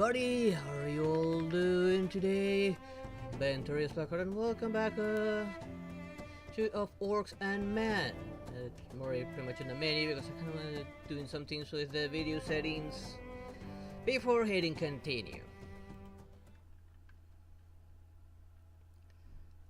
everybody, how are you all doing today? Ben Torres Blackheart and welcome back to Orcs and Men. It's more pretty much in the menu because I'm kind of doing some things with the video settings before hitting continue.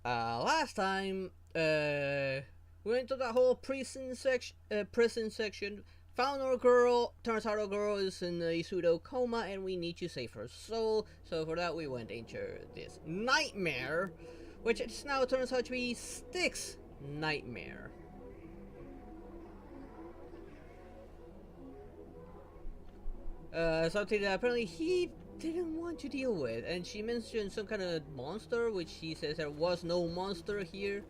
Last time we went to that whole prison section. Found our girl. Turns out our girl is in a pseudo coma and we need to save her soul. So for that we went into this nightmare, which it now turns out to be Styx's nightmare. Something that apparently he didn't want to deal with, and she mentioned some kind of monster, which he says there was no monster here.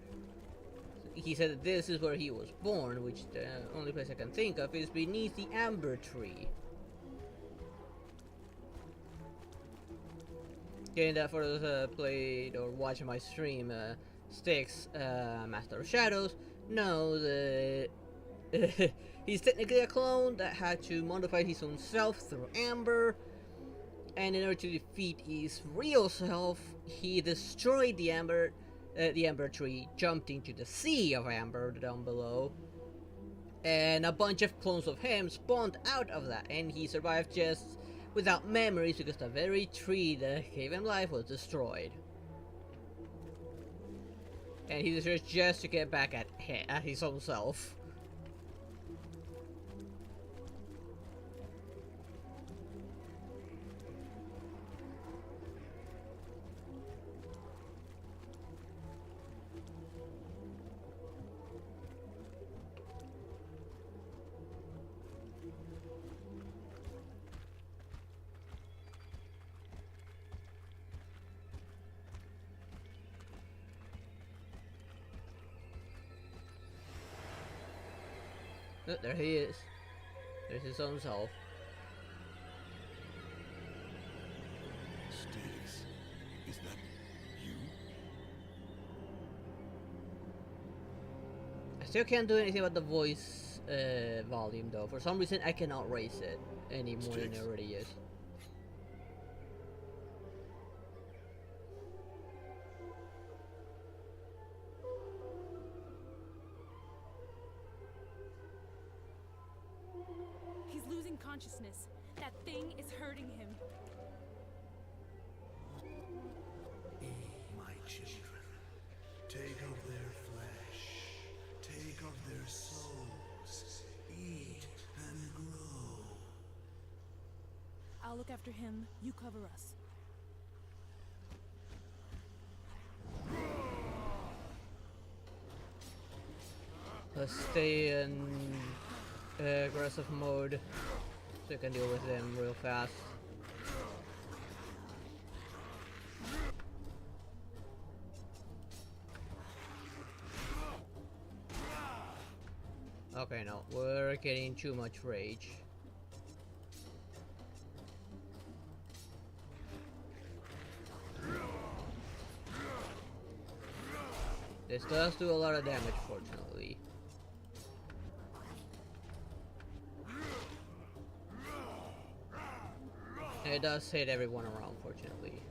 He said that this is where he was born, which the only place I can think of is beneath the amber tree. Getting that for those played or watching my stream, Styx, Master of Shadows, know that he's technically a clone that had to modify his own self through amber, and in order to defeat his real self, he destroyed the amber tree, jumped into the sea of amber down below, and a bunch of clones of him spawned out of that, and he survived just without memories because the very tree that gave him life was destroyed. And he deserves just to get back at his own self. Look, there he is. There's his own self. Styx, is that you? I still can't do anything about the voice volume though. For some reason I cannot raise it any more than it already is. Consciousness. That thing is hurting him. My children, take of their flesh, take of their souls, eat and grow. I'll look after him, you cover us. Let's stay in aggressive mode so I can deal with them real fast. Okay, no, we're getting too much rage. This does do a lot of damage, fortunately. It does hit everyone around, fortunately.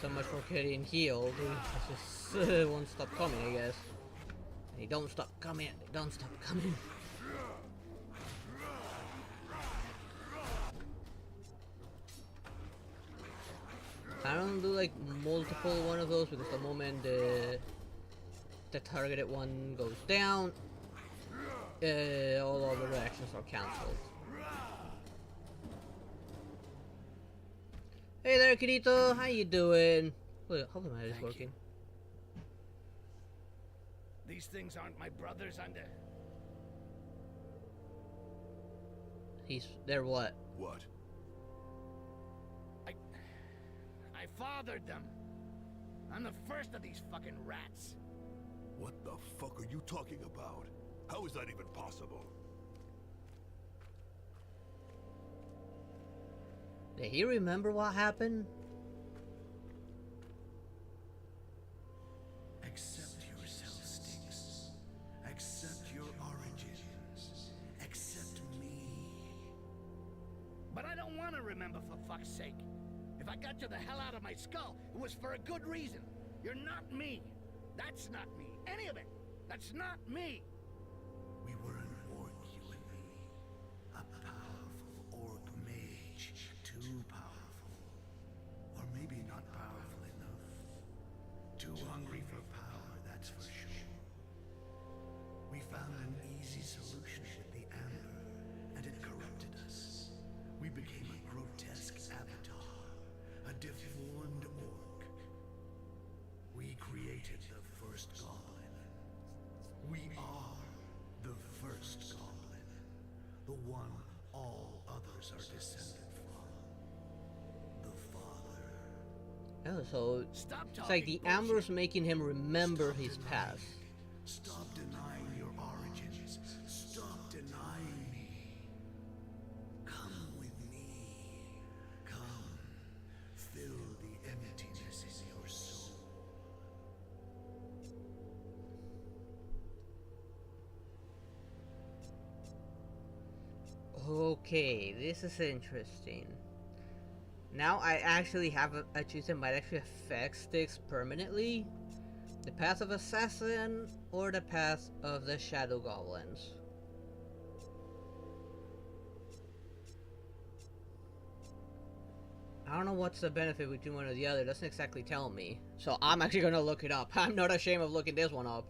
So much for getting healed. It just won't stop coming, I guess. They don't stop coming. They don't stop coming. I don't do like multiple one of those because the moment the targeted one goes down, all other reactions are cancelled. Hey there, Kirito, how you doing? Wait, hold on, it's working. These things aren't my brothers, They're what? What? I fathered them. I'm the first of these fucking rats. What the fuck are you talking about? How is that even possible? Did he remember what happened? Accept yourself, But I don't want to remember, for fuck's sake. If I got you the hell out of my skull, it was for a good reason. You're not me. That's not me. Any of it. That's not me. We were an orc, you and me. A powerful orc mage. Too powerful. Or maybe not powerful enough. Too hungry for power, that's for sure. We found an easy solution with the amber, and it corrupted us. We became a grotesque avatar, a deformed orc. We created the first goblin. We are the first goblin, the one all others are descended from. The Father. Oh, so Stop it's like talking the bullshit. Amber's making him remember Stop his denying past. it. Stop denying your origins. Stop denying me. Come with me. Come. Fill the emptiness in your soul. Okay, this is interesting. Now I actually have a choice that might actually affect Styx permanently. The path of Assassin or the path of the Shadow Goblins. I don't know what's the benefit between one or the other. It doesn't exactly tell me. So I'm actually gonna look it up. I'm not ashamed of looking this one up.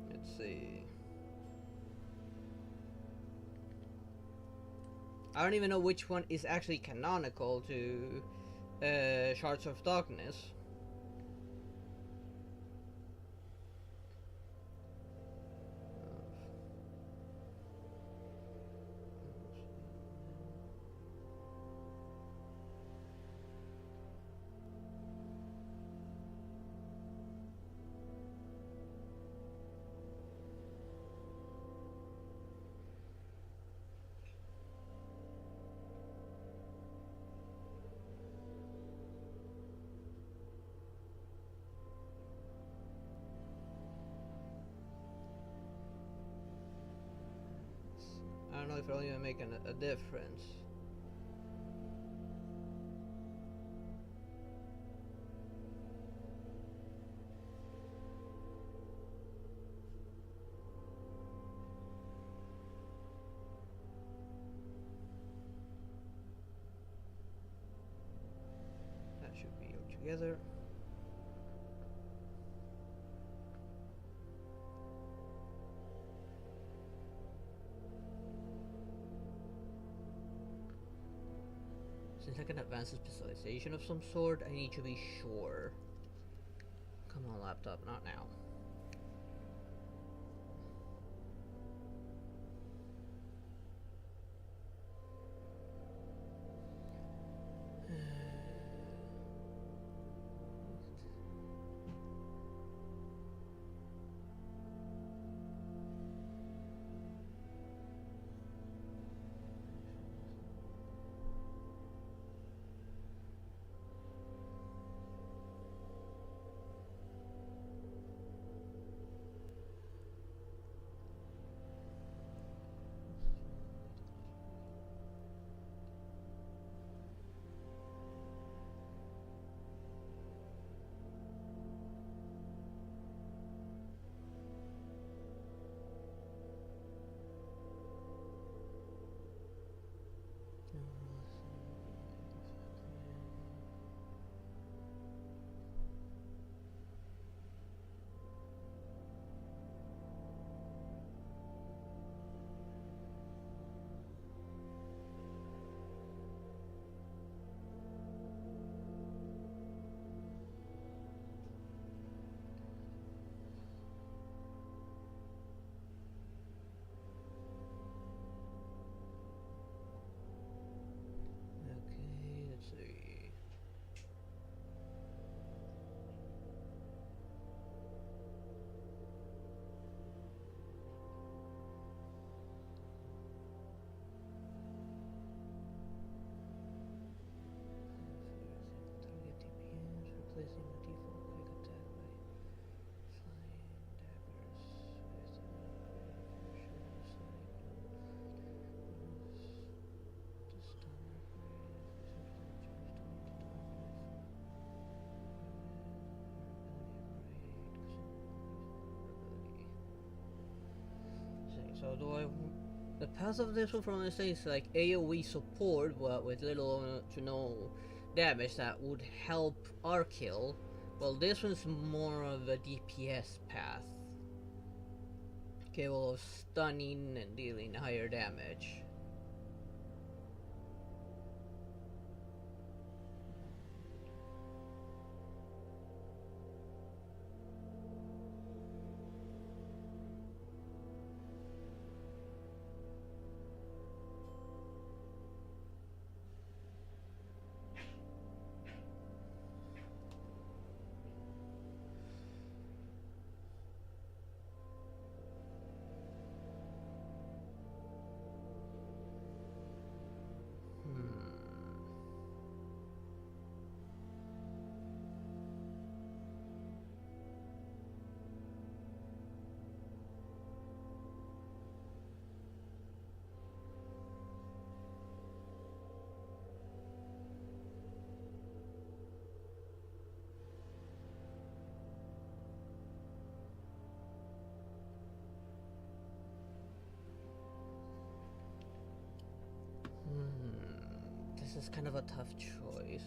Let's see. I don't even know which one is actually canonical to Shards of Darkness. I don't know if it'll even make a difference. That should be all together. Since I can advance a specialization of some sort, I need to be sure. Come on, laptop, not now. Path of this one from the States like AoE support, but with little to no damage that would help our kill. Well, this one's more of a DPS path, capable of stunning and dealing higher damage. This is kind of a tough choice.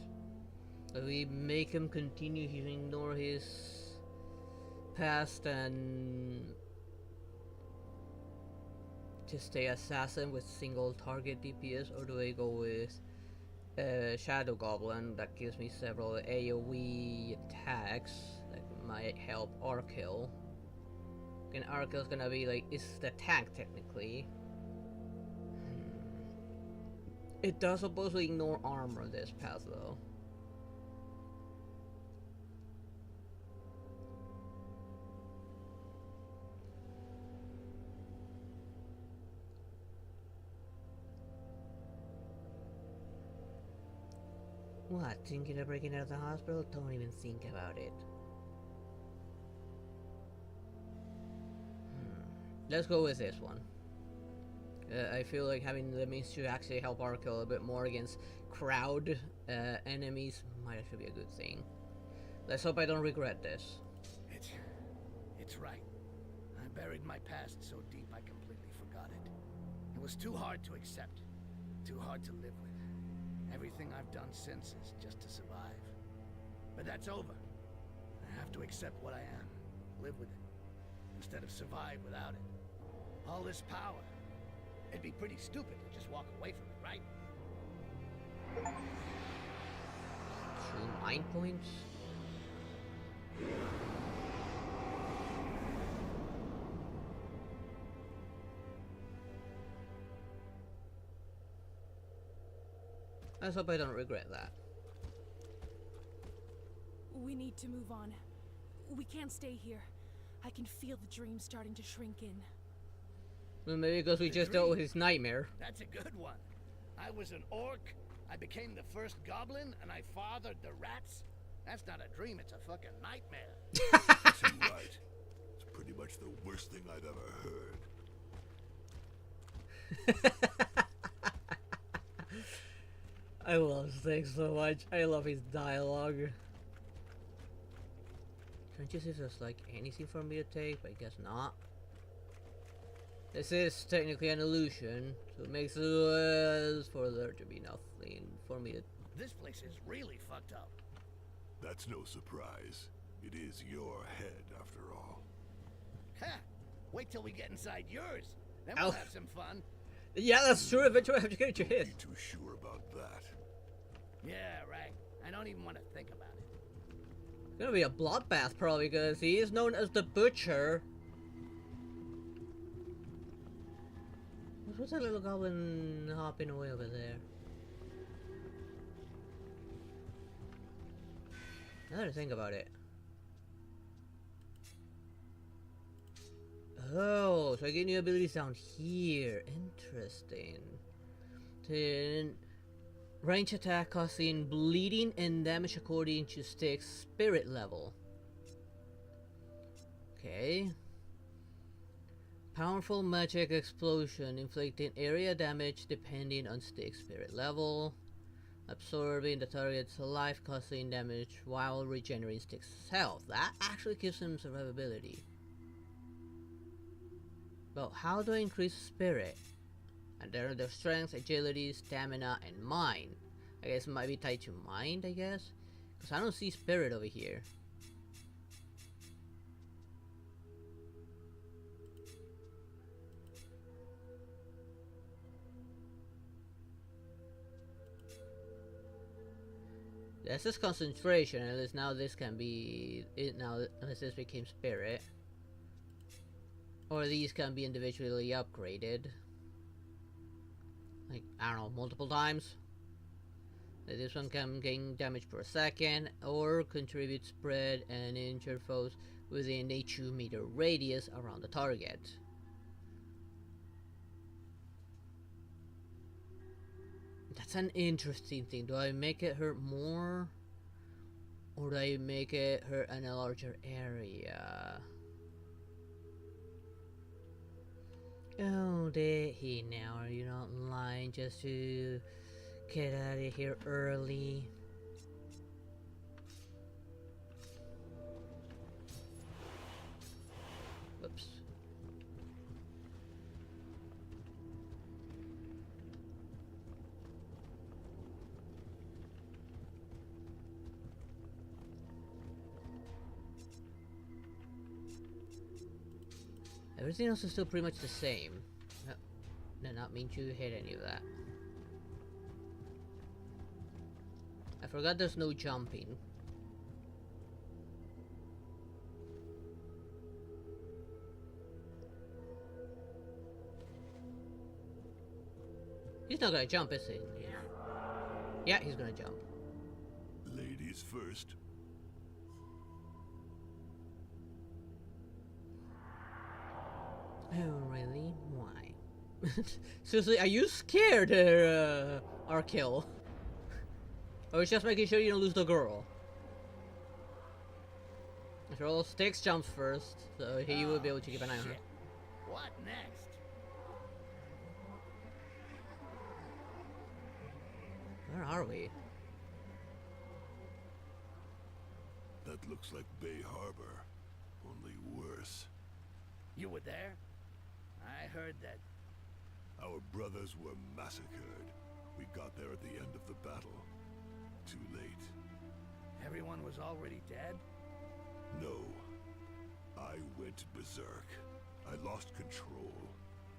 Do we make him continue to ignore his past and just stay assassin with single target DPS, or do I go with Shadow Goblin that gives me several AoE attacks that might help Arkill? And Arkill's gonna be like, it's the tank technically. It does supposedly ignore armor this path though. What, thinking of breaking out of the hospital? Don't even think about it. Let's go with this one. I feel like having the means to actually help Arkill a bit more against crowd enemies might actually be a good thing. Let's hope I don't regret this. It's right. I buried my past so deep I completely forgot it. It was too hard to accept, too hard to live with. Everything I've done since is just to survive. But that's over. I have to accept what I am, live with it, instead of survive without it. All this power. It'd be pretty stupid to just walk away from it, right? 2 mind points? Let's hope I don't regret that. We need to move on. We can't stay here. I can feel the dream starting to shrink in. Well, maybe because we just dealt with his nightmare. That's a good one. I was an orc, I became the first goblin, and I fathered the rats. That's not a dream, it's a fucking nightmare. That's right. It's pretty much the worst thing I've ever heard. I love Stig so much. I love his dialogue. Can't you see there's like anything for me to take? But I guess not. This is technically an illusion, so it makes it for there to be nothing for me to... This place is really fucked up. That's no surprise. It is your head, after all. Ha! Wait till we get inside yours. Then we'll have some fun. Yeah, that's true. Eventually I have to get your hit. Be too sure about that. Yeah, right. I don't even want to think about it. It's gonna be a bloodbath probably, because he is known as the Butcher. What's that little goblin hopping away over there? Now that I think about it. Oh, so I get new abilities down here. Interesting. Then range attack causing bleeding and damage according to Stig's spirit level. Okay. Powerful magic explosion inflicting area damage depending on Stig's spirit level. Absorbing the target's life causing damage while regenerating Stig's health. That actually gives him survivability. Well, how do I increase spirit? And there are their strength, agility, stamina, and mind. I guess it might be tied to mind, I guess? Because I don't see spirit over here. This is concentration, at least now this can be it now, unless this became spirit. Or these can be individually upgraded. Like, I don't know, multiple times. This one can gain damage per second, or contribute spread and injure foes within a 2-meter radius around the target. That's an interesting thing. Do I make it hurt more? Or do I make it hurt in a larger area? Oh, did he now? Are you not lying just to get out of here early? Whoops. Everything else is still pretty much the same. No, did not mean to hit any of that. I forgot there's no jumping. He's not gonna jump, is he? Yeah, he's gonna jump. Ladies first. Oh, really? Why? Seriously, are you scared, Arkell? Or it's just making sure you don't lose the girl? After all, Styx jumps first, so he will be able to keep an eye on her. Shit. What next? Where are we? That looks like Bay Harbor, only worse. You were there? I heard that. Our brothers were massacred. We got there at the end of the battle. Too late. Everyone was already dead? No. I went berserk. I lost control.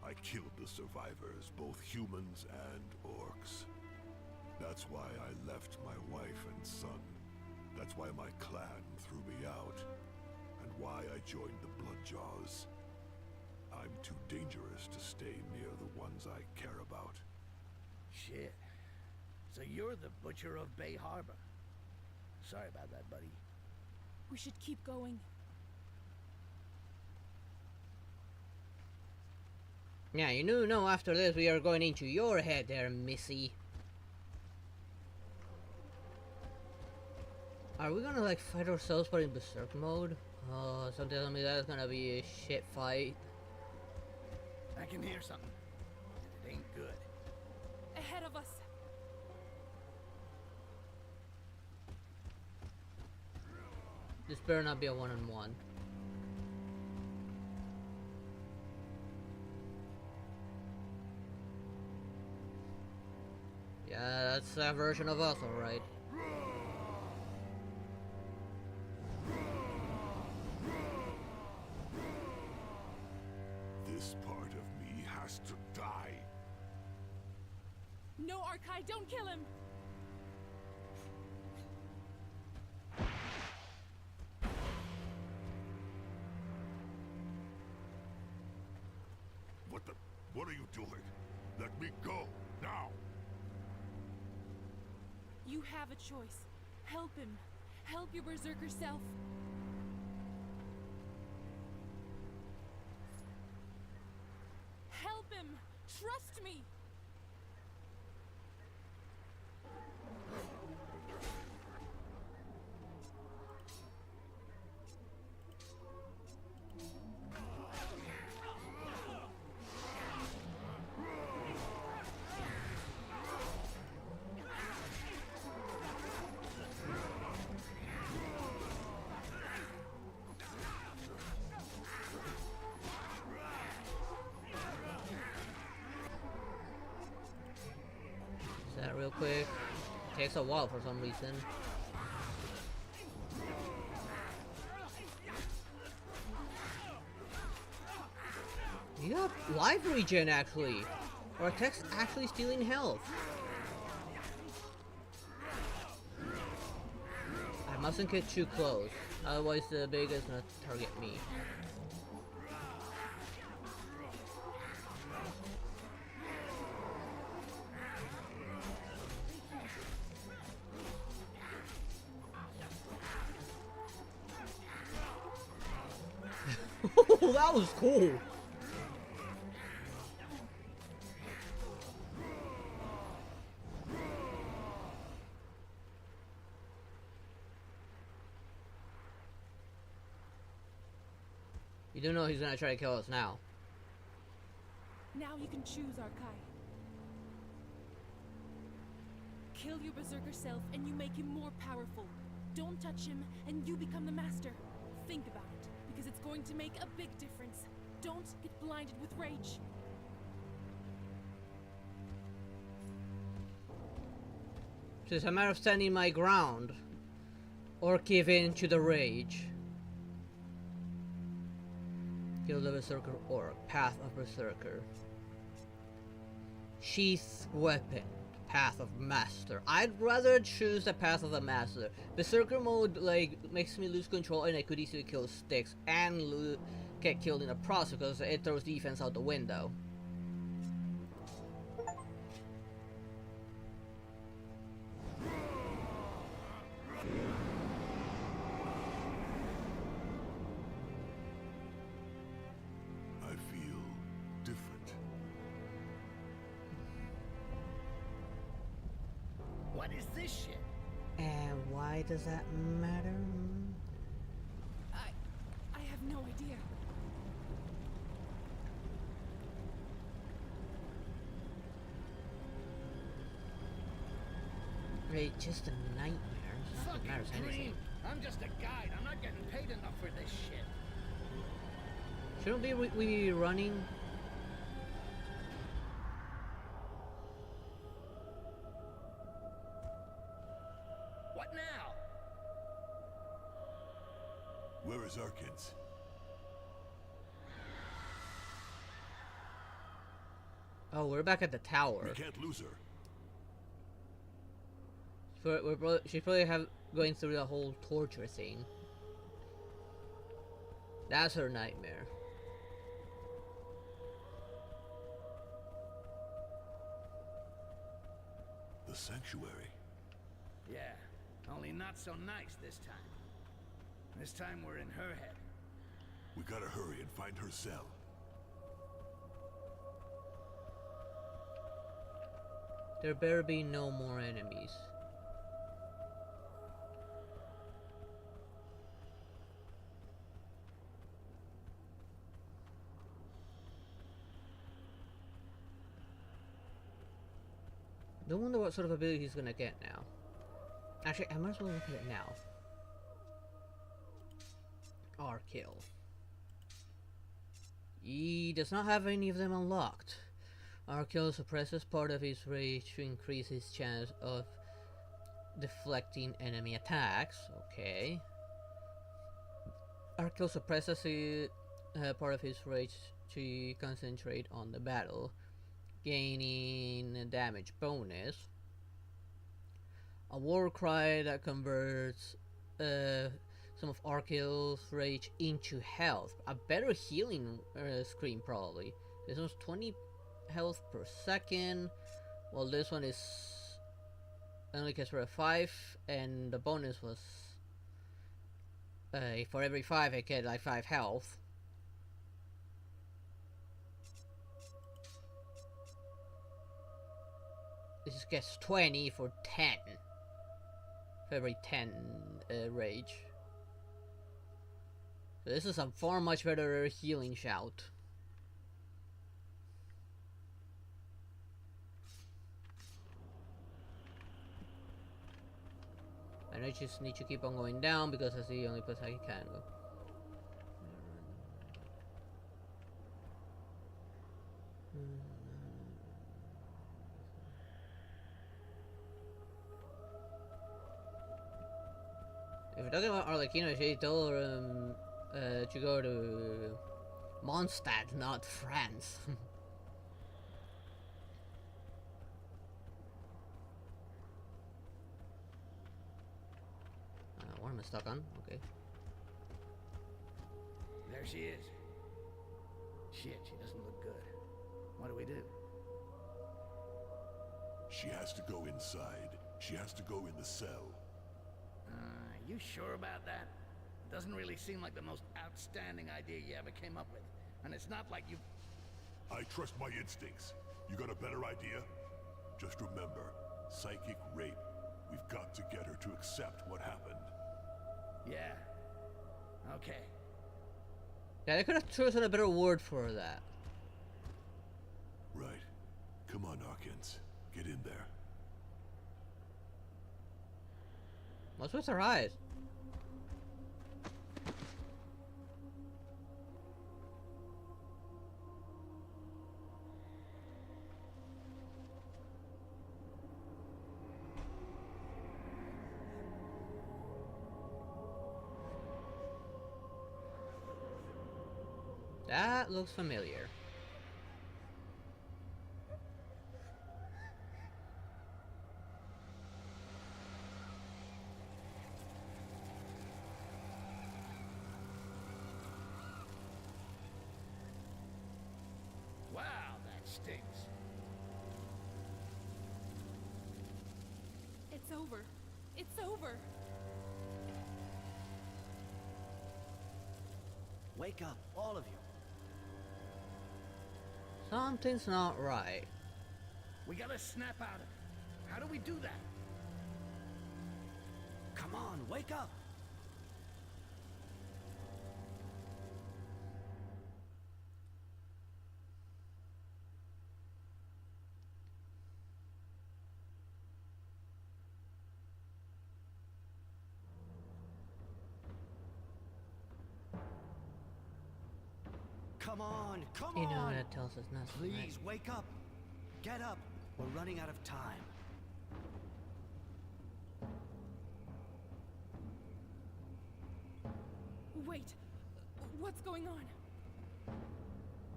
I killed the survivors, both humans and orcs. That's why I left my wife and son. That's why my clan threw me out. And why I joined the Bloodjaws. I'm too dangerous to stay near the ones I care about. Shit. So you're the butcher of Bay Harbor. Sorry about that, buddy. We should keep going. Yeah, you know after this we are going into your head there, Missy. Are we gonna like fight ourselves but in berserk mode? Oh, so telling me that's gonna be a shit fight. I can hear something. It ain't good. Ahead of us. This better not be a one-on-one. Yeah, that's that version of us, alright. This part of me has to die. No, Arkai, don't kill him! What are you doing? Let me go, now! You have a choice. Help him. Help your berserker self. Help him! Trust me! that real quick. Takes a while for some reason. You got life regen actually. Or attacks actually stealing health. I mustn't get too close, otherwise the big is gonna target me. That was cool. You do know he's gonna try to kill us now. Now you can choose, Arkai. Kill your berserker self and you make him more powerful. Don't touch him and you become the master. Think about it, because it's going to make a big difference. Don't get blinded with rage. So it's a matter of standing my ground or give in to the rage. Kill the berserker orc. Path of berserker. Sheath weapon. Path of master. I'd rather choose the path of the master. Berserker mode like makes me lose control and I could easily kill sticks and get killed in the process because it throws defense out the window. I feel different. What is this shit? And why does that matter? I have no idea. Right, just a nightmare. It's not that Fucking matters anything. dream. I'm just a guide. I'm not getting paid enough for this shit. Shouldn't we be running? What now? Where is Arkins? Oh, we're back at the tower. We can't lose her. She's probably going through the whole torture thing. That's her nightmare. The sanctuary. Yeah, only not so nice this time. This time we're in her head. We gotta hurry and find her cell. There better be no more enemies. I wonder what sort of ability he's gonna get now. Actually, I might as well look at it now. R-kill. He does not have any of them unlocked. R-kill suppresses part of his rage to increase his chance of deflecting enemy attacks. Okay. R-kill suppresses part of his rage to concentrate on the battle, gaining a damage bonus. A war cry that converts some of R-kill's rage into health. A better healing screen probably. This one's 20 health per second, while this one is only gets for a 5, and the bonus was for every 5 I get like 5 health. This gets 20 for 10. For every 10 rage. So this is a far much better healing shout. And I just need to keep on going down because that's the only place I can go. If you're talking about Arlecchino, she told to go to Mondstadt, not France. What am I stuck on? Okay. There she is. Shit, she doesn't look good. What do we do? She has to go inside. She has to go in the cell. You sure about that? Doesn't really seem like the most outstanding idea you ever came up with. And it's not like you... I trust my instincts. You got a better idea? Just remember, psychic rape. We've got to get her to accept what happened. Yeah. Okay. Yeah, they could have chosen a better word for that. Right. Come on, Hawkins. Get in there. What's with her eyes? That looks familiar. Wow, that stinks. It's over. It's over. Wake up, all of you. Something's not right. We gotta snap out of it. How do we do that? Come on, wake up. Come on, come You know on. that tells us nothing. Right? Please, wake up. Get up. We're running out of time. Wait. What's going on?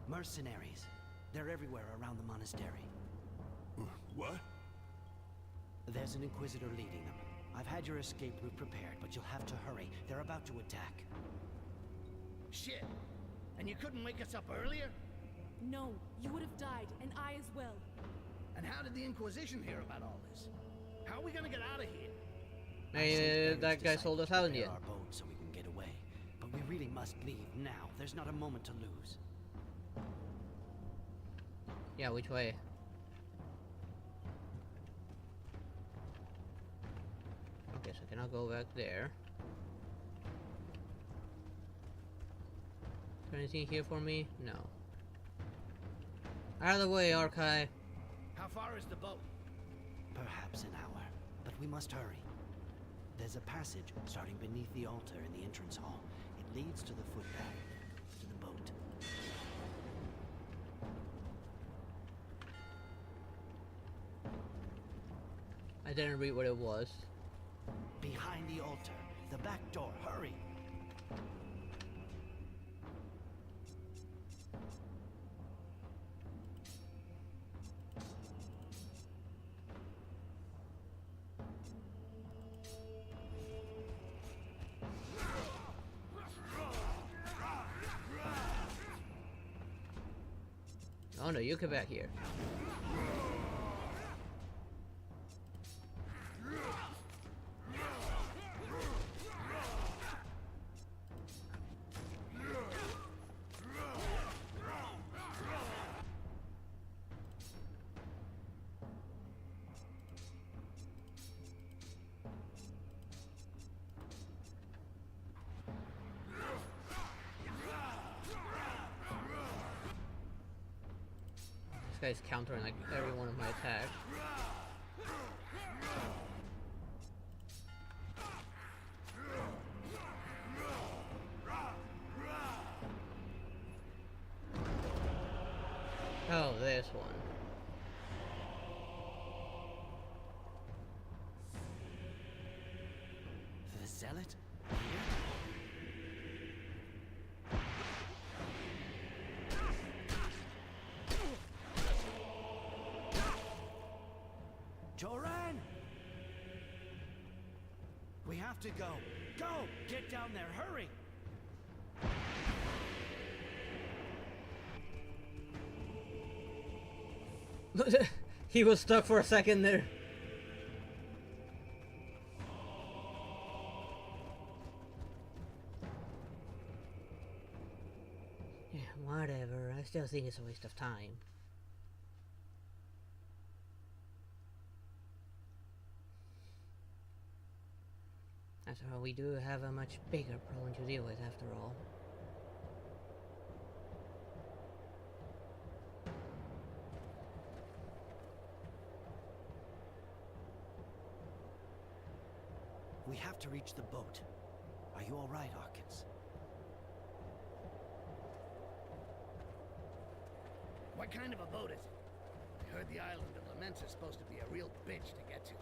Mercenaries. They're everywhere around the monastery. What? There's an Inquisitor leading them. I've had your escape route prepared, but you'll have to hurry. They're about to attack. Shit. And you couldn't wake us up earlier? No, you would have died, and I as well. And how did the Inquisition hear about all this? How are we gonna get out of here? Hey, that guy sold us out in the end. Our boat so we can get away. But we really must leave now. There's not a moment to lose. Yeah, which way? Okay, so I cannot go back there. Is there anything here for me? No. Out of the way, Archive. How far is the boat? Perhaps an hour, but we must hurry. There's a passage starting beneath the altar in the entrance hall. It leads to the footpath, to the boat. I didn't read what it was. Behind the altar, the back door, hurry! Oh no, you come back here. This guy's countering like every one of my attacks. Oh, this one. The zealot? Joran! We have to go. Go! Get down there, hurry! He was stuck for a second there. Yeah, whatever. I still think it's a waste of time. After all, we do have a much bigger problem to deal with after all. We have to reach the boat. Are you all right, Hawkins? What kind of a boat is it? I heard the island of Laments is supposed to be a real bitch to get to.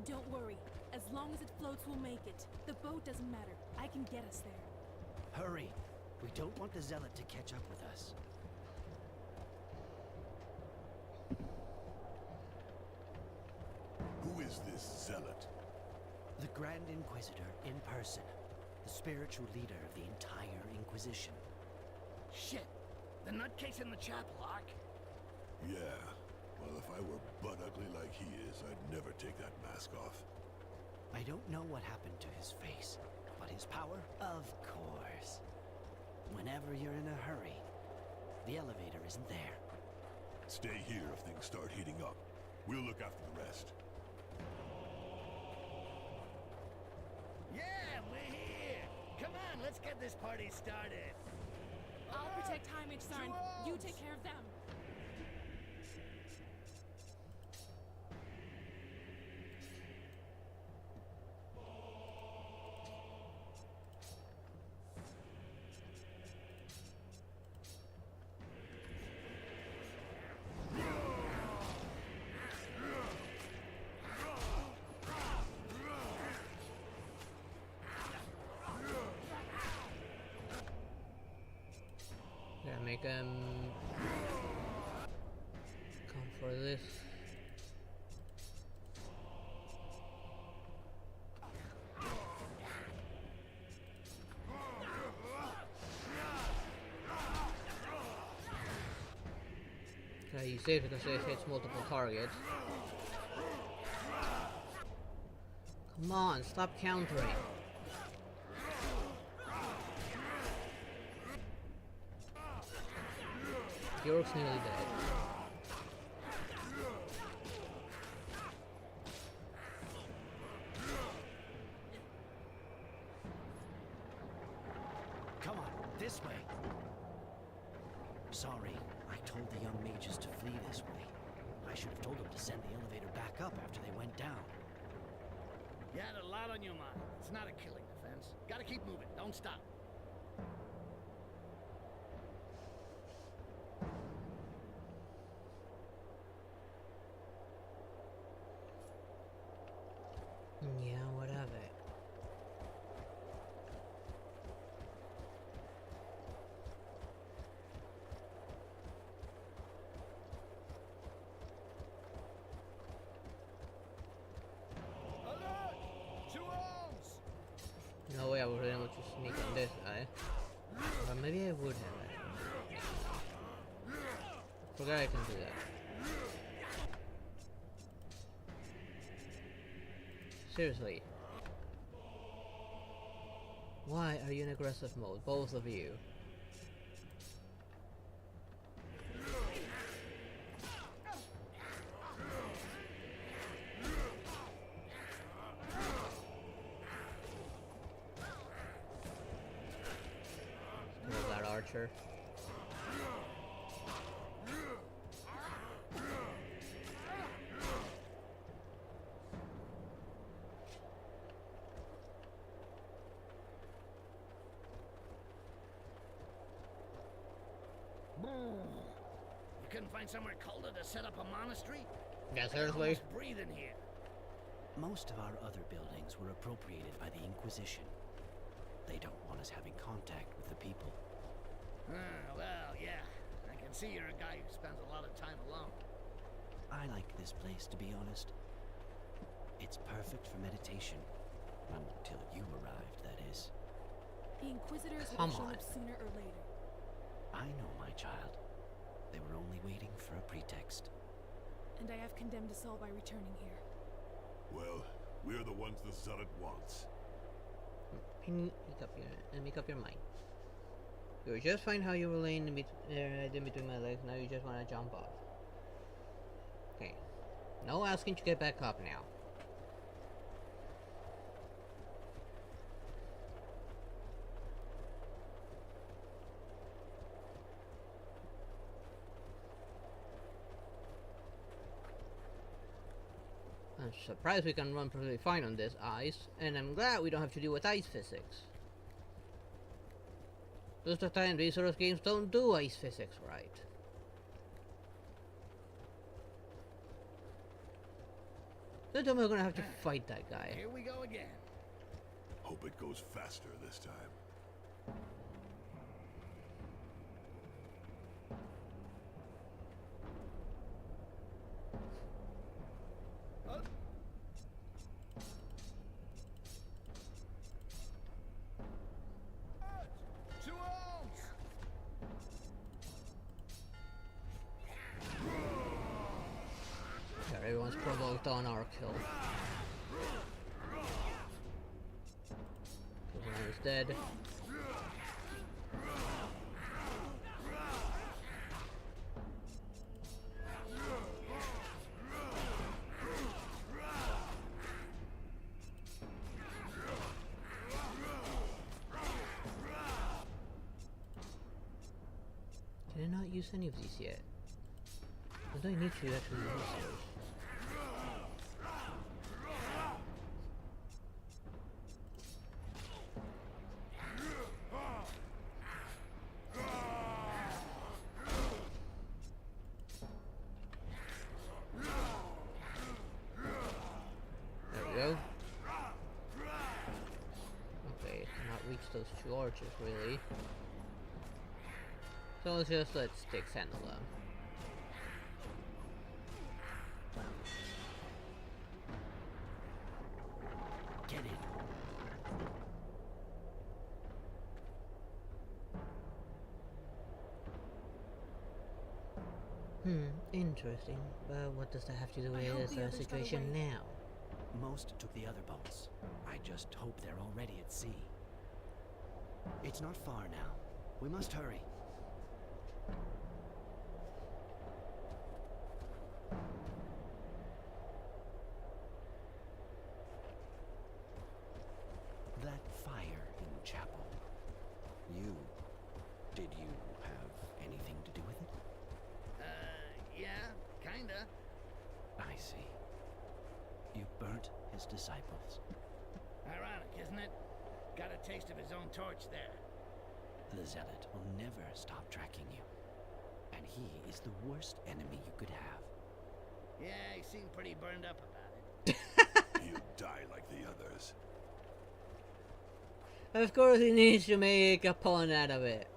Don't worry. As long as it floats, we'll make it. The boat doesn't matter. I can get us there. Hurry! We don't want the Zealot to catch up with us. Who is this zealot? The Grand Inquisitor in person. The spiritual leader of the entire Inquisition. Shit! The nutcase in the chapel, Ark. Yeah. Well, if I were butt ugly like he is, I'd never take that mask off. I don't know what happened to his face, but his power? Of course. Whenever you're in a hurry, the elevator isn't there. Stay here if things start heating up. We'll look after the rest. Yeah, we're here! Come on, let's get this party started. I'll protect Heimlich Sign. You take care of them. Gotta make him come for this. Okay, you save because it hits multiple targets. Come on, stop countering. The orc's nearly dead. Come on, this way. Sorry, I told the young mages to flee this way. I should have told them to send the elevator back up after they went down. You had a lot on your mind. It's not a killing defense. Gotta keep moving. Don't stop. Yeah, what of it? Alert! To arms! No way I would have been able to sneak on this guy. Or maybe I would have actually. Forgot I can do that. Seriously. Why are you in aggressive mode, both of you? Kill that archer. You couldn't find somewhere colder to set up a monastery? Yeah, I can seriously? almost breathe in here. Most of our other buildings were appropriated by the Inquisition. They don't want us having contact with the people. Well, yeah. I can see you're a guy who spends a lot of time alone. I like this place, to be honest. It's perfect for meditation. Until you arrived, that is. The Inquisitors would Come have shown on. up sooner or later. I know, my child. They were only waiting for a pretext. And I have condemned us all by returning here. Well, we're the ones the Zealot wants. Make up your mind. You were just fine how you were laying in between my legs. Now you just want to jump off. Okay. No asking to get back up now. I'm surprised we can run perfectly fine on this ice, and I'm glad we don't have to deal with ice physics. Most of the time, these sort of games don't do ice physics right. Don't tell me we're gonna have to fight that guy. Here we go again. Hope it goes faster this time. To arms! Yeah, everyone's provoked on our kill. One is dead. Did I not use any of these yet? I don't need to actually use those. There we go. Okay, cannot reach those two archers really. So let's just let sticks handle them. Get in. Interesting. But what does that have to do I hope with the our others got situation away. now? Most took the other boats. I just hope they're already at sea. It's not far now. We must hurry. That fire in chapel. Did you have anything to do with it? Yeah, kinda. I see. You burnt his disciples. Ironic, isn't it? Got a taste of his own torch there. The Zealot will never stop tracking you. And he is the worst enemy you could have. Yeah, he seemed pretty burned up about it. He'll die like the others. Of course he needs to make a pun out of it.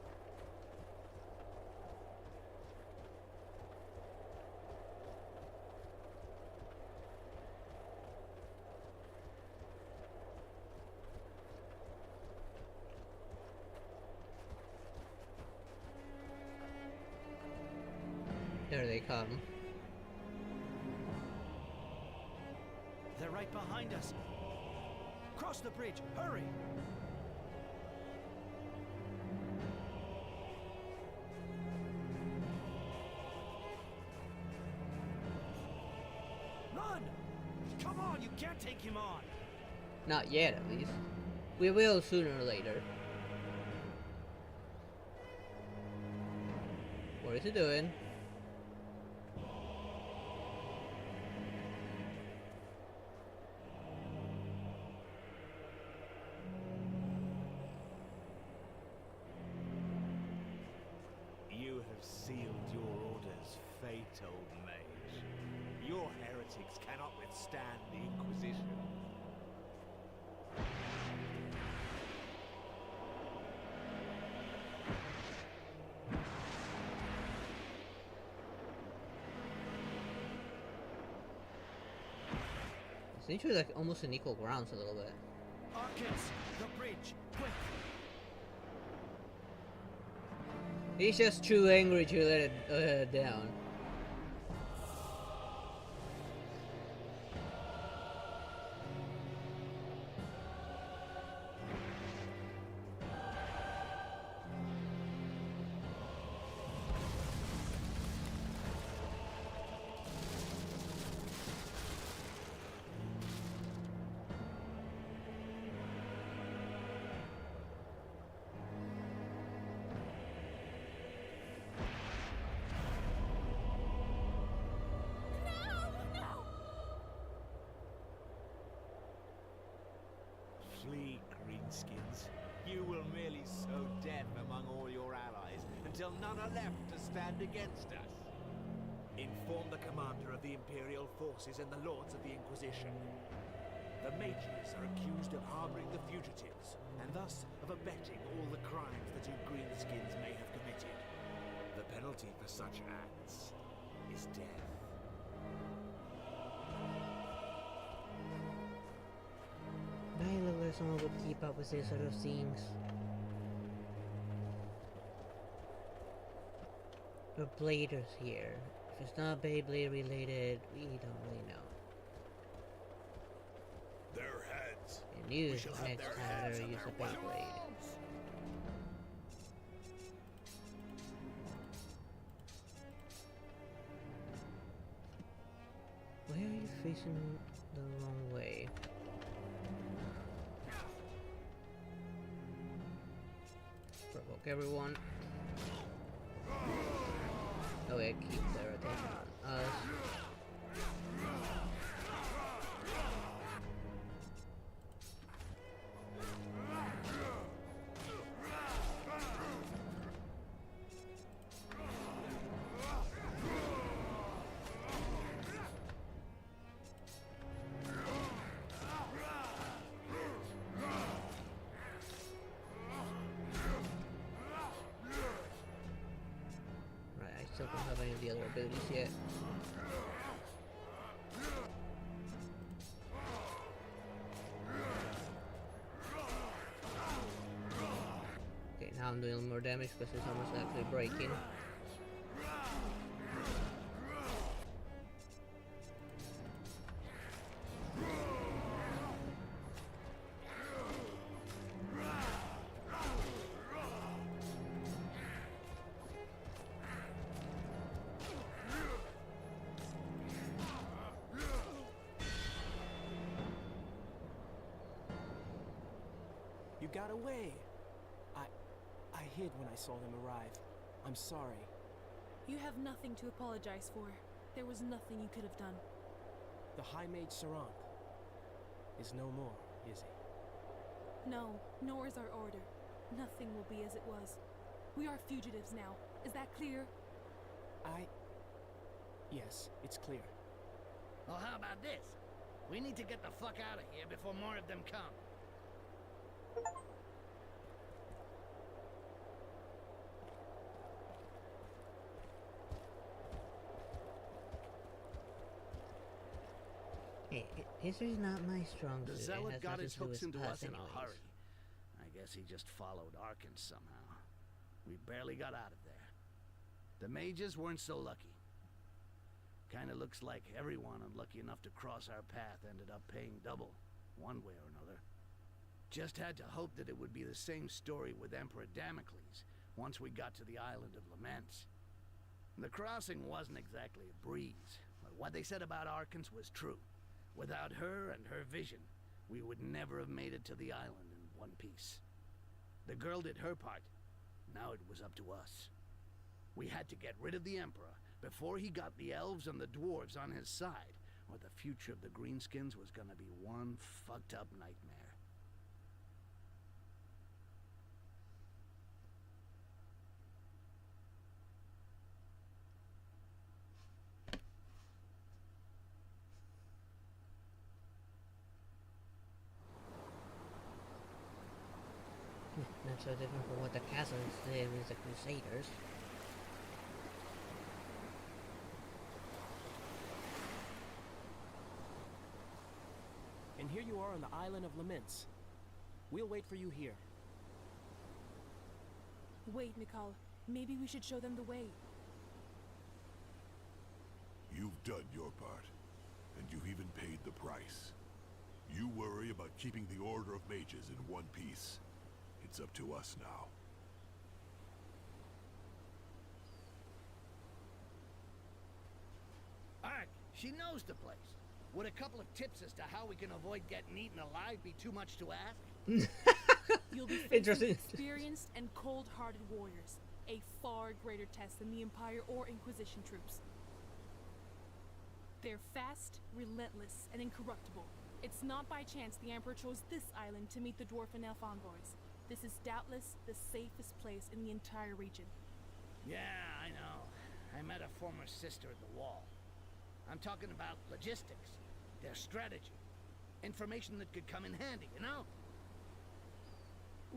There they come. They're right behind us. Cross the bridge, hurry! Run! Come on, you can't take him on! Not yet, at least. We will sooner or later. What is he doing? You have sealed your order's fate, old mage. Your heretics cannot withstand the Inquisition. Seems to be like almost in equal grounds a little bit. Arcans, the bridge, quick! He's just too angry to let it down. Flee, greenskins. You will merely sow death among all your allies until none are left to stand against us. Inform the commander of the Imperial forces and the Lords of the Inquisition. The mages are accused of harboring the fugitives, and thus of abetting all the crimes that you greenskins may have committed. The penalty for such acts is death. I look like someone would keep up with these sort of things. The bladers here. If it's not Beyblade related, we don't really know. Their heads. And use We shall have next their time heads I on use their a Beyblade. Why are you facing the wrong way? Provoke everyone. Oh yeah, keep their attention on us. Still don't have any of the other abilities yet. Okay, now I'm doing a little more damage because it's almost actually breaking. You got away. I hid when I saw them arrive. I'm sorry. You have nothing to apologize for. There was nothing you could have done. The High Mage Sarant is no more, is he? No, nor is our order. Nothing will be as it was. We are fugitives now. Is that clear? Yes, it's clear. Well, how about this? We need to get the fuck out of here before more of them come. Hey, history's not my strong The suit. It Zealot has got nothing his to do hooks with into us us in anyways. a hurry. I guess he just followed Arkans somehow. We barely got out of there. The mages weren't so lucky. Kinda looks like everyone unlucky enough to cross our path ended up paying double, one way or another. Just had to hope that it would be the same story with Emperor Damocles once we got to the island of Laments. The crossing wasn't exactly a breeze, but what they said about Arkans was true. Without her and her vision, we would never have made it to the island in one piece. The girl did her part. Now it was up to us. We had to get rid of the Emperor before he got the elves and the dwarves on his side, or the future of the Greenskins was gonna be one fucked up nightmare. Not so different from what the Catholics did with the Crusaders. are on the island of Laments. We'll wait for you here. Wait, Nicole. Maybe we should show them the way. You've done your part, and you've even paid the price. You worry about keeping the Order of Mages in one piece. It's up to us now. Ark, she knows the place. Would a couple of tips as to how we can avoid getting eaten alive be too much to ask? You'll be facing Interesting. experienced and cold-hearted warriors. A far greater test than the Empire or Inquisition troops. They're fast, relentless, and incorruptible. It's not by chance the Emperor chose this island to meet the dwarf and elf envoys. This is doubtless the safest place in the entire region. Yeah, I know. I met a former sister at the wall. I'm talking about logistics, their strategy, information that could come in handy, you know?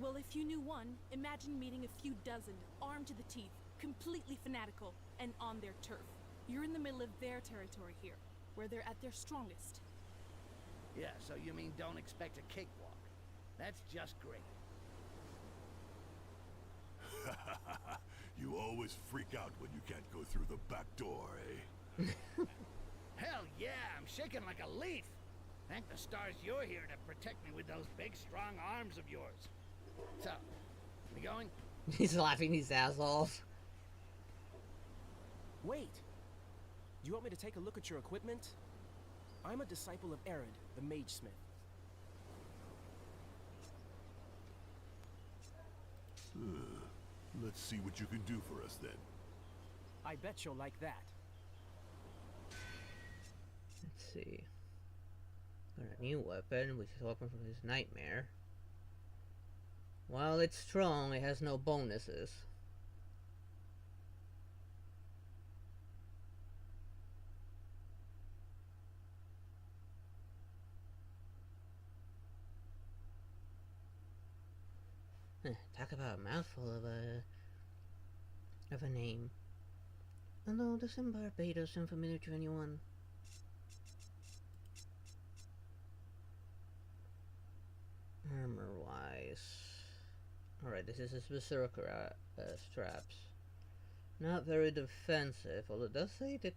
Well, if you knew one, imagine meeting a few dozen, armed to the teeth, completely fanatical, and on their turf. You're in the middle of their territory here, where they're at their strongest. Yeah, so you mean don't expect a cakewalk. That's just great. You always freak out when you can't go through the back door, eh? Hell yeah, I'm shaking like a leaf. Thank the stars you're here to protect me with those big, strong arms of yours. So, we going? He's laughing his ass off. Wait! Do you want me to take a look at your equipment? I'm a disciple of Aaron, the Mage Smith. Let's see what you can do for us then. I bet you'll like that. Let's see. Got a new weapon, which is a weapon from his nightmare. While it's strong, it has no bonuses. Talk about a mouthful of a name. Although the Simbar beta sound familiar to anyone. Armor wise. Alright, this is his Berserker straps. Not very defensive, although it does say that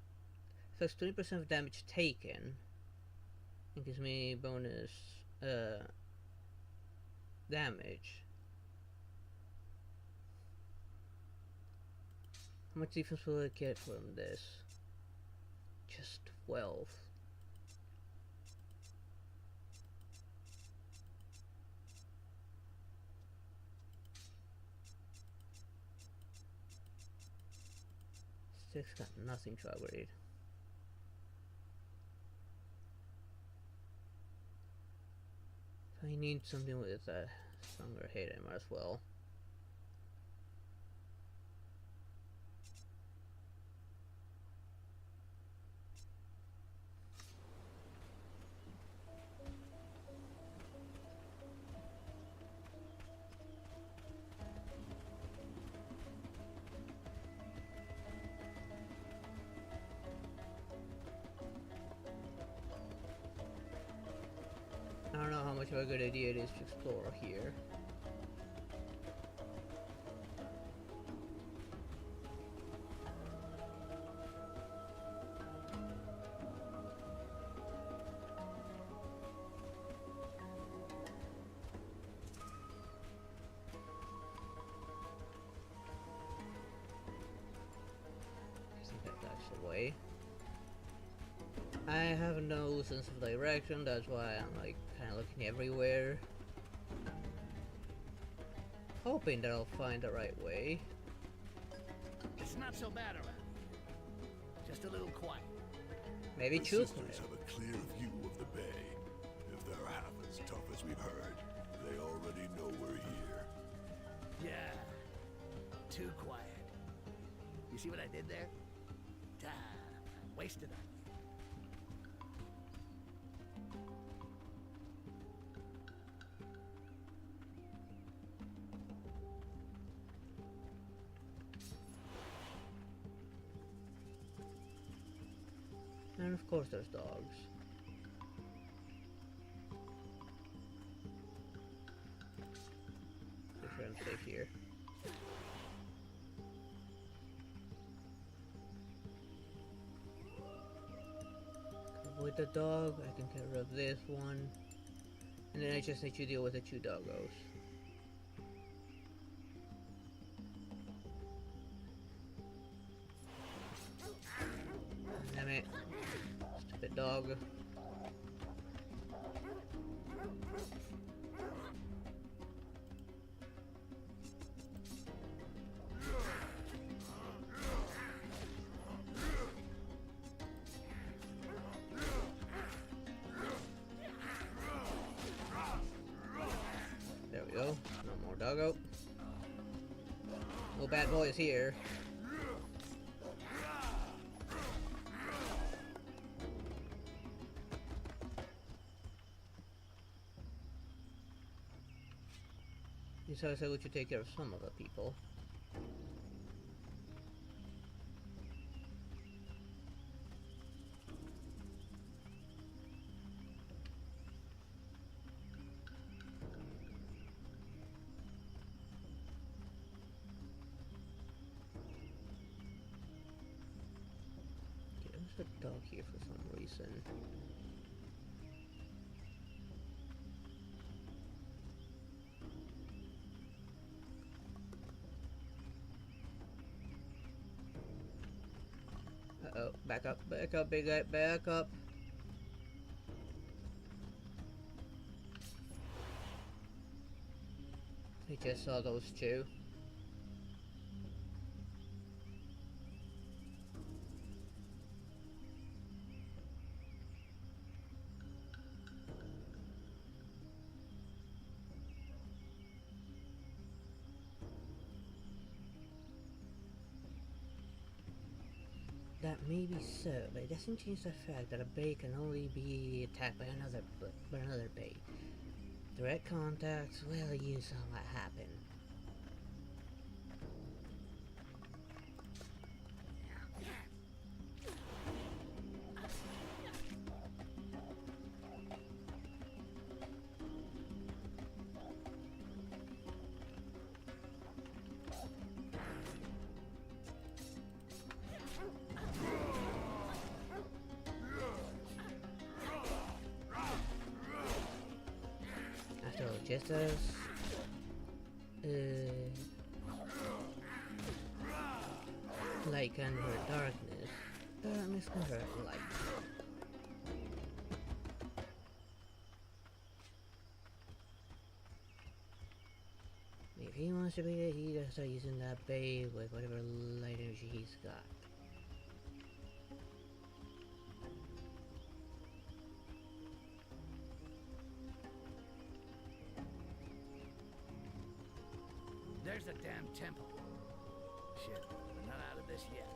affects 20% of damage taken. It gives me bonus damage. How much defense will I get from this? Just 12. Six got nothing to upgrade. I need something with a stronger hit armor as well. I don't know how much of a good idea it is to explore here. I think that's the way. I have no sense of direction, that's why I'm like kind of looking everywhere. Hoping that I'll find the right way. It's not so bad around here. Just a little quiet. Maybe The choose sisters have a clear view of the bay. If they're half as tough as we've heard, they already know we're here. Yeah. Too quiet. You see what I did there? Wasted on you. And of course there's dogs. with the dog. I can get rid of this one. And then I just need to deal with the 2 doggos. Damn it. Stupid dog. There we go. No more doggo. No bad boys here. Besides, I let you take care of some of the people. Okay, there's a dog here for some reason. Uh-oh, back up, big guy, back up. I just saw those 2. That may be so, but it doesn't change the fact that a bay can only be attacked by another bay. Direct contacts, well, you saw what happened. Just as light convert darkness, darkness convert light. If he wants to be there, he gotta start using that bay with whatever light energy he's got. There's the damn temple. Shit, we're not out of this yet.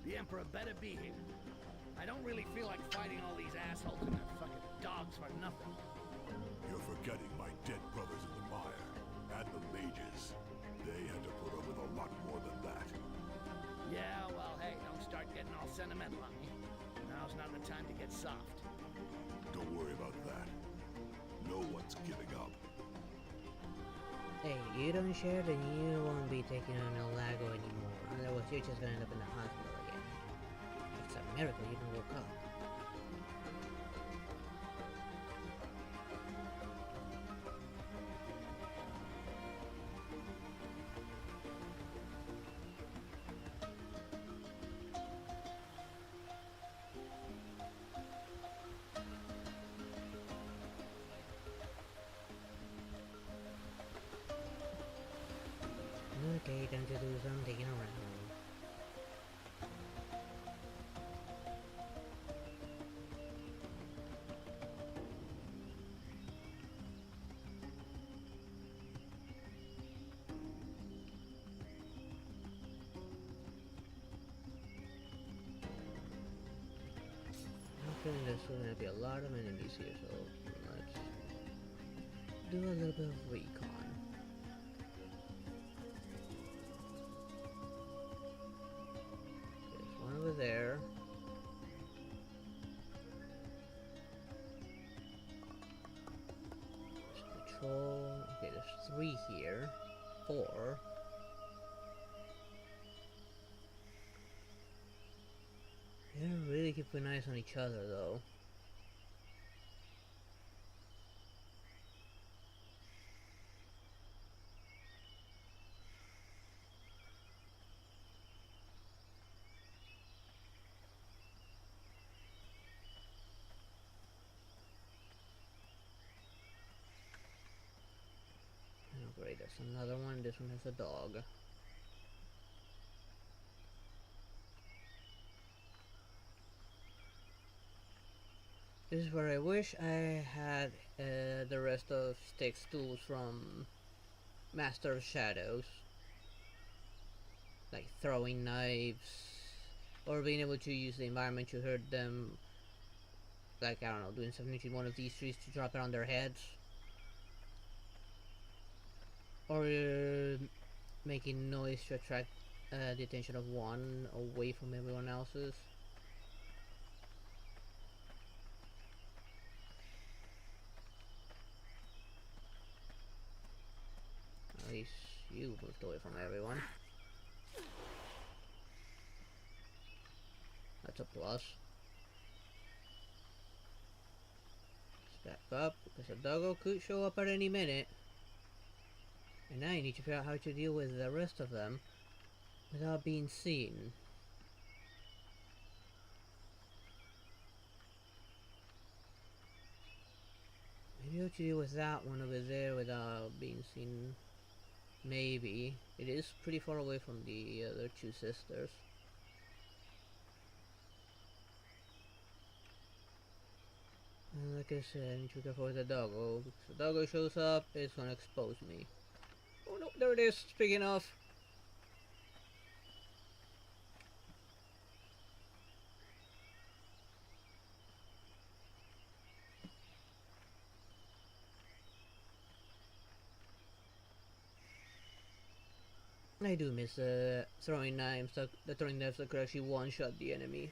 The Emperor better be here. I don't really feel like fighting all these assholes and their fucking dogs for nothing. You're forgetting my dead brothers in the mire, and the mages. They had to put up with a lot more than that. Yeah, well, hey, don't start getting all sentimental on me. Now's not the time to get soft. Don't worry about that. No one's giving up. Hey, you don't share, then you won't be taking on El Lago anymore. Otherwise, you're just gonna end up in the hospital again. It's a miracle you didn't woke up. Okay, time to do some digging around. I'm feeling there's going to be a lot of enemies here, so let's do a little bit of recon. Over there. There's patrol. Okay, there's 3 here. 4. They don't really keep an eye on each other though. Oh great, that's another one. This one has a dog. This is where I wish I had the rest of Styx's tools from Master of Shadows. Like throwing knives, or being able to use the environment to hurt them. Like, I don't know, doing something to one of these trees to drop it on their heads. Or making noise to attract the attention of one away from everyone else's. At least you moved away from everyone. That's a plus. Let's back up, because a doggo could show up at any minute. And now you need to figure out how to deal with the rest of them without being seen. Maybe how to deal with that one over there without being seen. Maybe. It is pretty far away from the other two sisters. And like I said, I need to be careful with the doggo. If the doggo shows up, it's gonna expose me. Oh no, there it is, speaking of. I do miss throwing knives, the throwing knives that could actually one-shot the enemy.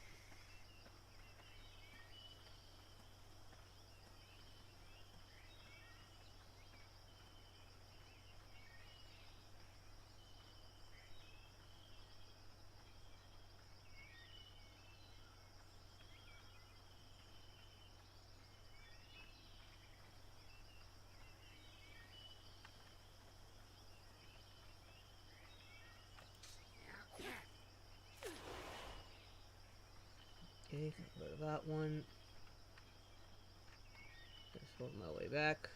Okay, got rid of that one. Just work my way back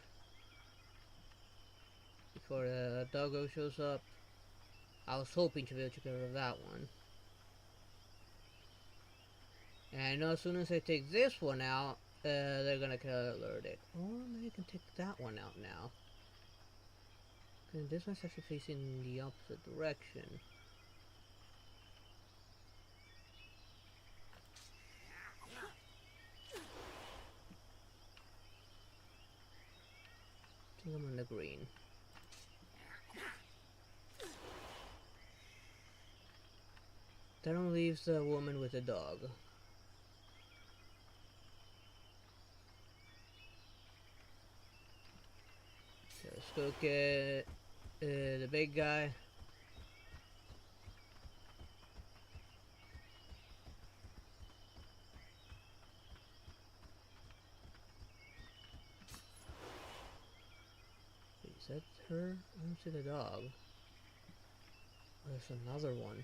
before the doggo shows up. I was hoping to be able to get rid of that one. And I know as soon as I take this one out, they're gonna get alerted. Or maybe I can take that one out now. Okay, this one's actually facing the opposite direction. I think I'm on the green. That one leaves the woman with the dog. Okay, let's go get the big guy. Is that her? I don't see the dog. Oh, there's another one.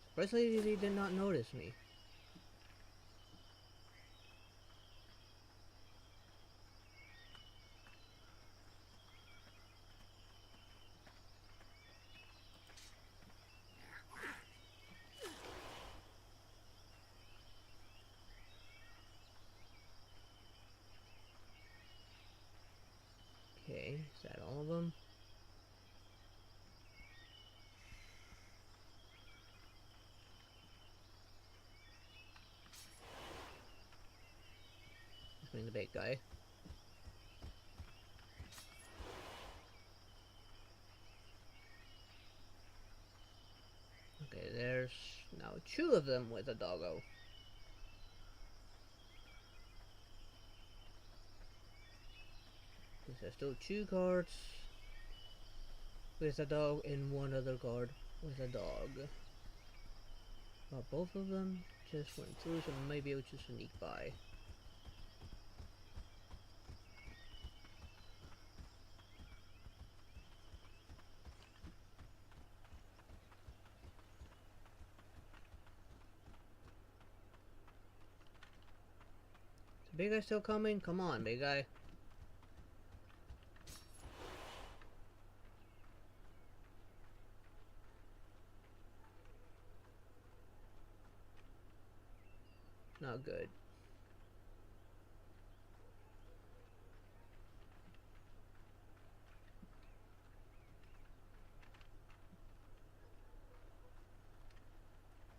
Surprisingly, they did not notice me. Okay, is that all of them? Let's bring the big guy. Okay, there's now two of them with a doggo. There's still two guards with a dog and one other guard with a dog. But both of them just went through, so maybe it was just sneak by. Is the big guy still coming? Come on, big guy. Not good.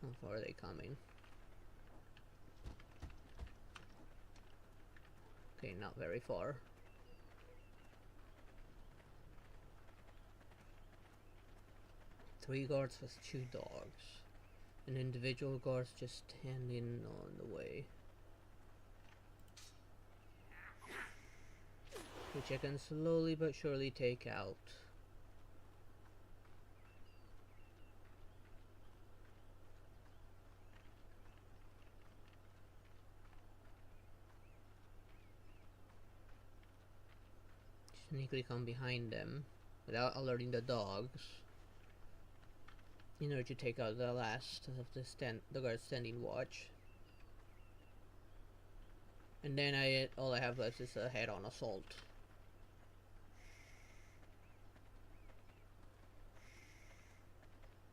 How far are they coming? Okay, not very far. Three guards with 2 dogs. And individual guards just standing on the way. Which I can slowly but surely take out. Sneakily come behind them without alerting the dogs, in order to take out the last of the guards standing watch. And then all I have left is a head-on assault.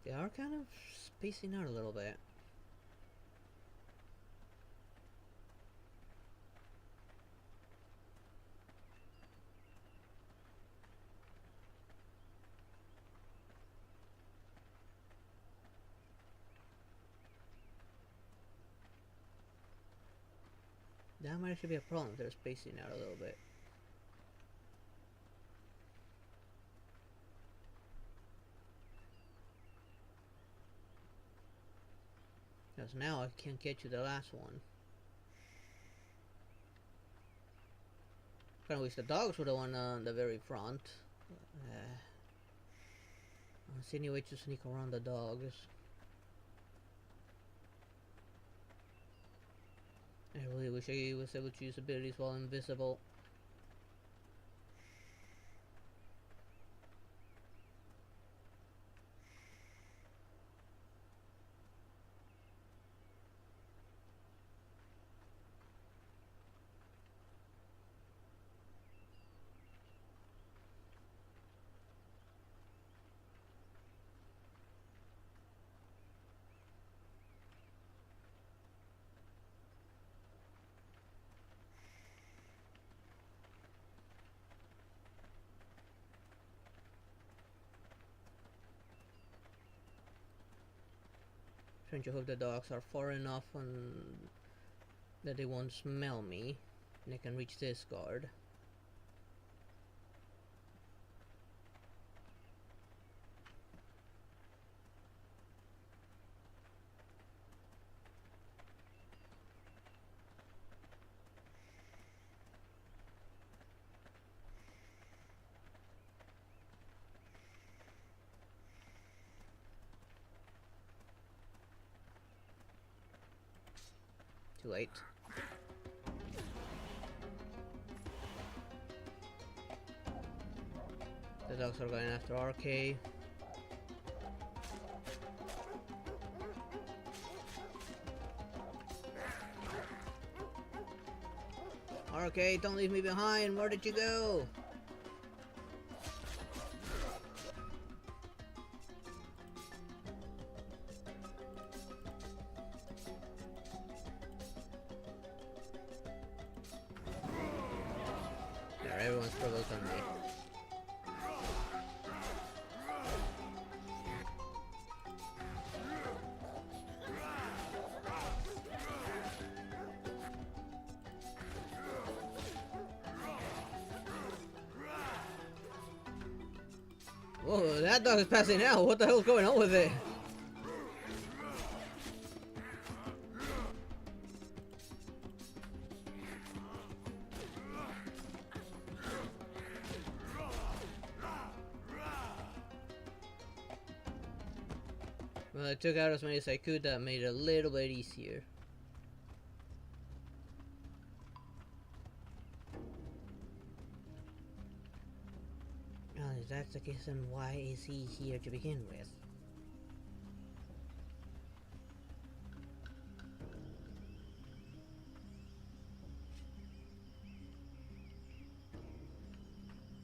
They are kind of spacing out a little bit. That might actually be a problem if they're spacing out a little bit. Because now I can't get to the last one. Kinda wish the dogs were the one on the very front. I don't see any way to sneak around the dogs. I really wish I was able to use abilities while invisible. Trying to hope the dogs are far enough that they won't smell me and they can reach this guard. Too late. The dogs are going after RK. RK, don't leave me behind. Where did you go? There, everyone's provoked on me. Whoa, that dog is passing out. What the hell is going on with it? Well, I took out as many as I could. That made it a little bit easier. Well, if that's the case, then why is he here to begin with?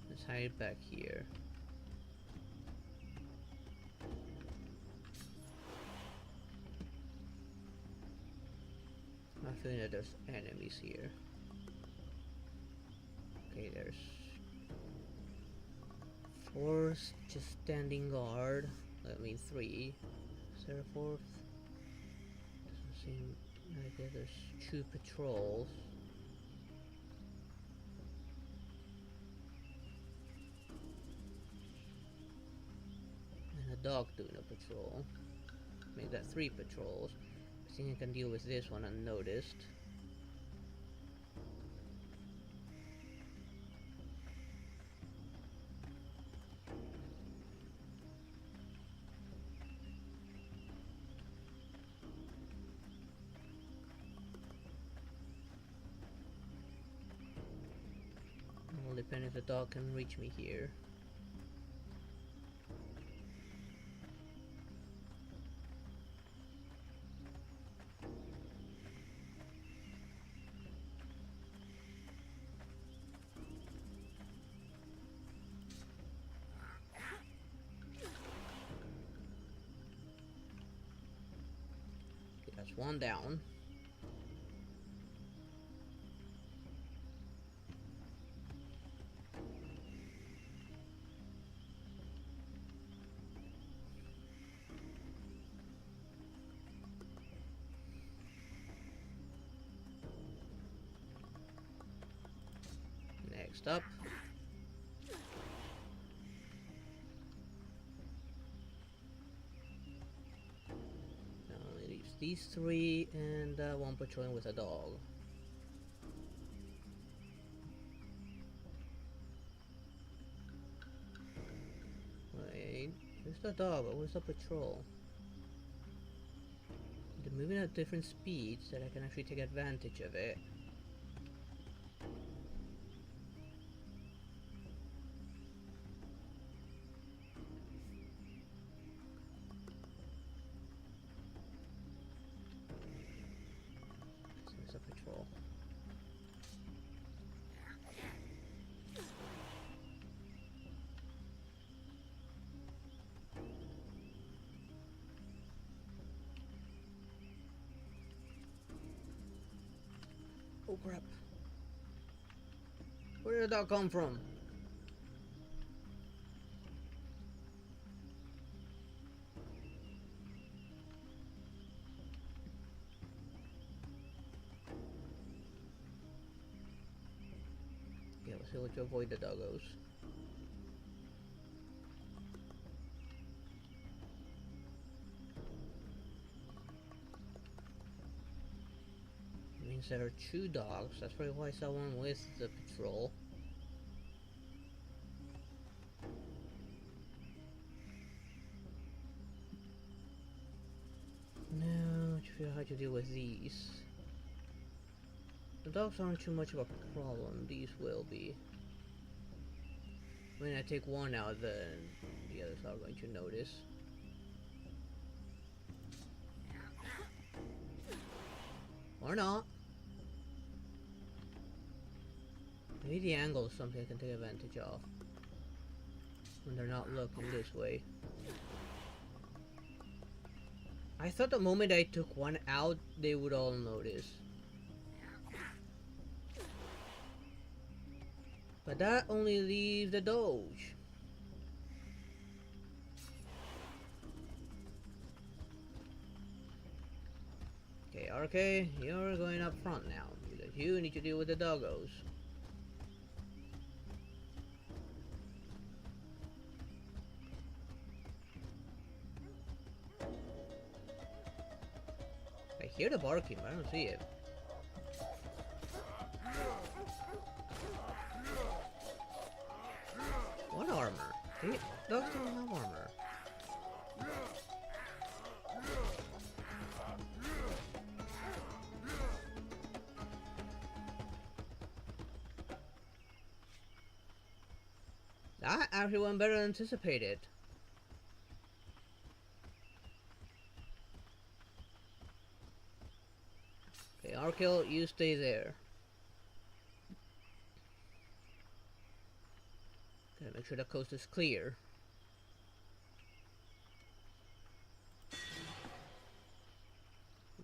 Let's hide back here. I'm feeling that there's enemies here. Okay, there's 4 just standing guard. I mean 3. Is there a 4th? Doesn't seem like it. There's 2 patrols. And a dog doing a patrol. Make that 3 patrols. I think I can deal with this one unnoticed. Will depend if the dog can reach me here. Okay, that's 1 down. Next up. Now it leaves these 3 and 1 patrolling with a dog. Wait, where's the dog? Where's the patrol? They're moving at different speeds that I can actually take advantage of it. There's a patrol. Oh crap. Where did that come from? Yeah, let's see what to avoid the doggos. Means there are 2 dogs. That's probably why someone with the patrol. Now, to figure out how to deal with these. The dogs aren't too much of a problem. These will be. When I take 1 out, then the others are going to notice. Or not. Maybe the angle is something I can take advantage of. When they're not looking this way. I thought the moment I took 1 out, they would all notice. But that only leaves the Doge. Okay, RK, you're going up front now. Because you need to deal with the doggos. I hear the barking, but I don't see it. What armor? Dogs don't have armor. That actually went better than anticipated. Okay, Arkell, you stay there. Gotta make sure the coast is clear.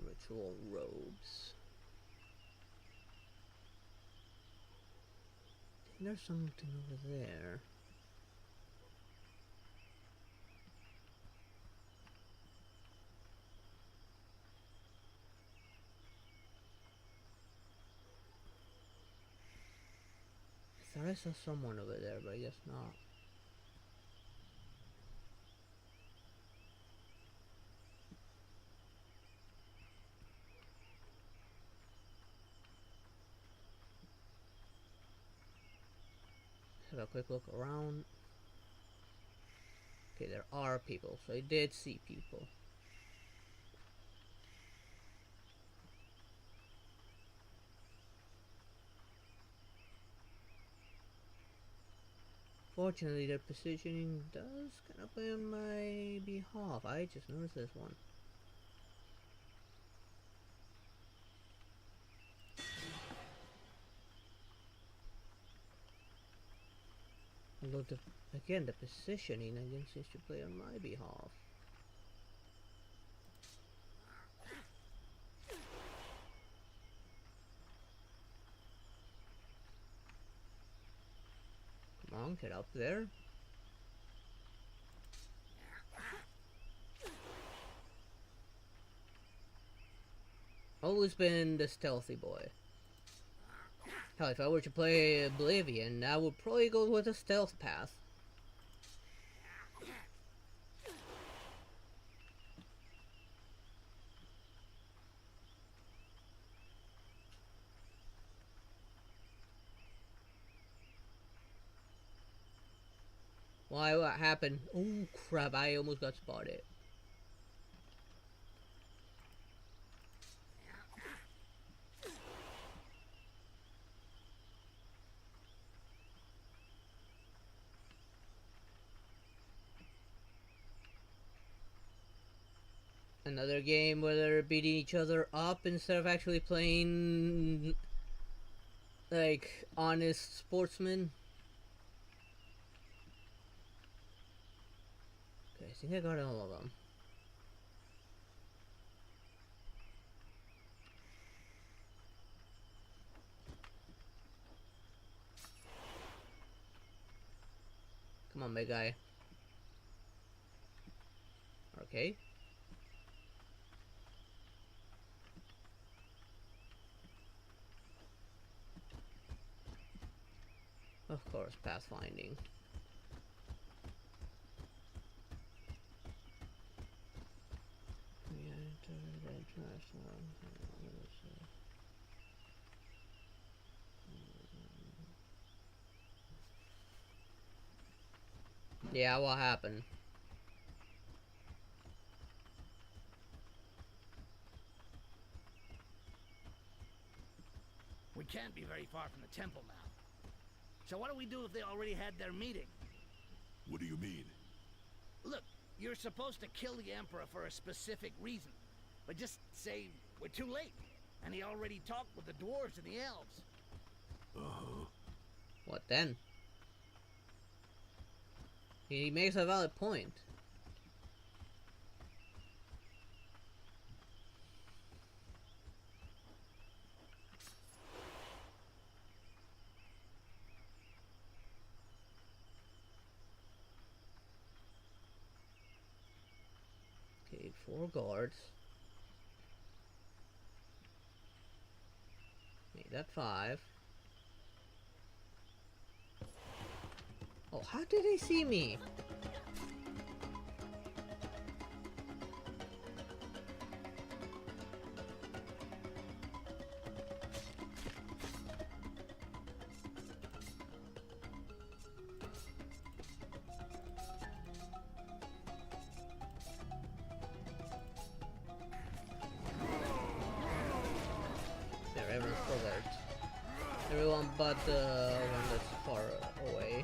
Ritual robes. I think there's something over there. I thought I saw someone over there, but I guess not. Have a quick look around. Okay, there are people, so I did see people. Fortunately, their positioning does kind of play on my behalf. I just noticed this one. Although, again, the positioning again seems to play on my behalf. Come on, get up there. Always been the stealthy boy. Hell, if I were to play Oblivion, I would probably go with a stealth path. Why, what happened? Oh crap, I almost got spotted. Another game where they're beating each other up instead of actually playing like honest sportsmen. Okay, I think I got all of them. Come on, big guy. Okay. Of course, pathfinding. Yeah, what happened? We can't be very far from the temple now. So what do we do if they already had their meeting? What do you mean? Look, you're supposed to kill the Emperor for a specific reason. But just say we're too late, and he already talked with the dwarves and the elves. Uh-huh. What then? He makes a valid point. Okay, 4 guards. Made that 5. Oh, how did they see me? There, everyone's covered. Everyone but the one that's far away.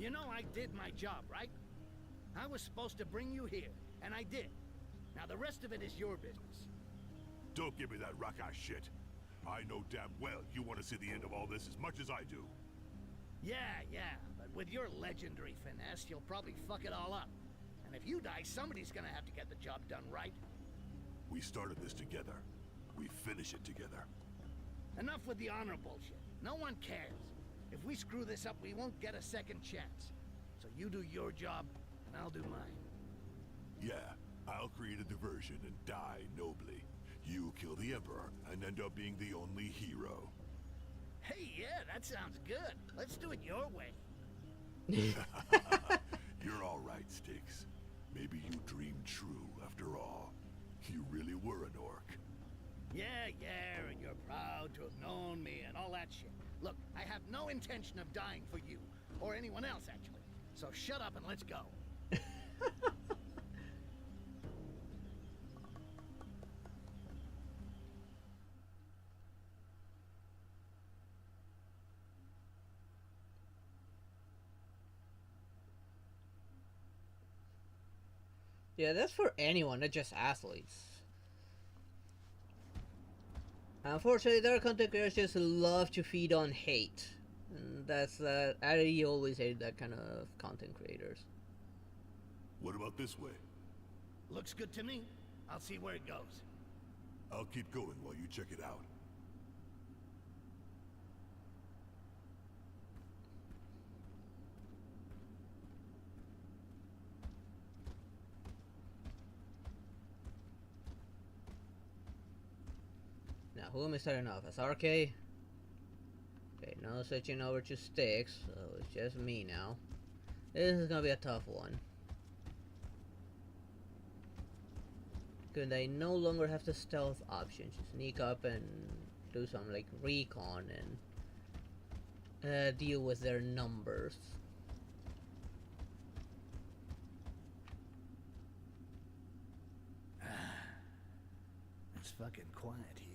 You know I did my job, right? I was supposed to bring you here, and I did. Now the rest of it is your business. Don't give me that rock-ass shit. I know damn well you want to see the end of all this as much as I do. Yeah, but with your legendary finesse, you'll probably fuck it all up. And if you die, somebody's gonna have to get the job done right. We started this together. We finish it together. Enough with the honor bullshit. No one cares. If we screw this up, we won't get a second chance. So you do your job, and I'll do mine. Yeah, I'll create a diversion and die nobly. You kill the Emperor and end up being the only hero. Hey, yeah, that sounds good. Let's do it your way. You're all right, Styx. Maybe you dreamed true after all. You really were an orc. Yeah, and you're proud to have known me and all that shit. Look, I have no intention of dying for you, or anyone else, actually. So shut up and let's go. Yeah, that's for anyone, not just athletes. Unfortunately, there are content creators just love to feed on hate. And that's I always hate that kind of content creators. What about this way? Looks good to me. I'll see where it goes. I'll keep going while you check it out. Now, who am I starting off as? RK? Okay, now switching over to Styx, so it's just me now. This is gonna be a tough one. Because I no longer have the stealth option to sneak up and do some like recon and deal with their numbers. It's fucking quiet here.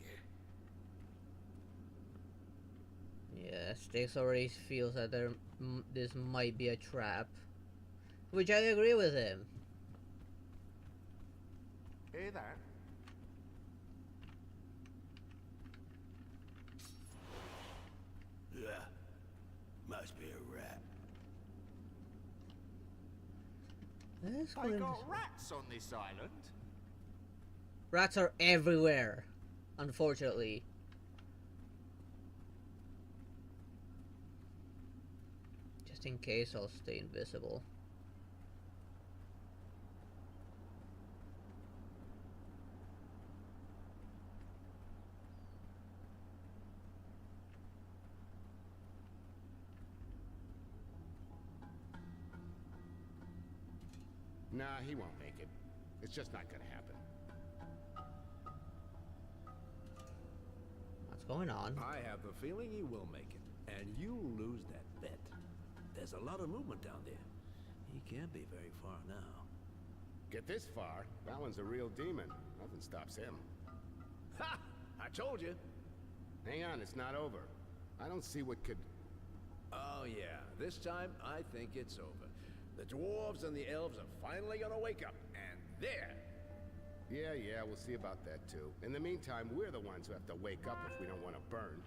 Yeah, Styx already feels that this might be a trap. Which I agree with him. Hear that? Yeah, must be a rat. I got rats on this island. Rats are everywhere, unfortunately. Just in case, I'll stay invisible. Nah, he won't make it. It's just not gonna happen. What's going on? I have the feeling he will make it, and you'll lose that bet. There's a lot of movement down there. He can't be very far now. Get this far, that one's a real demon. Nothing stops him. Ha! I told you. Hang on, it's not over. I don't see what could... Oh yeah, this time I think it's over. The dwarves and the elves are finally gonna wake up, and there! Yeah, we'll see about that too. In the meantime, we're the ones who have to wake up if we don't want to burn.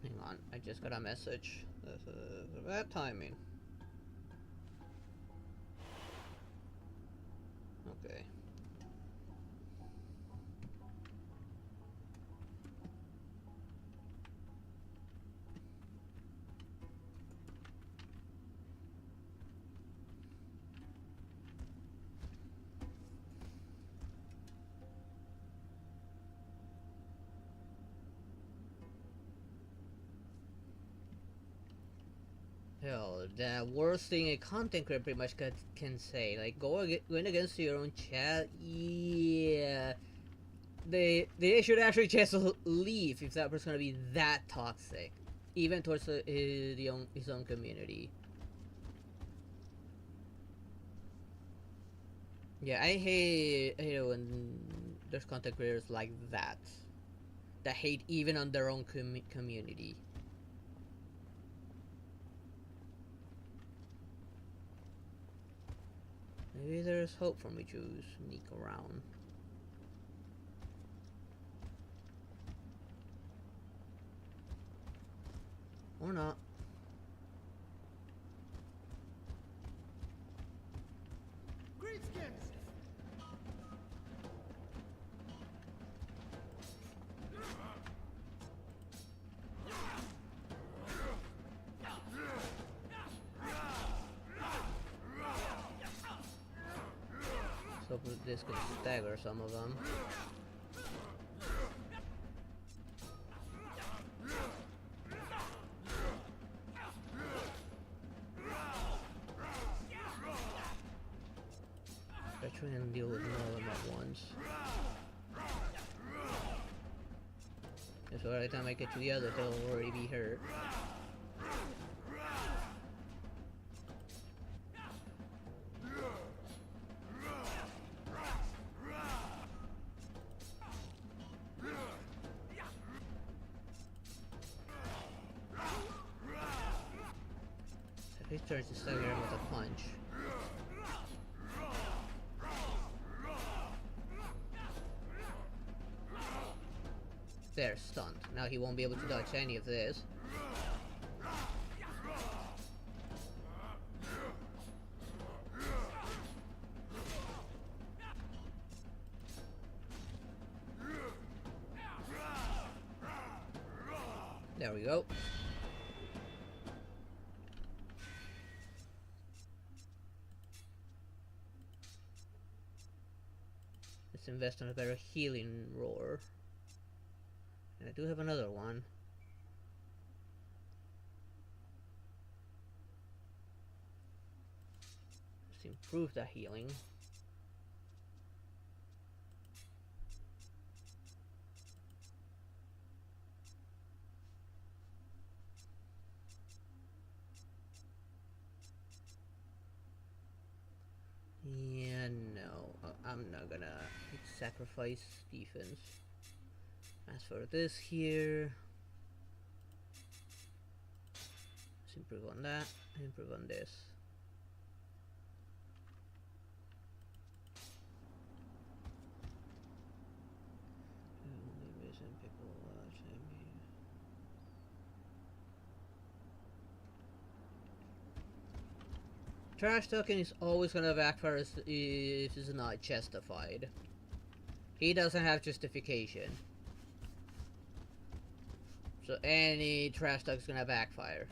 Hang on, I just got a message. This is bad timing. Okay. Hell, the worst thing a content creator pretty much can say, like going against your own chat. Yeah, they should actually just leave if that person's gonna be that toxic, even towards his own community. Yeah, I hate it when there's content creators like that hate even on their own community. Maybe there's hope for me to sneak around. Or not. Greenskins! So this could stagger some of them. They're trying to deal with more of them at once. So by the time I get to the other, they'll already be hurt. He tries to stagger him with a punch. They're stunned. Now he won't be able to dodge any of this. There we go. Let's invest in a better healing roar. And I do have another one. Let's improve that healing. Yeah, no. I'm not gonna sacrifice defense. As for this here, let's improve on that, improve on this. Trash talking is always gonna backfire if it's not justified. He doesn't have justification. So any trash talk is gonna backfire.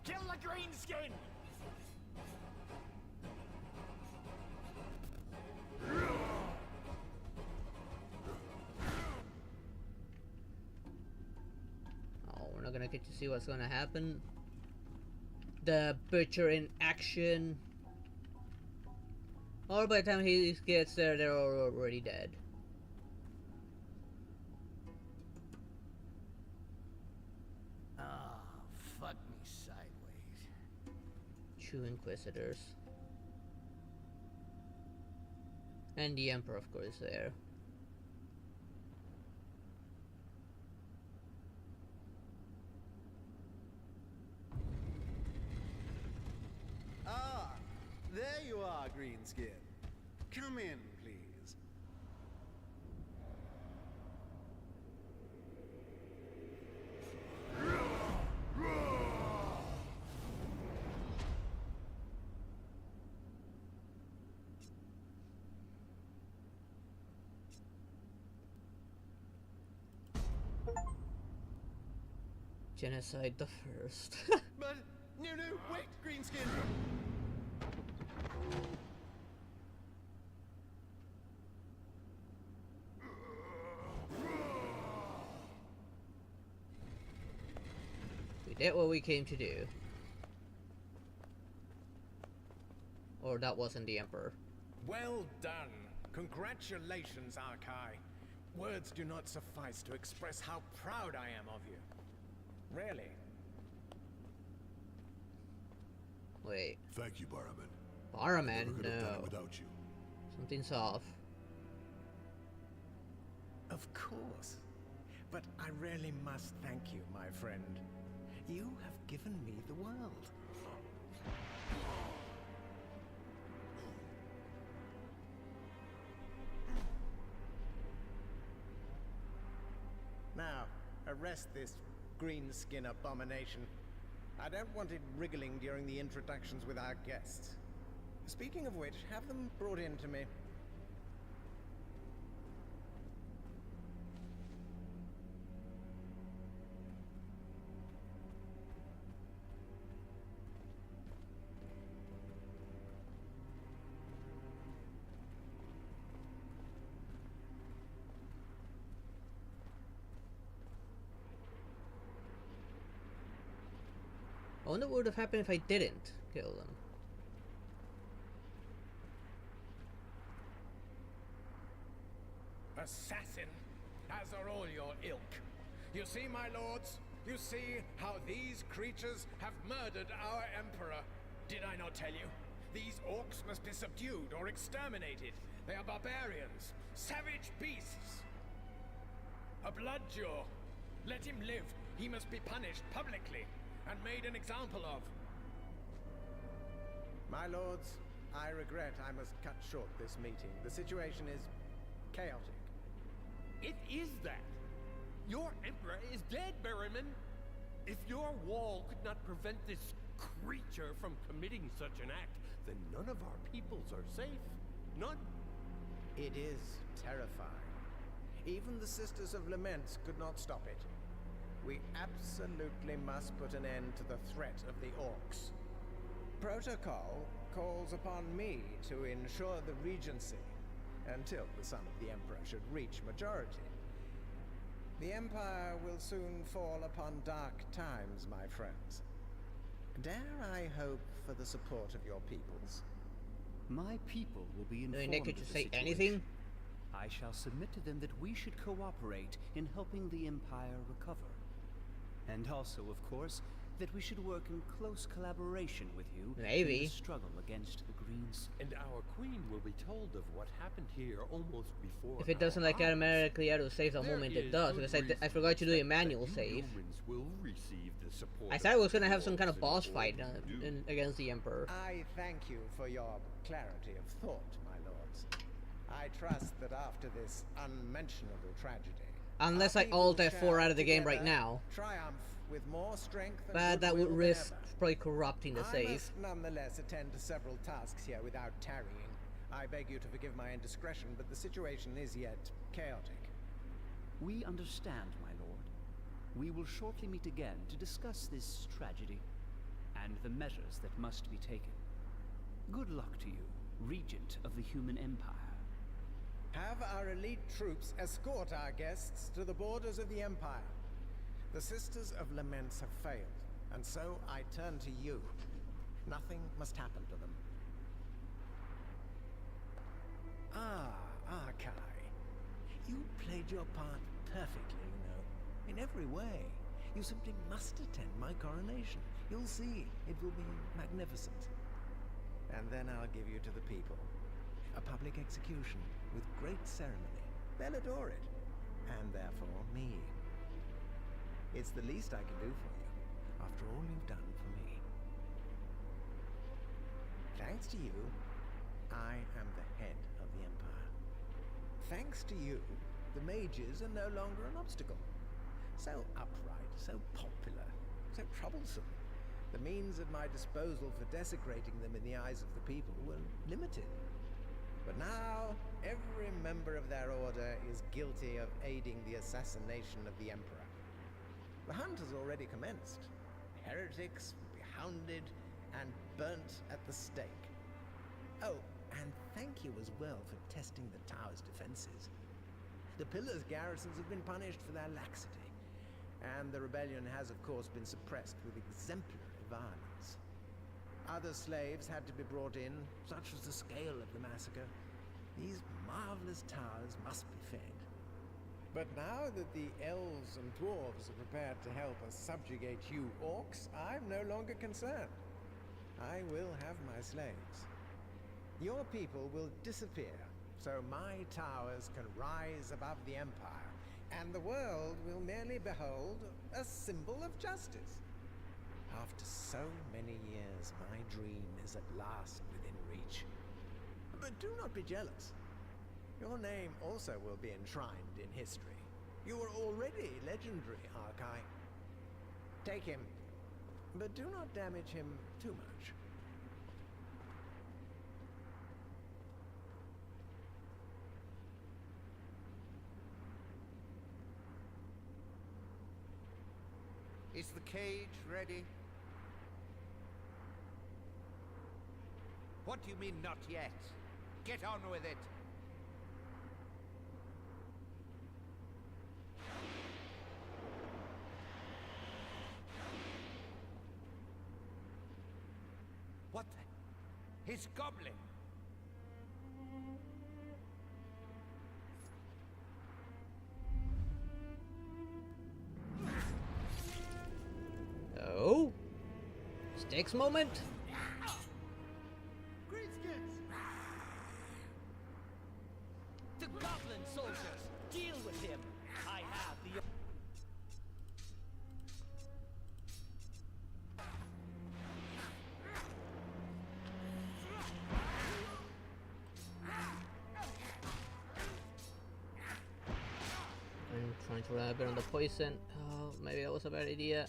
Kill the greenskin! Oh, we're not gonna get to see what's gonna happen. The butcher in action. Or by the time he gets there, they're already dead. Ah, fuck me sideways. 2 Inquisitors. And the Emperor, of course, there. Ah, there you are, Greenskin. Come in, please. Genocide the first. But, no, wait, Greenskin. We did what we came to do. Or that wasn't the Emperor. Well done. Congratulations, Arkai. Words do not suffice to express how proud I am of you. Really. Wait. Thank you, Barman. Barman? Never could have done No. it without you. Something's off. Of course. But I really must thank you, my friend. You have given me the world. Now, arrest this greenskin abomination. I don't want it wriggling during the introductions with our guests. Speaking of which, have them brought in to me. I wonder what would have happened if I didn't kill them. Assassin, as are all your ilk. You see, my lords, you see how these creatures have murdered our emperor. Did I not tell you? These orcs must be subdued or exterminated. They are barbarians, savage beasts. A bloodjaw. Let him live. He must be punished publicly and made an example of. My lords, I regret I must cut short this meeting. The situation is chaotic. It is that. Your emperor is dead, Berryman. If your wall could not prevent this creature from committing such an act, then none of our peoples are safe. None. It is terrifying. Even the Sisters of Laments could not stop it. We absolutely must put an end to the threat of the orcs. Protocol calls upon me to ensure the regency until the son of the Emperor should reach majority. The Empire will soon fall upon dark times, my friends. Dare I hope for the support of your peoples? My people will be informed they get of to the say situation. anything? I shall submit to them that we should cooperate in helping the Empire recover. And also, of course, that we should work in close collaboration with you Maybe. in the struggle against the Greens. And our queen will be told of what happened here almost before. If it doesn't like automatically auto save the moment it does, because I forgot to do a manual save. Humans will receive the support I thought I was gonna have some kind of boss fight against the Emperor. I thank you for your clarity of thought, my lords. I trust that after this unmentionable tragedy, Unless I alt F4 out of the game right now. Triumph with more strength and But that would goodwill risk than ever. probably corrupting the I save. must nonetheless attend to several tasks here without tarrying. I beg you to forgive my indiscretion, but the situation is yet chaotic. We understand, my lord. We will shortly meet again to discuss this tragedy and the measures that must be taken. Good luck to you, Regent of the Human Empire. Have our elite troops escort our guests to the borders of the Empire. The Sisters of Laments have failed, and so I turn to you. Nothing must happen to them. Arkai. You played your part perfectly, you know. In every way. You simply must attend my coronation. You'll see. It will be magnificent. And then I'll give you to the people. A public execution with great ceremony. They'll adore it. And therefore, me. It's the least I can do for you, after all you've done for me. Thanks to you, I am the head of the Empire. Thanks to you, the mages are no longer an obstacle. So upright, so popular, so troublesome. The means at my disposal for desecrating them in the eyes of the people were limited. But now, every member of their order is guilty of aiding the assassination of the Emperor. The hunt has already commenced. Heretics will be hounded and burnt at the stake. Oh, and thank you as well for testing the tower's defenses. The pillars' garrisons have been punished for their laxity, and the rebellion has of course been suppressed with exemplary violence. Other slaves had to be brought in, such was the scale of the massacre. These marvelous towers must be fed. But now that the elves and dwarves are prepared to help us subjugate you orcs, I'm no longer concerned. I will have my slaves. Your people will disappear, so my towers can rise above the Empire, and the world will merely behold a symbol of justice. After so many years, my dream is at last within reach. But do not be jealous. Your name also will be enshrined in history. You are already legendary, Arkai. Take him, but do not damage him too much. Is the cage ready? What do you mean, not yet? Get on with it! What the? He's gobbling! Oh? Sticks moment? The goblin soldiers! Deal with him! I have the... I'm trying to rely a bit on the poison. Oh, maybe that was a bad idea.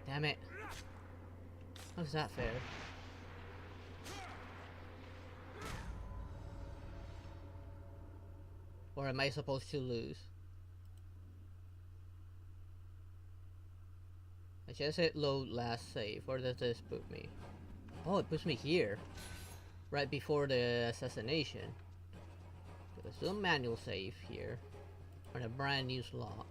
Damn it. How's that fair? Or am I supposed to lose? I just hit load last save. Where does this put me? Oh, it puts me here. Right before the assassination. Let's do a manual save here. On a brand new slot.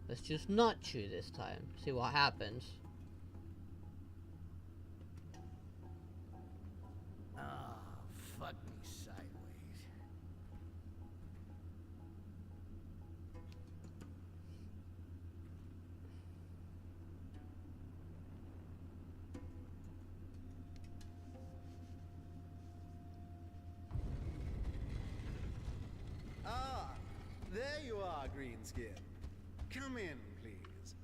Let's just not chew this time. See what happens. Ah, fuck me sideways. Ah, there you are, Greenskin. Come in, please.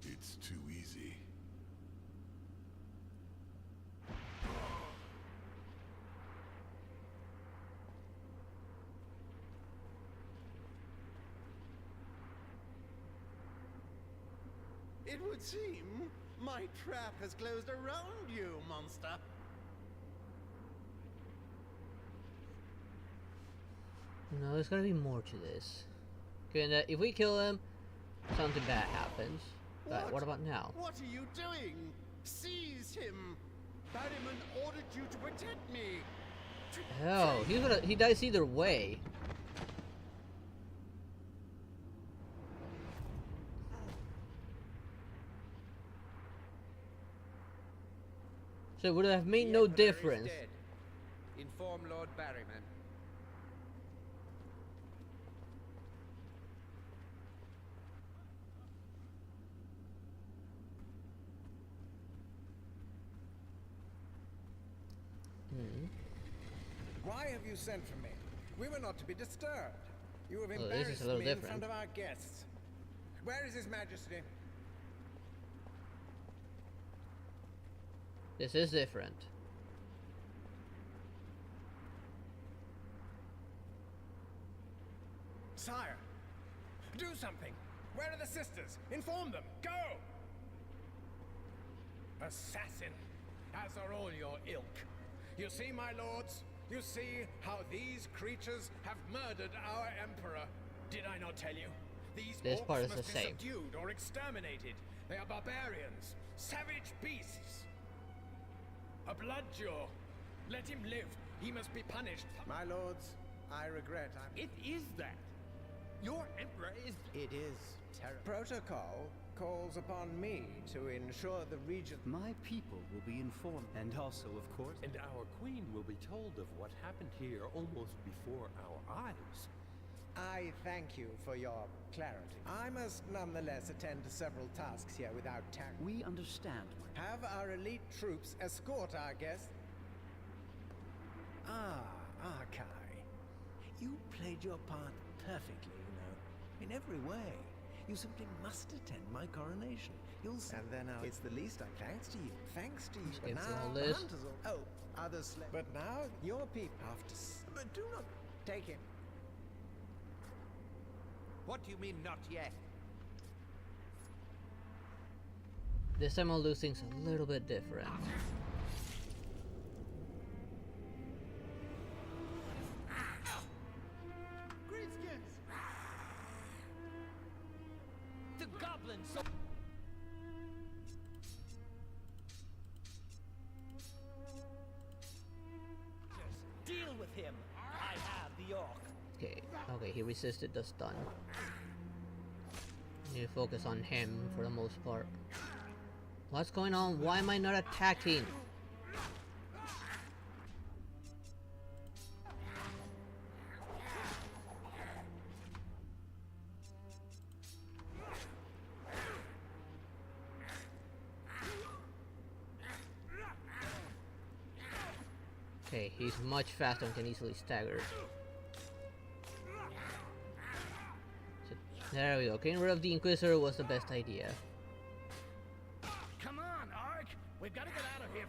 It's too easy. It would seem my trap has closed around you, monster. No, there's gotta be more to this. Okay, if we kill him, something bad happens. But what about now? What are you doing? Seize him! Barryman ordered you to protect me! Hell, he dies either way. So it would have made no difference. Inform Lord Barryman. Why have you sent for me? We were not to be disturbed. You have This is embarrassed a little me in different. front of our guests. Where is His Majesty? This is different. Sire, do something. Where are the sisters? Inform them. Go! Assassin, as are all your ilk. You see, my lords? You see how these creatures have murdered our emperor. Did I not tell you? These This orcs part is the must be same. subdued or exterminated. They are barbarians, savage beasts. A bloodjaw. Let him live. He must be punished. My lords, I regret It is that. Your emperor is... It is terrible. Protocol calls upon me to ensure the region. My people will be informed, and also, of course, And our queen will be told of what happened here almost before our eyes. I thank you for your clarity. I must nonetheless attend to several tasks here without tact. we understand. Have our elite troops escort our guests. Arkai. You played your part perfectly, you know. In every way. You simply must attend my coronation. You'll see. And then it's the least thanks to you. Thanks to you. Skip But through now all the this. hunters will... Oh, others slave. But now your people have to... But do not take him. What do you mean, not yet? This time I'll do things a little bit different. Greenskins! The goblin so deal with him. I have the orc. Okay, he resisted the stun. Need to focus on him for the most part. What's going on? Why am I not attacking? Okay, he's much faster and can easily stagger. So, there we go. Getting rid of the Inquisitor was the best idea. Come on, Ark! We've got to get out of here.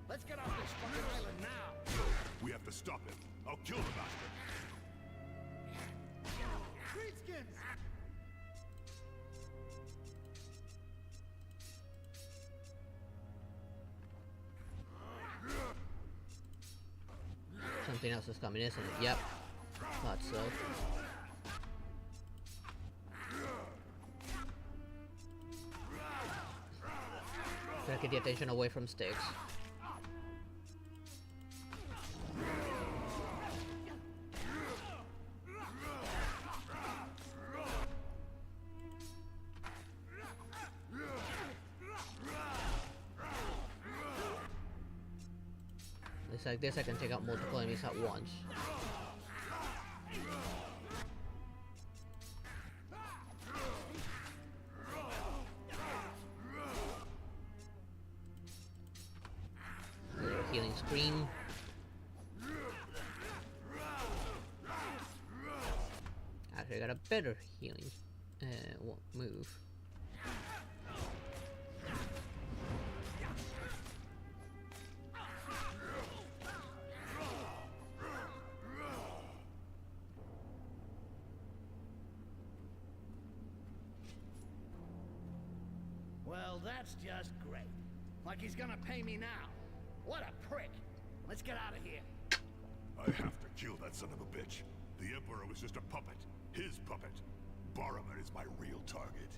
Let's get off this fucking island now. No, we have to stop him. I'll kill the bastard. Greenskins! Something else is coming, isn't it? Yep. Thought so. Gotta get the attention away from Styx. Looks like this I can take out multiple enemies at once. Little healing screen. Actually, I got a better healing move. Well, that's just great. Like he's gonna pay me now. What a prick. Let's get out of here. I have to kill that son of a bitch. The Emperor was just a puppet. His puppet. Boromir is my real target.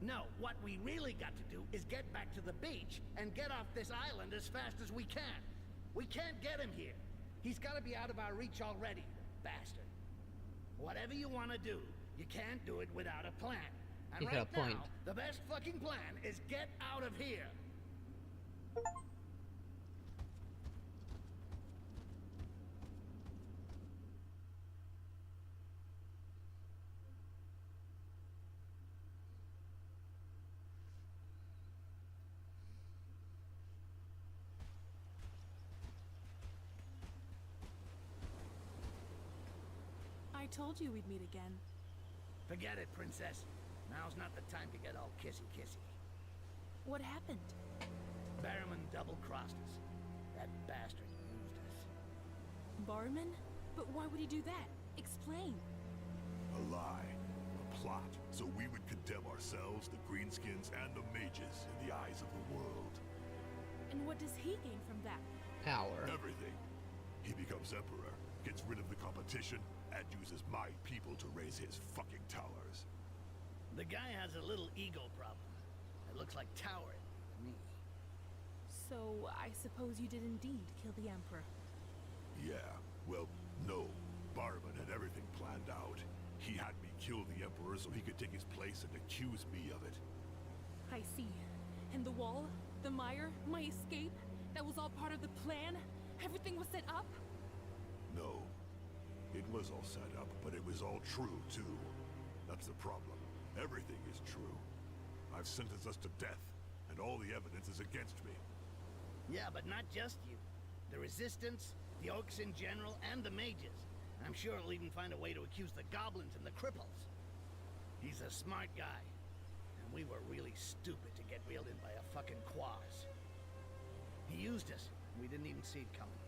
No, what we really got to do is get back to the beach and get off this island as fast as we can. We can't get him here. He's gotta be out of our reach already, bastard. Whatever you want to do, you can't do it without a plan. And He's right got a point. now, the best fucking plan is get out of here. I told you we'd meet again. Forget it, princess. Now's not the time to get all kissy-kissy. What happened? Barrowman double-crossed us. That bastard used us. Barman? But why would he do that? Explain. A lie. A plot. So we would condemn ourselves, the Greenskins, and the mages in the eyes of the world. And what does he gain from that? Power. Everything. He becomes Emperor, gets rid of the competition, and uses my people to raise his fucking towers. The guy has a little ego problem. It looks like towering to me. So, I suppose you did indeed kill the Emperor. Yeah, well, no. Barman had everything planned out. He had me kill the Emperor so he could take his place and accuse me of it. I see. And the wall, the mire, my escape, that was all part of the plan? Everything was set up? No. It was all set up, but it was all true, too. That's the problem. Everything is true. I've sentenced us to death, and all the evidence is against me. Yeah, but not just you. The Resistance, the Orcs in general, and the Mages. I'm sure he'll even find a way to accuse the Goblins and the Cripples. He's a smart guy. And we were really stupid to get reeled in by a fucking quaz. He used us. We didn't even see it coming.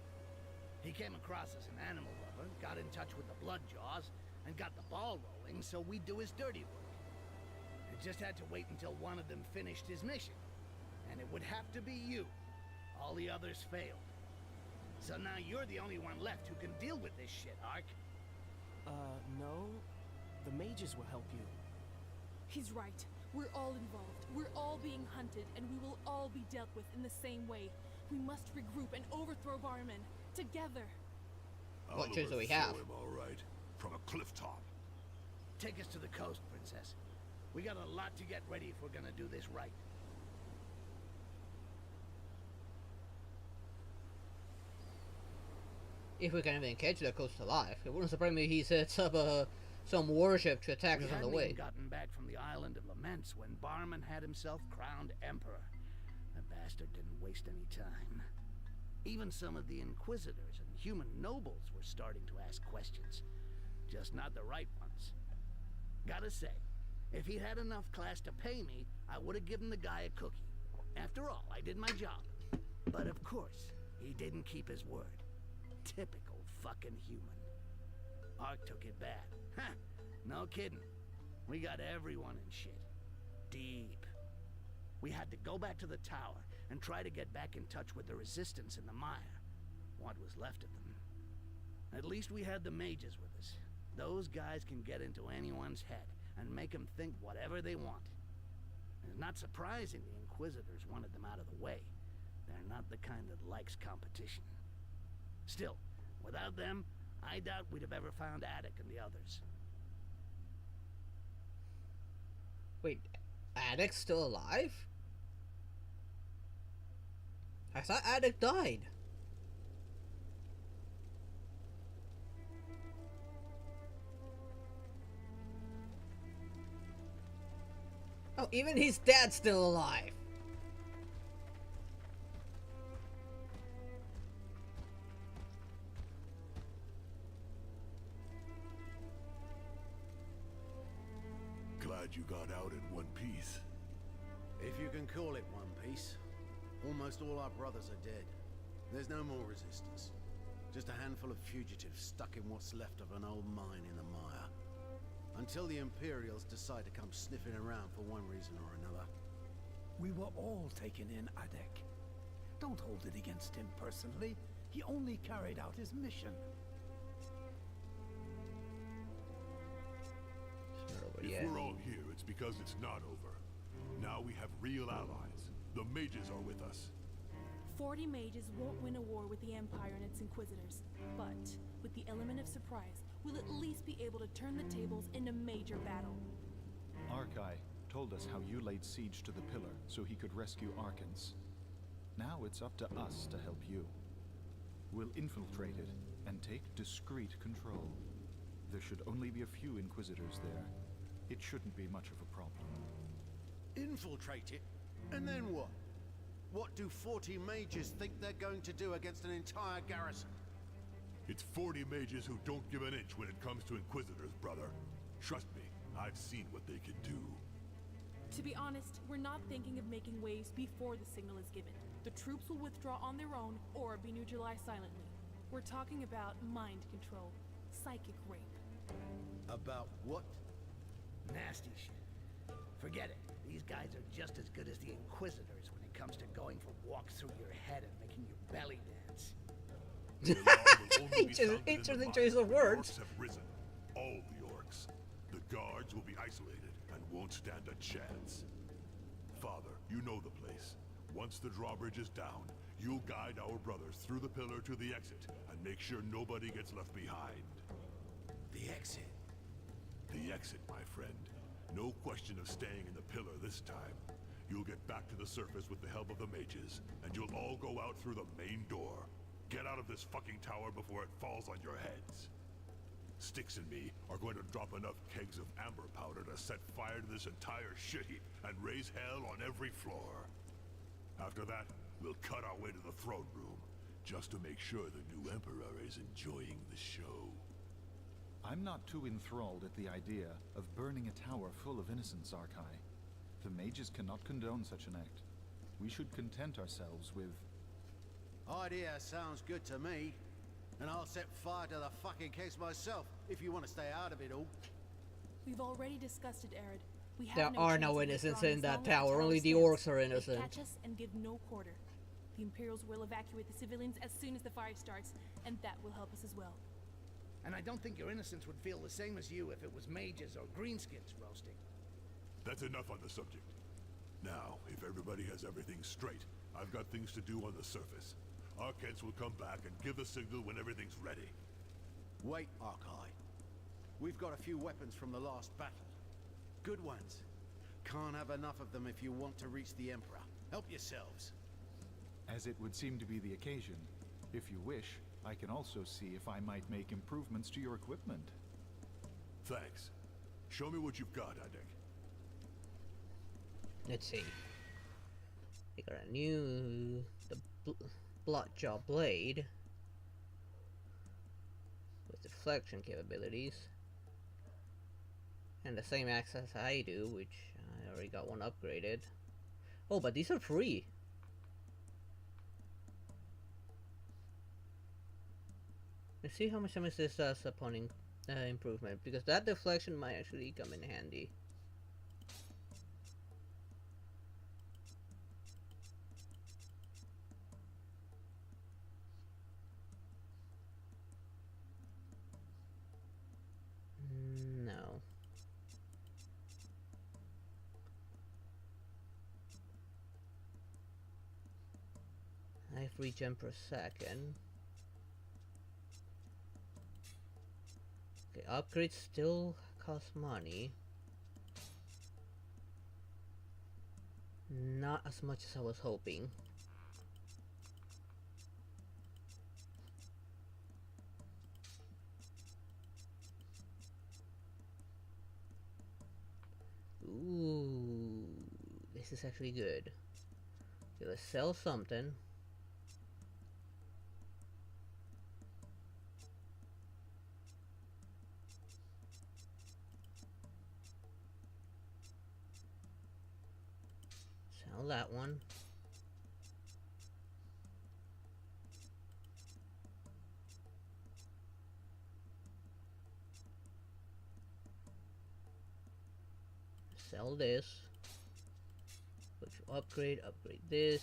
He came across as an animal lover, got in touch with the Bloodjaws, and got the ball rolling so we'd do his dirty work. It just had to wait until one of them finished his mission. And it would have to be you. All the others failed. So now you're the only one left who can deal with this shit, Ark. No. The mages will help you. He's right. We're all involved. We're all being hunted, and we will all be dealt with in the same way. We must regroup and overthrow Barman. Together. What choice do we have? Him all right. From a cliff top. Take us to the coast, Princess. We got a lot to get ready if we're gonna do this right. If we can even catch the coast alive. It wouldn't surprise me if he sets up some warship to attack us on the way. We hadn't even gotten back from the Island of Laments when Barman had himself crowned Emperor. The bastard didn't waste any time. Even some of the Inquisitors and human nobles were starting to ask questions. Just not the right ones. Gotta say, if he'd had enough class to pay me, I would have given the guy a cookie. After all, I did my job. But of course, he didn't keep his word. Typical fucking human. Ark took it bad. Huh, no kidding. We got everyone in shit. Deep. We had to go back to the tower and try to get back in touch with the Resistance in the mire. What was left of them. At least we had the Mages with us. Those guys can get into anyone's head and make them think whatever they want. It's not surprising the Inquisitors wanted them out of the way. They're not the kind that likes competition. Still, without them, I doubt we'd have ever found Attic and the others. Wait, Attic's still alive? I thought Attic died. Oh, even his dad's still alive. Glad you got out in one piece. If you can call it one piece. Almost all our brothers are dead. There's no more resistance. Just a handful of fugitives stuck in what's left of an old mine in the mire. Until the Imperials decide to come sniffing around for one reason or another. We were all taken in, Adek. Don't hold it against him personally. He only carried out his mission. If we're all here, it's because it's not over. Now we have real allies. The mages are with us. 40 mages won't win a war with the Empire and its Inquisitors, but with the element of surprise, we'll at least be able to turn the tables in a major battle. Arkai told us how you laid siege to the pillar so he could rescue Arkans. Now it's up to us to help you. We'll infiltrate it and take discreet control. There should only be a few Inquisitors there. It shouldn't be much of a problem. Infiltrate it? And then what? What do 40 mages think they're going to do against an entire garrison? It's 40 mages who don't give an inch when it comes to Inquisitors, brother. Trust me, I've seen what they can do. To be honest, we're not thinking of making waves before the signal is given. The troops will withdraw on their own or be neutralized silently. We're talking about mind control, psychic rape. About what? Nasty shit. Forget it. These guys are just as good as the Inquisitors when it comes to going for walks through your head and making your belly dance. Interesting choice of words. Orcs have risen. All the orcs. The guards will be isolated and won't stand a chance. Father, you know the place. Once the drawbridge is down, you'll guide our brothers through the pillar to the exit and make sure nobody gets left behind. The exit? The exit, my friend. No question of staying in the pillar this time. You'll get back to the surface with the help of the mages, and you'll all go out through the main door. Get out of this fucking tower before it falls on your heads. Styx and me are going to drop enough kegs of amber powder to set fire to this entire shit heap and raise hell on every floor. After that, we'll cut our way to the throne room, just to make sure the new Emperor is enjoying the show. I'm not too enthralled at the idea of burning a tower full of innocents, Arkai. The mages cannot condone such an act. We should content ourselves with... Idea sounds good to me. And I'll set fire to the fucking case myself, if you want to stay out of it all. We've already discussed it, Arid. We have There no are chance no of innocents withdrawing in as that long as tower. Only the stands. orcs are They innocent. catch us and give no quarter. The Imperials will evacuate the civilians as soon as the fire starts, and that will help us as well. And I don't think your innocents would feel the same as you if it was mages or greenskins roasting. That's enough on the subject. Now, if everybody has everything straight, I've got things to do on the surface. Arquettes will come back and give the signal when everything's ready. Wait, Arkai. We've got a few weapons from the last battle. Good ones. Can't have enough of them if you want to reach the Emperor. Help yourselves. As it would seem to be the occasion, if you wish, I can also see if I might make improvements to your equipment. Thanks. Show me what you've got, Adek. Let's see. We got a new Bloodjaw blade with deflection capabilities, and the same axe as I do, which I already got one upgraded. Oh, but these are free. Let's see how much damage this does upon improvement, because that deflection might actually come in handy. No. Knife regen per second. Okay, upgrades still cost money. Not as much as I was hoping. Ooh, this is actually good. Okay, let's sell something. Sell that one. Sell this. Which upgrade this.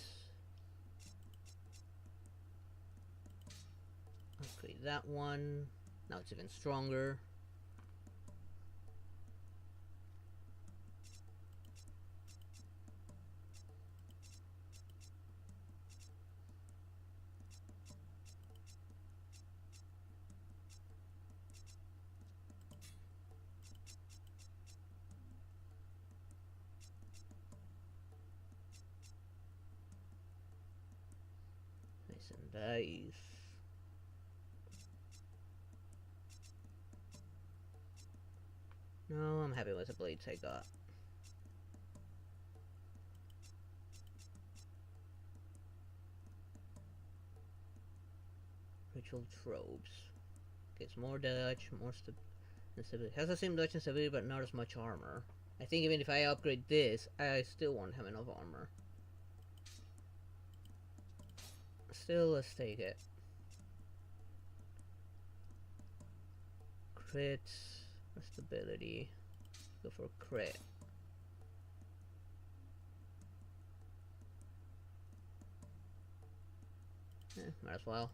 Upgrade that one. Now it's even stronger. Dice. No, I'm happy with the blades I got. Ritual tropes. Gets more dodge, more stability. Has the same dodge and stability, but not as much armor. I think even if I upgrade this, I still won't have enough armor. Still, let's take it. Crits, stability. Go for crit. Might as well.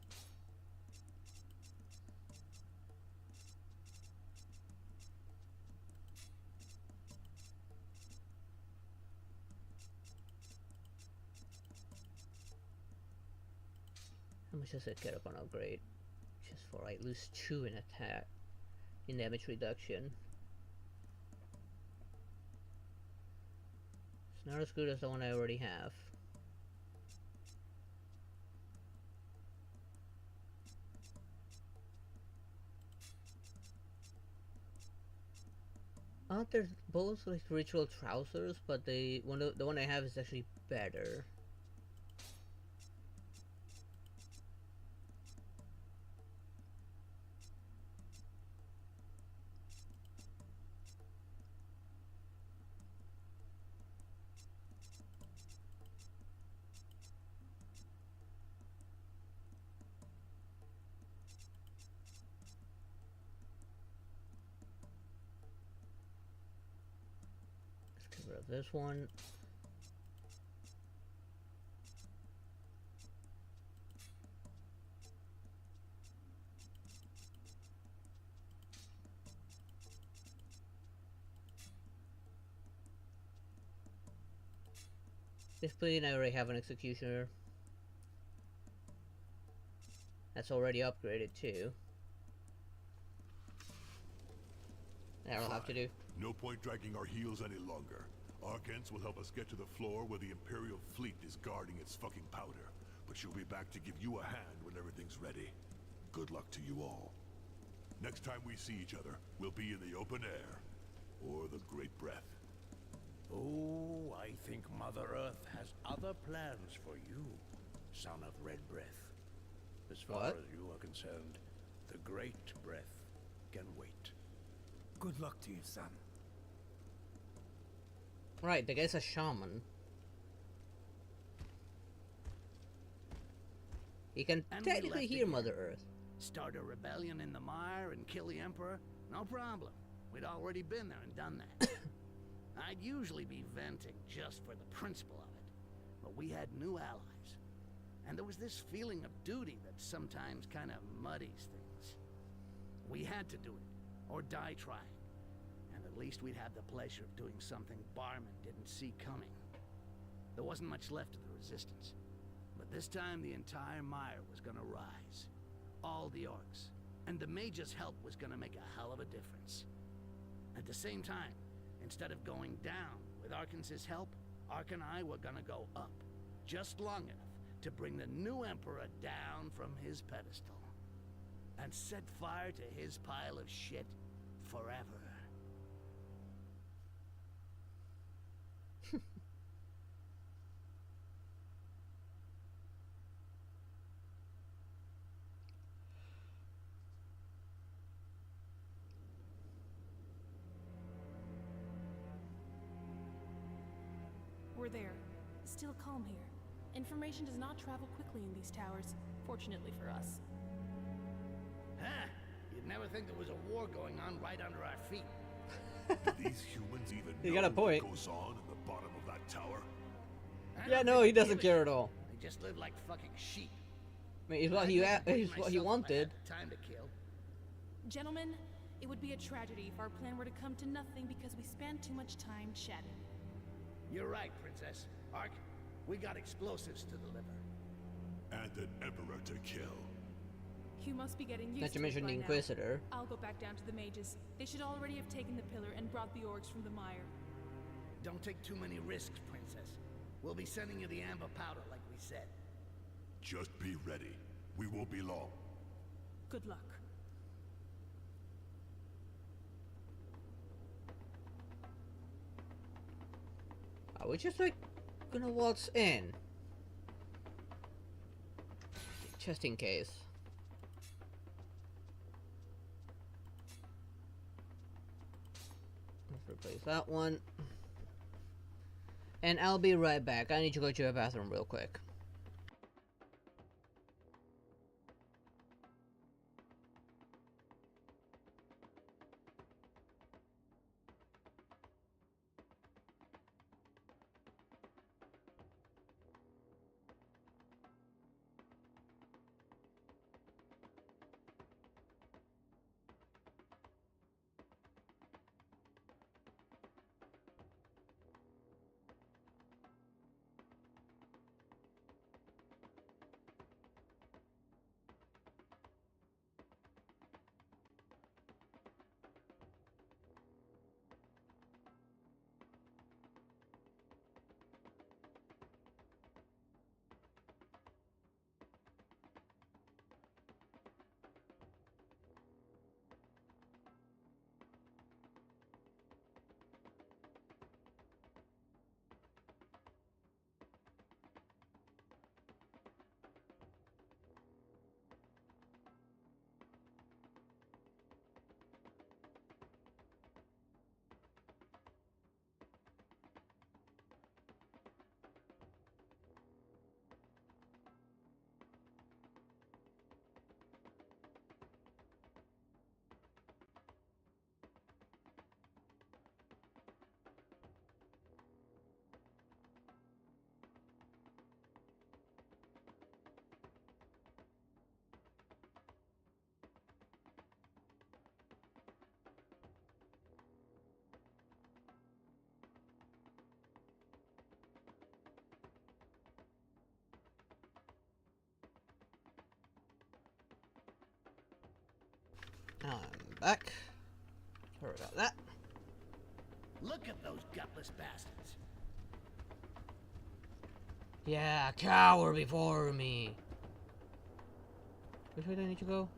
How much does it get up on upgrade? Just for I lose 2 in attack, in damage reduction. It's not as good as the one I already have. There's both like ritual trousers, but the one I have is actually better. Let's get rid of this one. This plane I already have an executioner. That's already upgraded too. That'll have to do. No point dragging our heels any longer. Arcans will help us get to the floor where the Imperial fleet is guarding its fucking powder. But she'll be back to give you a hand when everything's ready. Good luck to you all. Next time we see each other, we'll be in the open air. Or the Great Breath. Oh, I think Mother Earth has other plans for you, son of Red Breath. As far as you are concerned, the Great Breath can wait. Good luck to you, son. Right, the guy's a shaman. He can technically hear Mother Earth. Start a rebellion in the mire and kill the Emperor? No problem. We'd already been there and done that. I'd usually be venting just for the principle of it, but we had new allies. And there was this feeling of duty that sometimes kind of muddies things. We had to do it, or die trying. And at least we'd have the pleasure of doing something Barman didn't see coming. There wasn't much left of the Resistance. But this time the entire mire was gonna rise. All the orcs. And the mage's help was gonna make a hell of a difference. At the same time, instead of going down, with Arkansas' help, Ark and I were gonna go up. Just long enough to bring the new Emperor down from his pedestal. And set fire to his pile of shit forever. We're there. Still calm here. Information does not travel quickly in these towers, fortunately for us. Huh? You'd never think there was a war going on right under our feet. Do these humans even You know got a point. what goes on in the bottom of that tower? Yeah, no, he doesn't care at all. They just live like fucking sheep. I mean, it's what he wanted. Time to kill. Gentlemen, it would be a tragedy if our plan were to come to nothing because we spent too much time chatting. You're right, Princess. Ark, we got explosives to deliver. And an Emperor to kill. You must be getting used Not to to it mention by the now. Inquisitor. I'll go back down to the mages. They should already have taken the pillar and brought the orcs from the mire. Don't take too many risks, Princess. We'll be sending you the amber powder like we said. Just be ready. We won't be long. Good luck. Are we just like gonna waltz in? Just in case. Let's replace that one. And I'll be right back. I need to go to the bathroom real quick. I'm back. Sorry about that. Look at those gutless bastards. Yeah, cower before me. Which way do I need to go?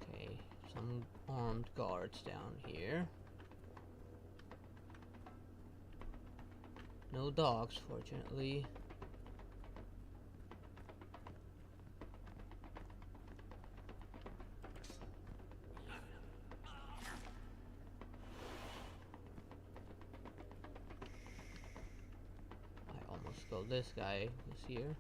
Okay, some armed guards down here. No dogs, fortunately. I almost got this guy this here.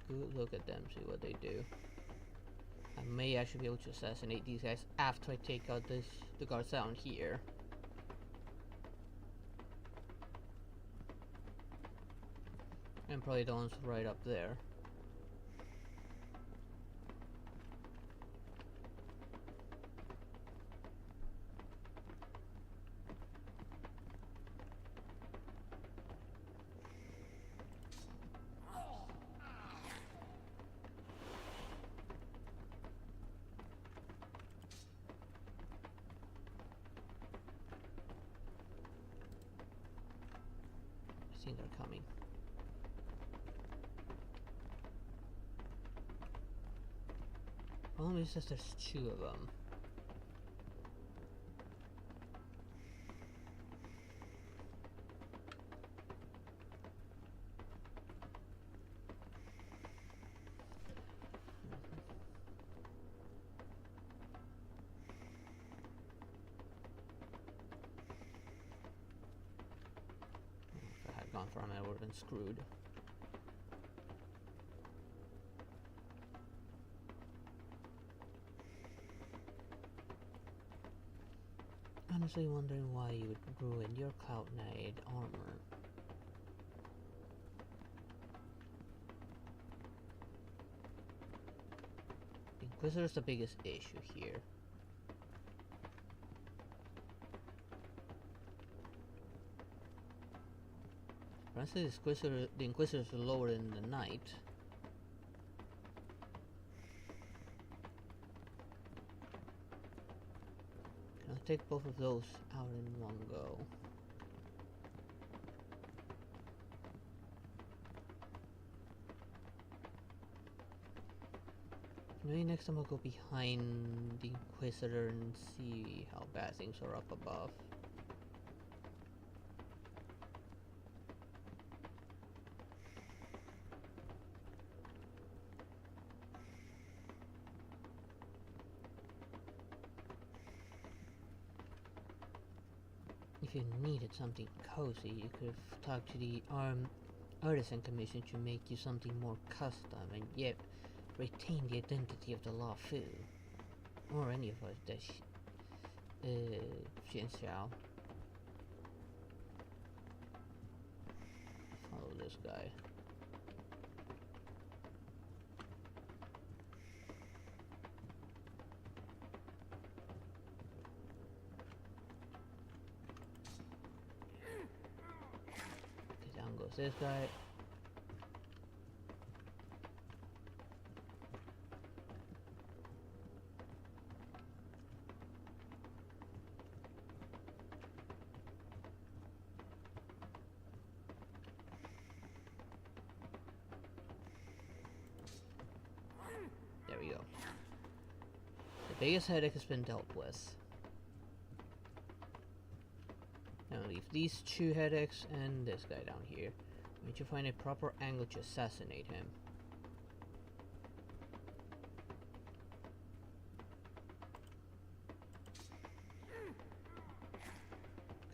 Good look at them, see what they do. I may actually be able to assassinate these guys after I take out the guards down here. And probably the ones right up there. I think they're coming. Problem is that there's two of them. If I had gone for him, I would have been screwed. Honestly wondering why you would ruin your Cloud Knight armor. The Inquisitor's the biggest issue here. Honestly, the Inquisitor's lower than the Knight. I'll take both of those out in one go. Maybe next time I'll go behind the Inquisitor and see how bad things are up above. If you needed something cozy, you could have talked to the Artisan Commission to make you something more custom and yet retain the identity of the Law Fu. Or any of us, Xin Xiao. Follow this guy. Down goes this guy. There we go. The biggest headache has been dealt with. Now leave these two headaches and this guy down here. We need to find a proper angle to assassinate him.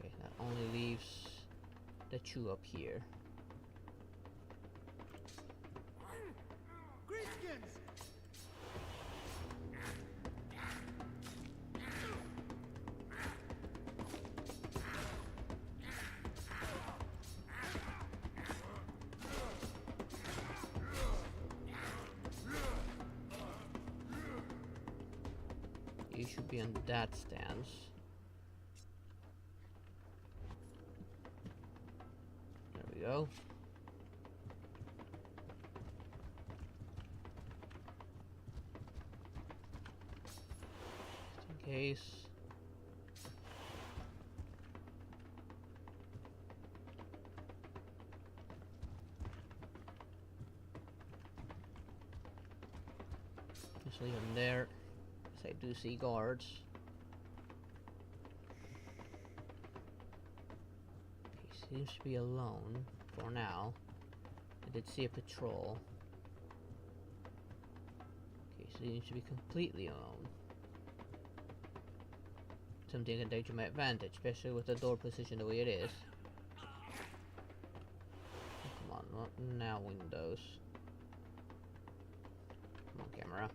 Okay, that only leaves the two up here. should be on that stance. There we go. Just in case. Just leave him there. I do see guards. He seems to be alone for now. I did see a patrol. Okay, so he seems to be completely alone. Something I can take to my advantage, especially with the door position the way it is. Oh, come on, not now, Windows. Come on, camera.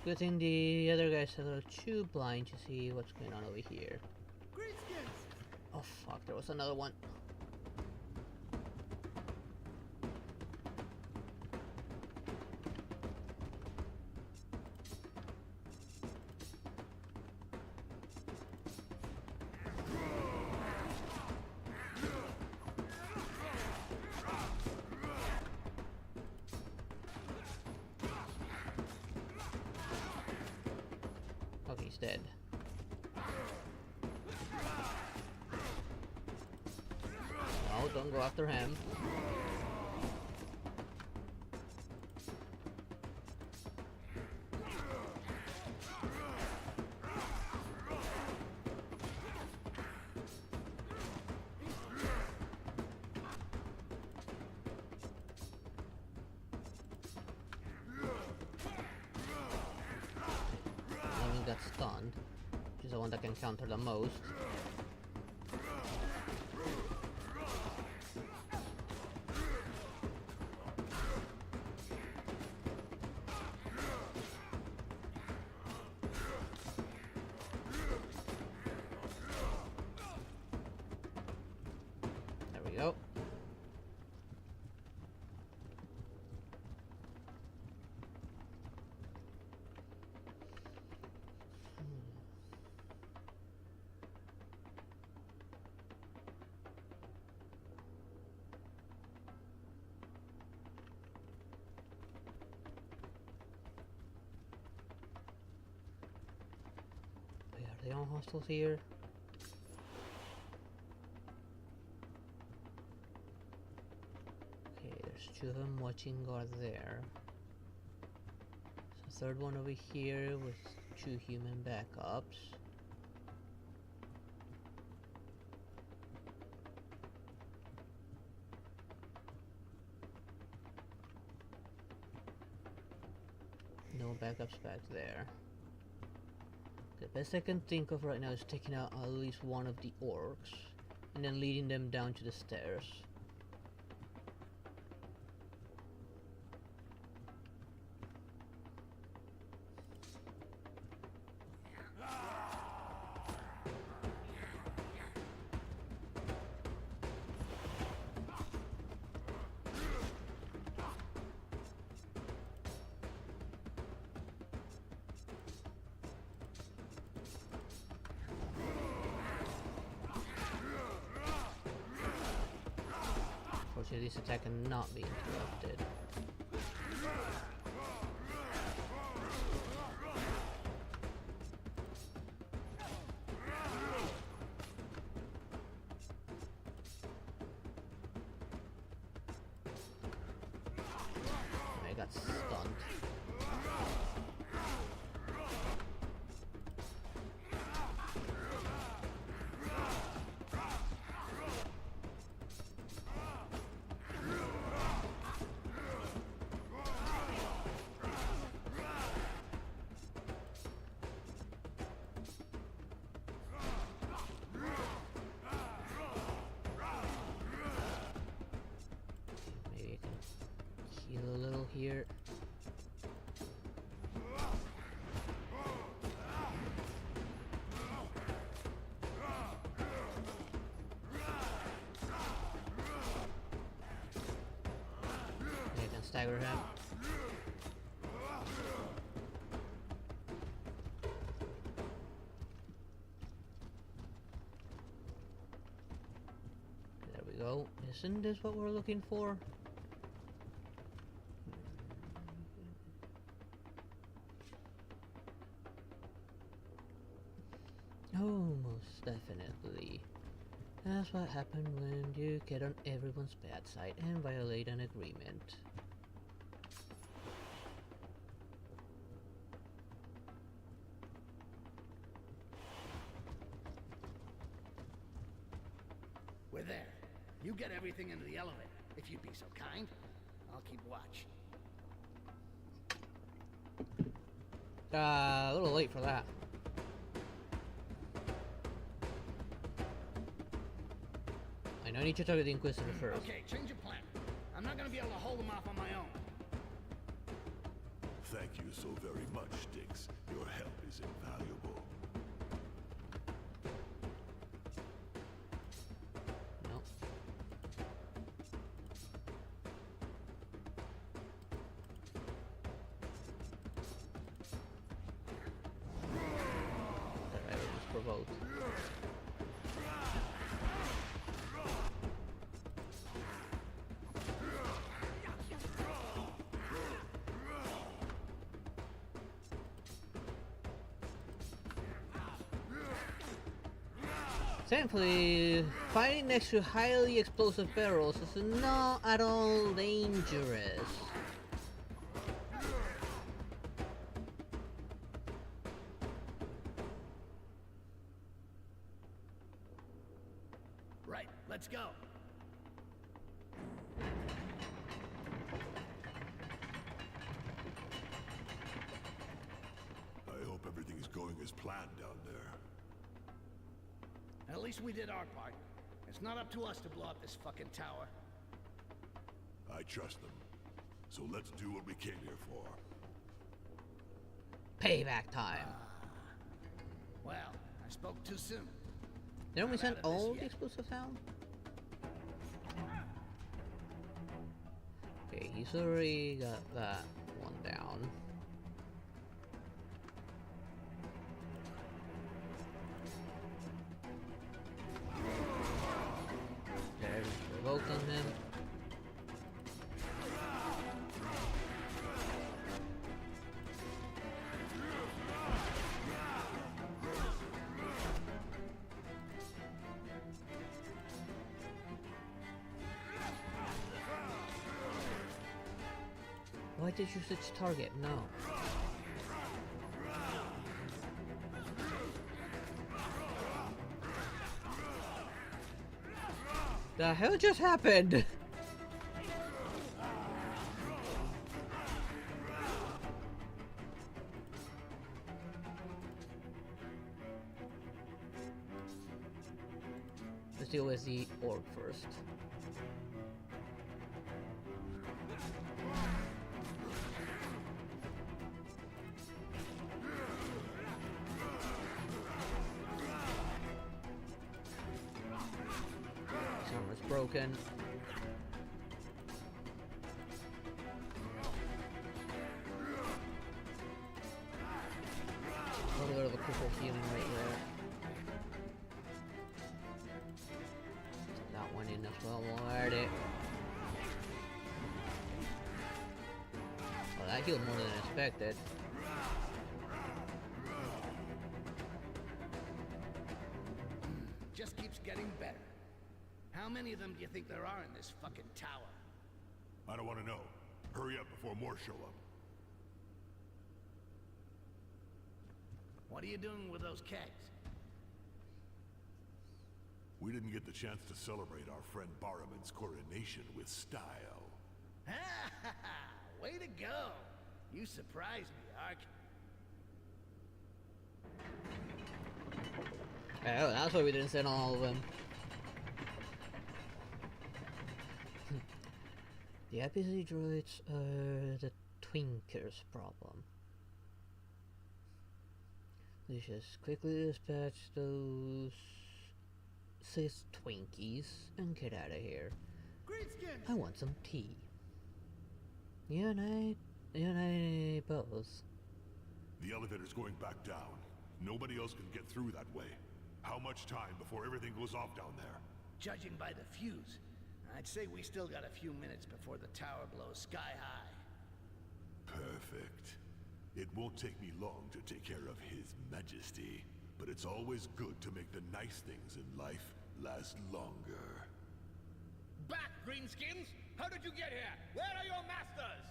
Good thing the other guy's a little too blind to see what's going on over here. Oh fuck, there was another one. Okay, he's dead. No, don't go after him. Got stunned, which is the one that can counter the most. There we go. Are they all hostiles here? Okay, there's two of them watching guard there. So third one over here with two human backups. No backups back there. The best I can think of right now is taking out at least one of the orcs and then leading them down to the stairs. Unfortunately, this attack cannot be interrupted. I got stunned. Maybe I can heal a little here. stagger him. There we go. Isn't this what we're looking for? Oh, most definitely. That's what happens when you get on everyone's bad side and violate an agreement. We're there. You get everything into the elevator, if you'd be so kind. I'll keep watch. A little late for that. I know I need to talk to the Inquisitor first. Okay, change of plan. I'm not gonna be able to hold them off on my own. Thank you so very much, Styx. Your help is invaluable. No. That I was provoked. Thankfully, fighting next to highly explosive barrels is not at all dangerous. Right, let's go. I hope everything's going as planned down there. At least we did our part. It's not up to us to blow up this fucking tower. I trust them. So let's do what we came here for. Payback time. Well, I spoke too soon. Didn't we Not send out of this all the yet. explosives down? Okay, he's already got that one down. There's provoking him. Why did you switch target? No. The hell just happened? Let's deal with the orc first. Armor's broken. A little bit of a critical healing right there. That one in as well, already. Well, that healed more than expected. Just keeps getting better. How many of them do you think there are in this fucking tower? I don't want to know. Hurry up before more show up. What are you doing with those kegs? We didn't get the chance to celebrate our friend Barrowman's coronation with style. Way to go! You surprised me, Ark. Oh, that's why we didn't send all of them. The IPC droids are the Twinker's problem. We just quickly dispatch those 6 Twinkies and get out of here. I want some tea. You and I both. The elevator's going back down. Nobody else can get through that way. How much time before everything goes off down there? Judging by the fuse, I'd say we still got a few minutes before the tower blows sky high. Perfect. It won't take me long to take care of His Majesty, but it's always good to make the nice things in life last longer. Back, Greenskins! How did you get here? Where are your masters?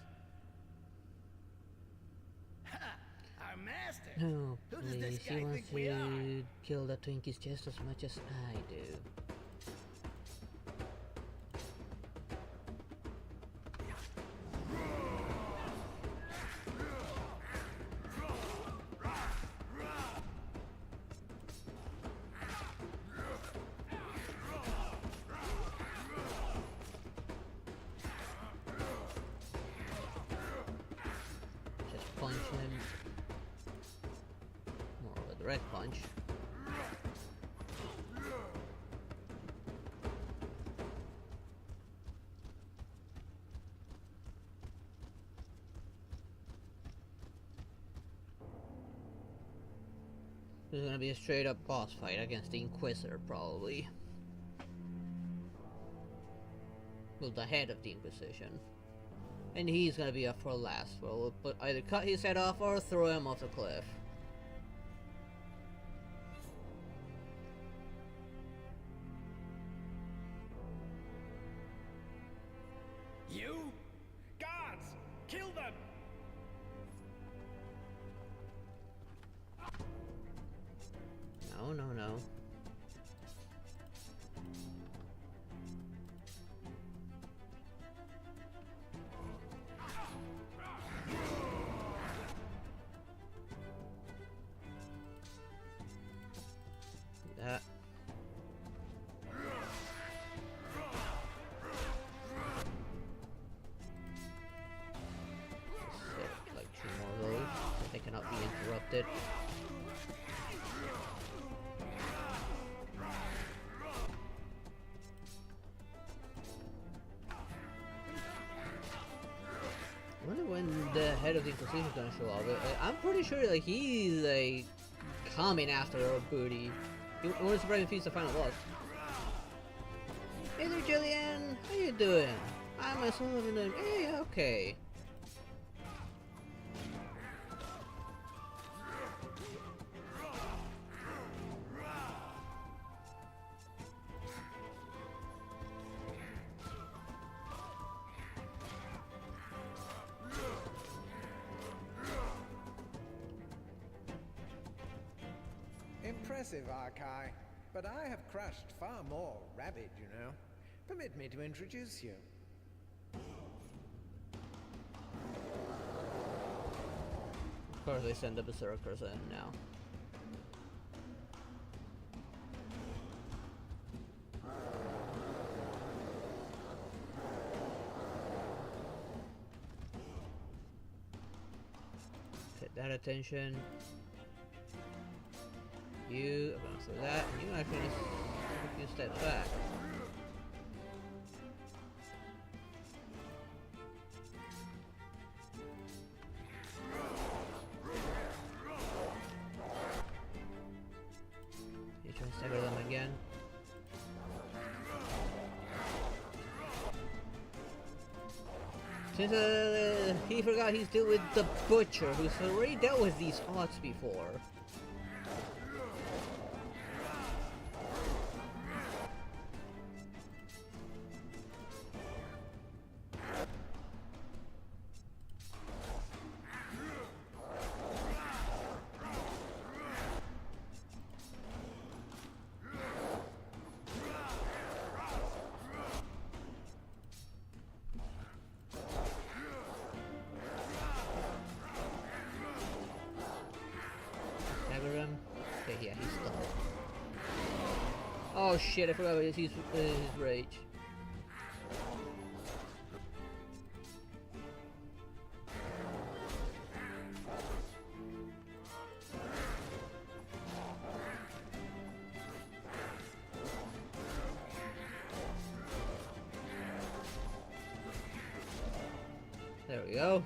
Ha! Our masters? No, Who does this please, guy he think wants we are? to kill the Twinkies just as much as I do. Just punch him. More of a direct punch. This is gonna be a straight up boss fight against the Inquisitor, probably. Well, the head of the Inquisition. And he's gonna be up for last. Well, we'll either cut his head off or throw him off the cliff. You? Guards! Kill them! No, no, no. That. Set like 2 more of those, so they cannot be interrupted. I wonder when the head of the Inquisition is gonna show up. I'm pretty sure like he's like coming after our booty. It wouldn't surprise me if he's the final boss. Hey there, Jillian. How you doing? I'm myself in the. Hey, okay. Impressive, Arkai. But I have crushed far more rabid, you know. Permit me to introduce you. Of course, they send the Berserkers in now. Get that attention. You are going to that, and you actually just take a few steps back. You try to stagger them again. Since he forgot he's dealt with the Butcher, who's already dealt with these odds before. Okay, yeah, he's stuck. Oh shit, I forgot about his rage. There we go.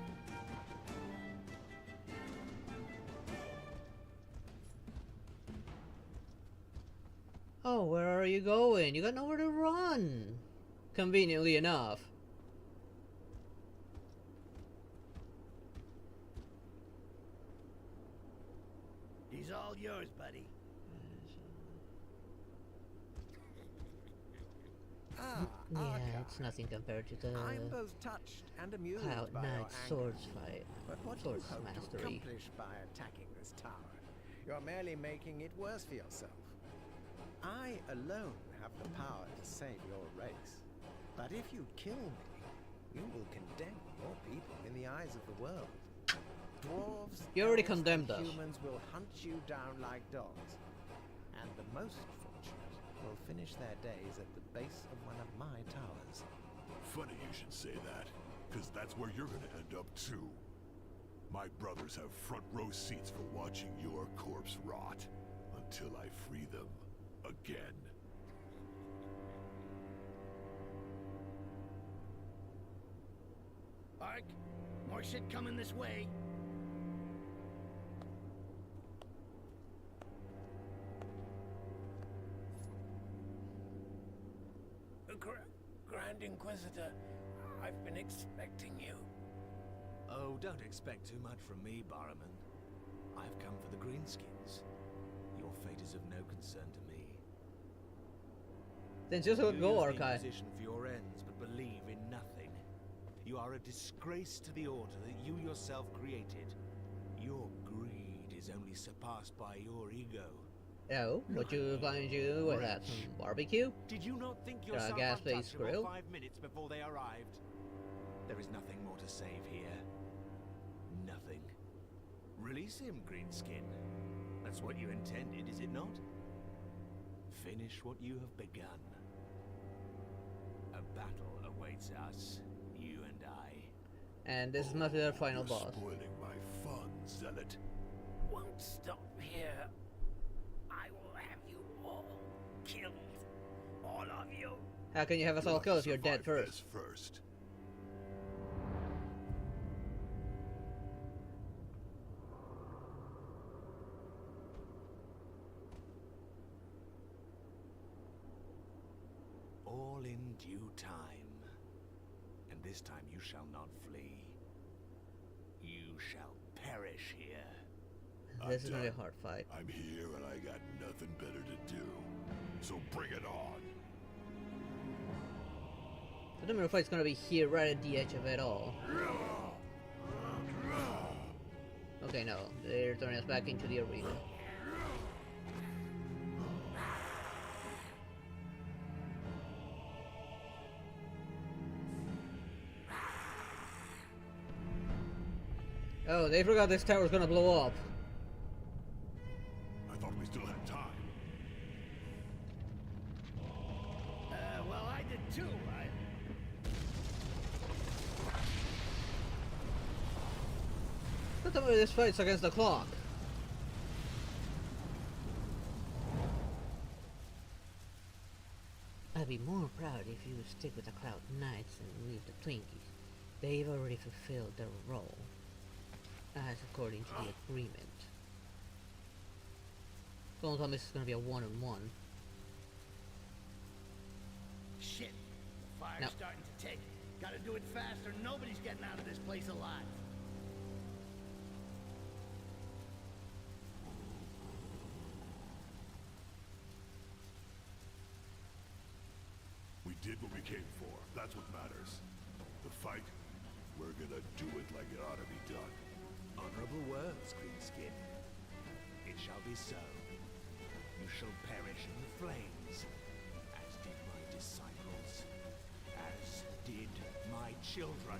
Oh, where are you going? You got nowhere to run. Conveniently enough. He's all yours, buddy. Ah, Yeah, it's nothing compared to the I'm both touched and amused Cloud by Knight your anger. swords fight. But what do you Swords hope to mastery. accomplish by attacking this tower? You're merely making it worse for yourself. I alone have the power to save your race. But if you kill me, you will condemn your people in the eyes of the world. Dwarves, You already elves, condemned and us. humans will hunt you down like dogs. And the most fortunate will finish their days at the base of one of my towers. Funny you should say that, because that's where you're gonna end up too. My brothers have front row seats for watching your corpse rot, until I free them again. Ark, more shit coming this way. Grand Inquisitor, I've been expecting you. Oh, don't expect too much from me, Barrowman. I've come for the Greenskins. Your fate is of no concern to me. Then just You go, use the Archive. Inquisition for your ends, but believe in nothing. You are a disgrace to the Order that you yourself created. Your greed is only surpassed by your ego. Oh, what you planning to do with that? Some barbecue? Did you not think yourself gas-based untouchable grill? 5 minutes before they arrived? There is nothing more to save here. Nothing. Release him, Greenskin. That's what you intended, is it not? Finish what you have begun. A battle awaits us, you and I. And this must be their final You're boss. spoiling my fun, Zealot. Won't stop here. I will have you all killed. All of you. How can you have us all killed if you're dead first? First. All in due time. And this time you shall not flee. You shall perish here. This is gonna be a hard fight. I'm here and I got nothing better to do. So bring it on. The number fight's gonna be here right at the edge of it all. Okay, no. They're throwing us back into the arena. Oh, they forgot this tower's gonna blow up. I thought we still had time. Well, I did too. Don't tell me this fight's against the clock. I'd be more proud if you would stick with the Cloud Knights and leave the Twinkies. They've already fulfilled their role, as according to the agreement. Don't tell me this is gonna be a one-on-one. Shit. The fire's No. starting to take. Gotta do it fast or nobody's getting out of this place alive. We did what we came for. That's what matters. The fight, we're gonna do it like it ought to be done. Honorable words, Greenskin. It shall be so. You shall perish in the flames, as did my disciples, as did my children.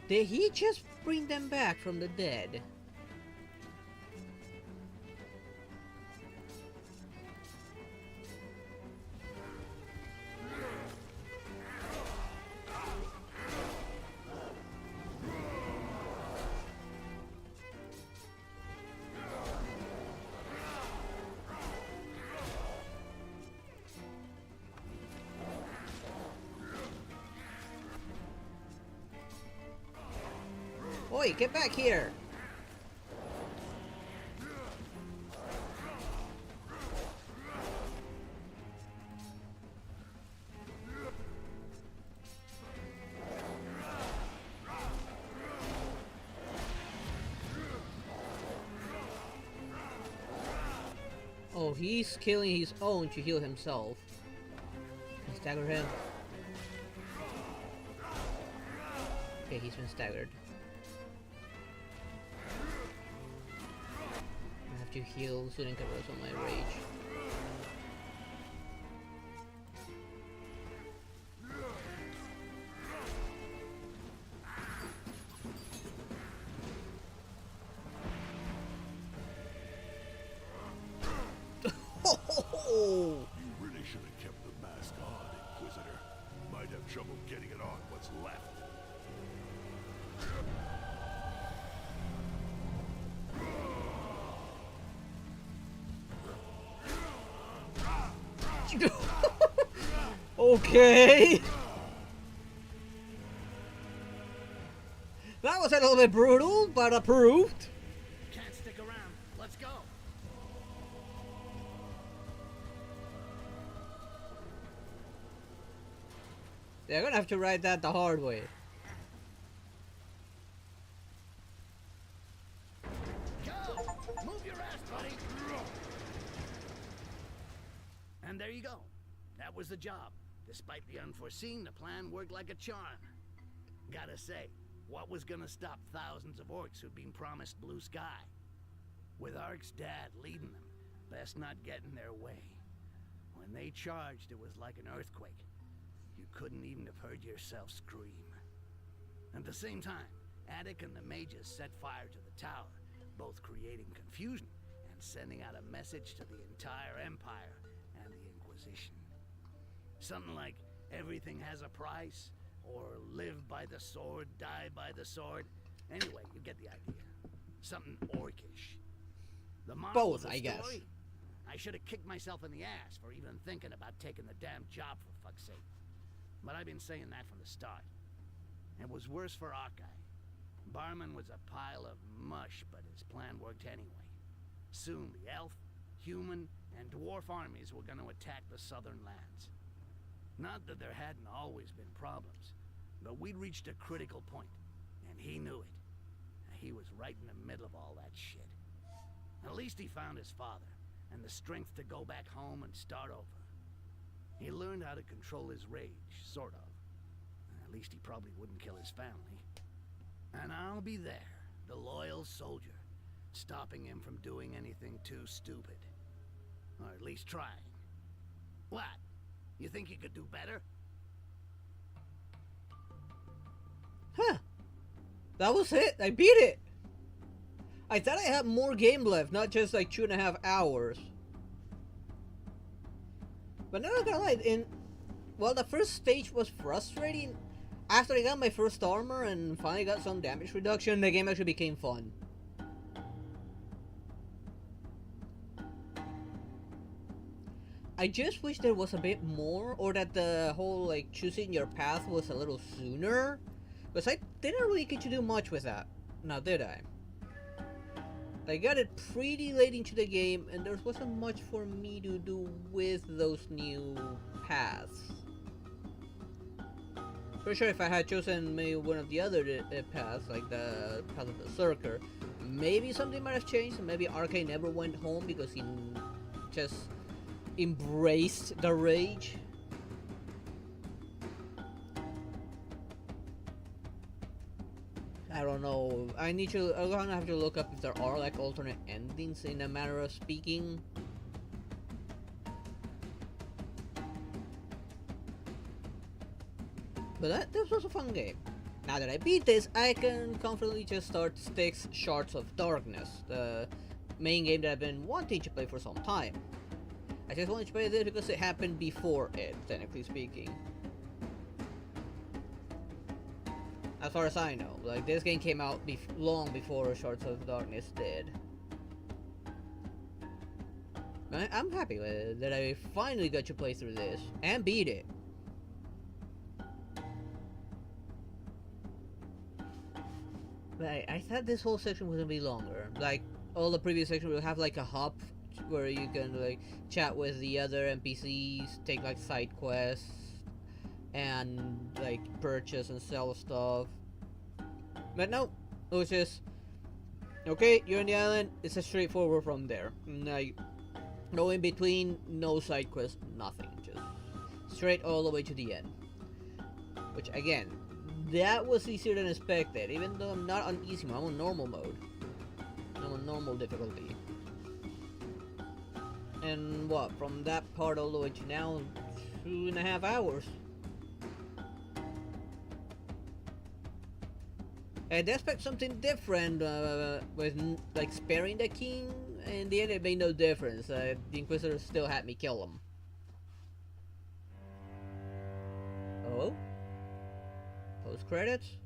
Did he just bring them back from the dead? Oi, get back here! Oh, he's killing his own to heal himself. Stagger him. Okay, he's been staggered. I have to heal so I can rest on my rage. You really should have kept the mask on, Inquisitor. Might have trouble getting it on what's left. Okay. That was a little bit brutal, but approved. Can't stick around. Let's go. They're gonna have to write that the hard way. Go! Move your ass, buddy! And there you go. That was the job. Despite the unforeseen, the plan worked like a charm. Gotta say, what was gonna stop thousands of orcs who'd been promised blue sky? With Ark's dad leading them, best not get in their way. When they charged, it was like an earthquake. You couldn't even have heard yourself scream. At the same time, Attic and the mages set fire to the tower, both creating confusion and sending out a message to the entire Empire and the Inquisition. Something like, everything has a price, or live by the sword, die by the sword. Anyway, you get the idea. Something orcish. The moral of Both, the I guess. story? I should have kicked myself in the ass for even thinking about taking the damn job, for fuck's sake. But I've been saying that from the start. It was worse for Arkai. Barman was a pile of mush, but his plan worked anyway. Soon the elf, human, and dwarf armies were going to attack the southern lands. Not that there hadn't always been problems, but we'd reached a critical point, and he knew it. He was right in the middle of all that shit. At least he found his father, and the strength to go back home and start over. He learned how to control his rage, sort of. At least he probably wouldn't kill his family. And I'll be there, the loyal soldier, stopping him from doing anything too stupid. Or at least trying. What? You think you could do better? Huh. That was it. I beat it. I thought I had more game left, not just like 2.5 hours. But not gonna lie, well, the first stage was frustrating. After I got my first armor and finally got some damage reduction, the game actually became fun. I just wish there was a bit more, or that the whole like choosing your path was a little sooner, because I didn't really get to do much with that. Now did I? I got it pretty late into the game, and there wasn't much for me to do with those new paths. For sure, if I had chosen maybe one of the other paths, like the path of the Berserker, maybe something might have changed, and maybe Arkai never went home because he just embraced the rage. I don't know. I'm gonna have to look up if there are like alternate endings in a matter of speaking. But this was a fun game. Now that I beat this, I can confidently just start Styx Shards of Darkness, the main game that I've been wanting to play for some time. I just wanted to play this because it happened before it, technically speaking. As far as I know, like this game came out long before Shards of Darkness did. I'm happy with it, that I finally got to play through this and beat it. Right, I thought this whole section was gonna be longer. Like, all the previous sections will have like a hub where you can like chat with the other NPCs, take like side quests, and like purchase and sell stuff. But no, it was just, okay, you're on the island, it's a straightforward from there. Like, no in between, no side quest, nothing. Just straight all the way to the end. Which again, that was easier than expected, even though I'm not on easy mode, I'm on normal mode. I'm on normal difficulty. And what, from that part all the way to now, 2.5 hours. I'd expect something different with like sparing the king. In the end, it made no difference. The Inquisitor still had me kill him. Oh? Post credits?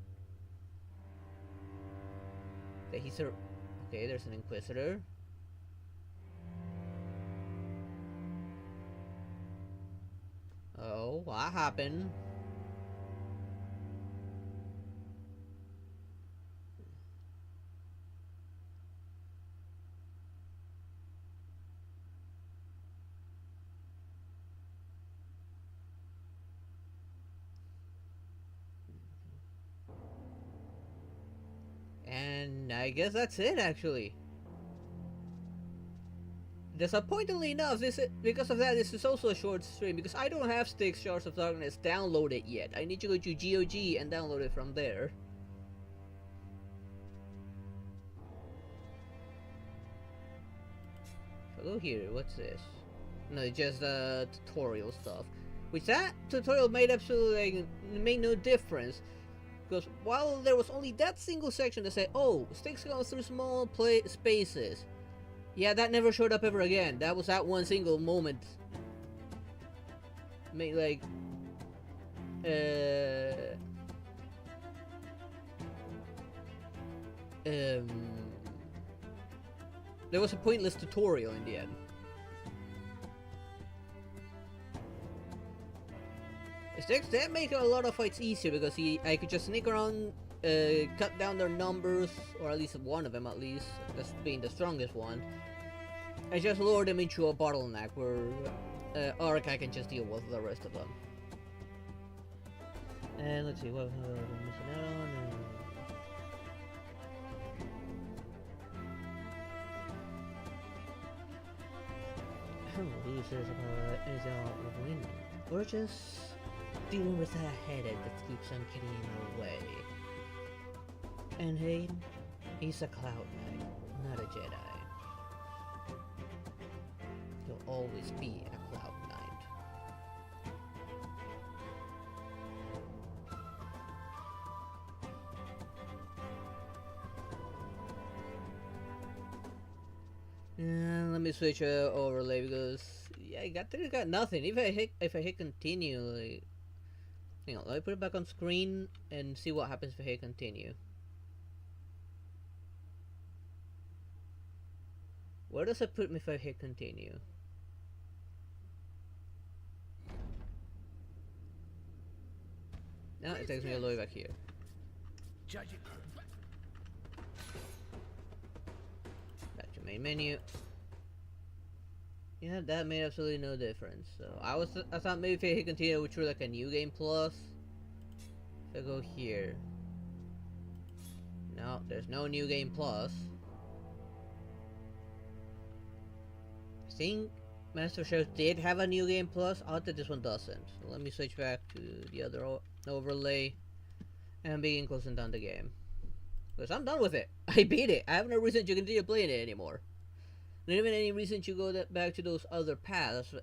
Okay, there's an Inquisitor. Oh, what happened? And I guess that's it, actually. Disappointingly enough, because of that, this is also a short stream, because I don't have Styx Shards of Darkness downloaded yet. I need to go to GOG and download it from there. So go here, what's this? No, just tutorial stuff. Which that tutorial made absolutely, like, made no difference. Because while there was only that single section that said, oh, Styx goes through small spaces. Yeah, that never showed up ever again. That was that one single moment. Made like... there was a pointless tutorial in the end. Styx did make a lot of fights easier because I could just sneak around, cut down their numbers, or at least one of them at least, that's being the strongest one, and just lure them into a bottleneck where Arkai can just deal with the rest of them. And let's see, what am I missing out on? Who says about anything winning? We're just dealing with a headache that keeps on getting away. And Hayden, he's a Cloud Knight, not a Jedi. He'll always be a Cloud Knight. Let me switch overlay because yeah, I got nothing. If I hit continue, like, hang on, let me put it back on screen and see what happens if I hit continue. Where does it put me if I hit continue? No, it takes me all the way back here. Judge it. Back to main menu. Yeah, that made absolutely no difference. So I thought maybe if I hit continue, it would trigger like a new game plus. If I go here, no, there's no new game plus. I think Master Chef did have a new game plus. Odd that this one doesn't. So let me switch back to the other overlay and begin closing down the game. Because I'm done with it. I beat it. I have no reason to continue playing it anymore. Not even any reason to go back to those other paths,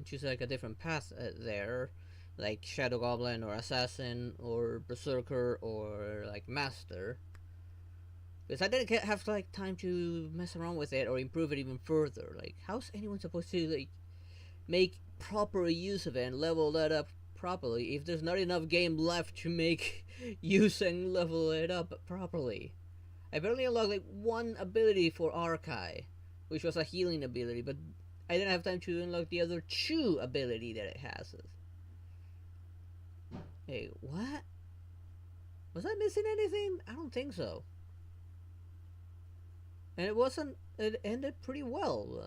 choose like a different path there, like Shadow Goblin or Assassin or Berserker or like Master. Because I didn't have like time to mess around with it or improve it even further. Like, how's anyone supposed to like make proper use of it and level that up properly if there's not enough game left to make use and level it up properly? I barely unlocked like one ability for Arkai, which was a healing ability, but I didn't have time to unlock the other 2 ability that it has. Hey, what? Was I missing anything? I don't think so. and it ended pretty well.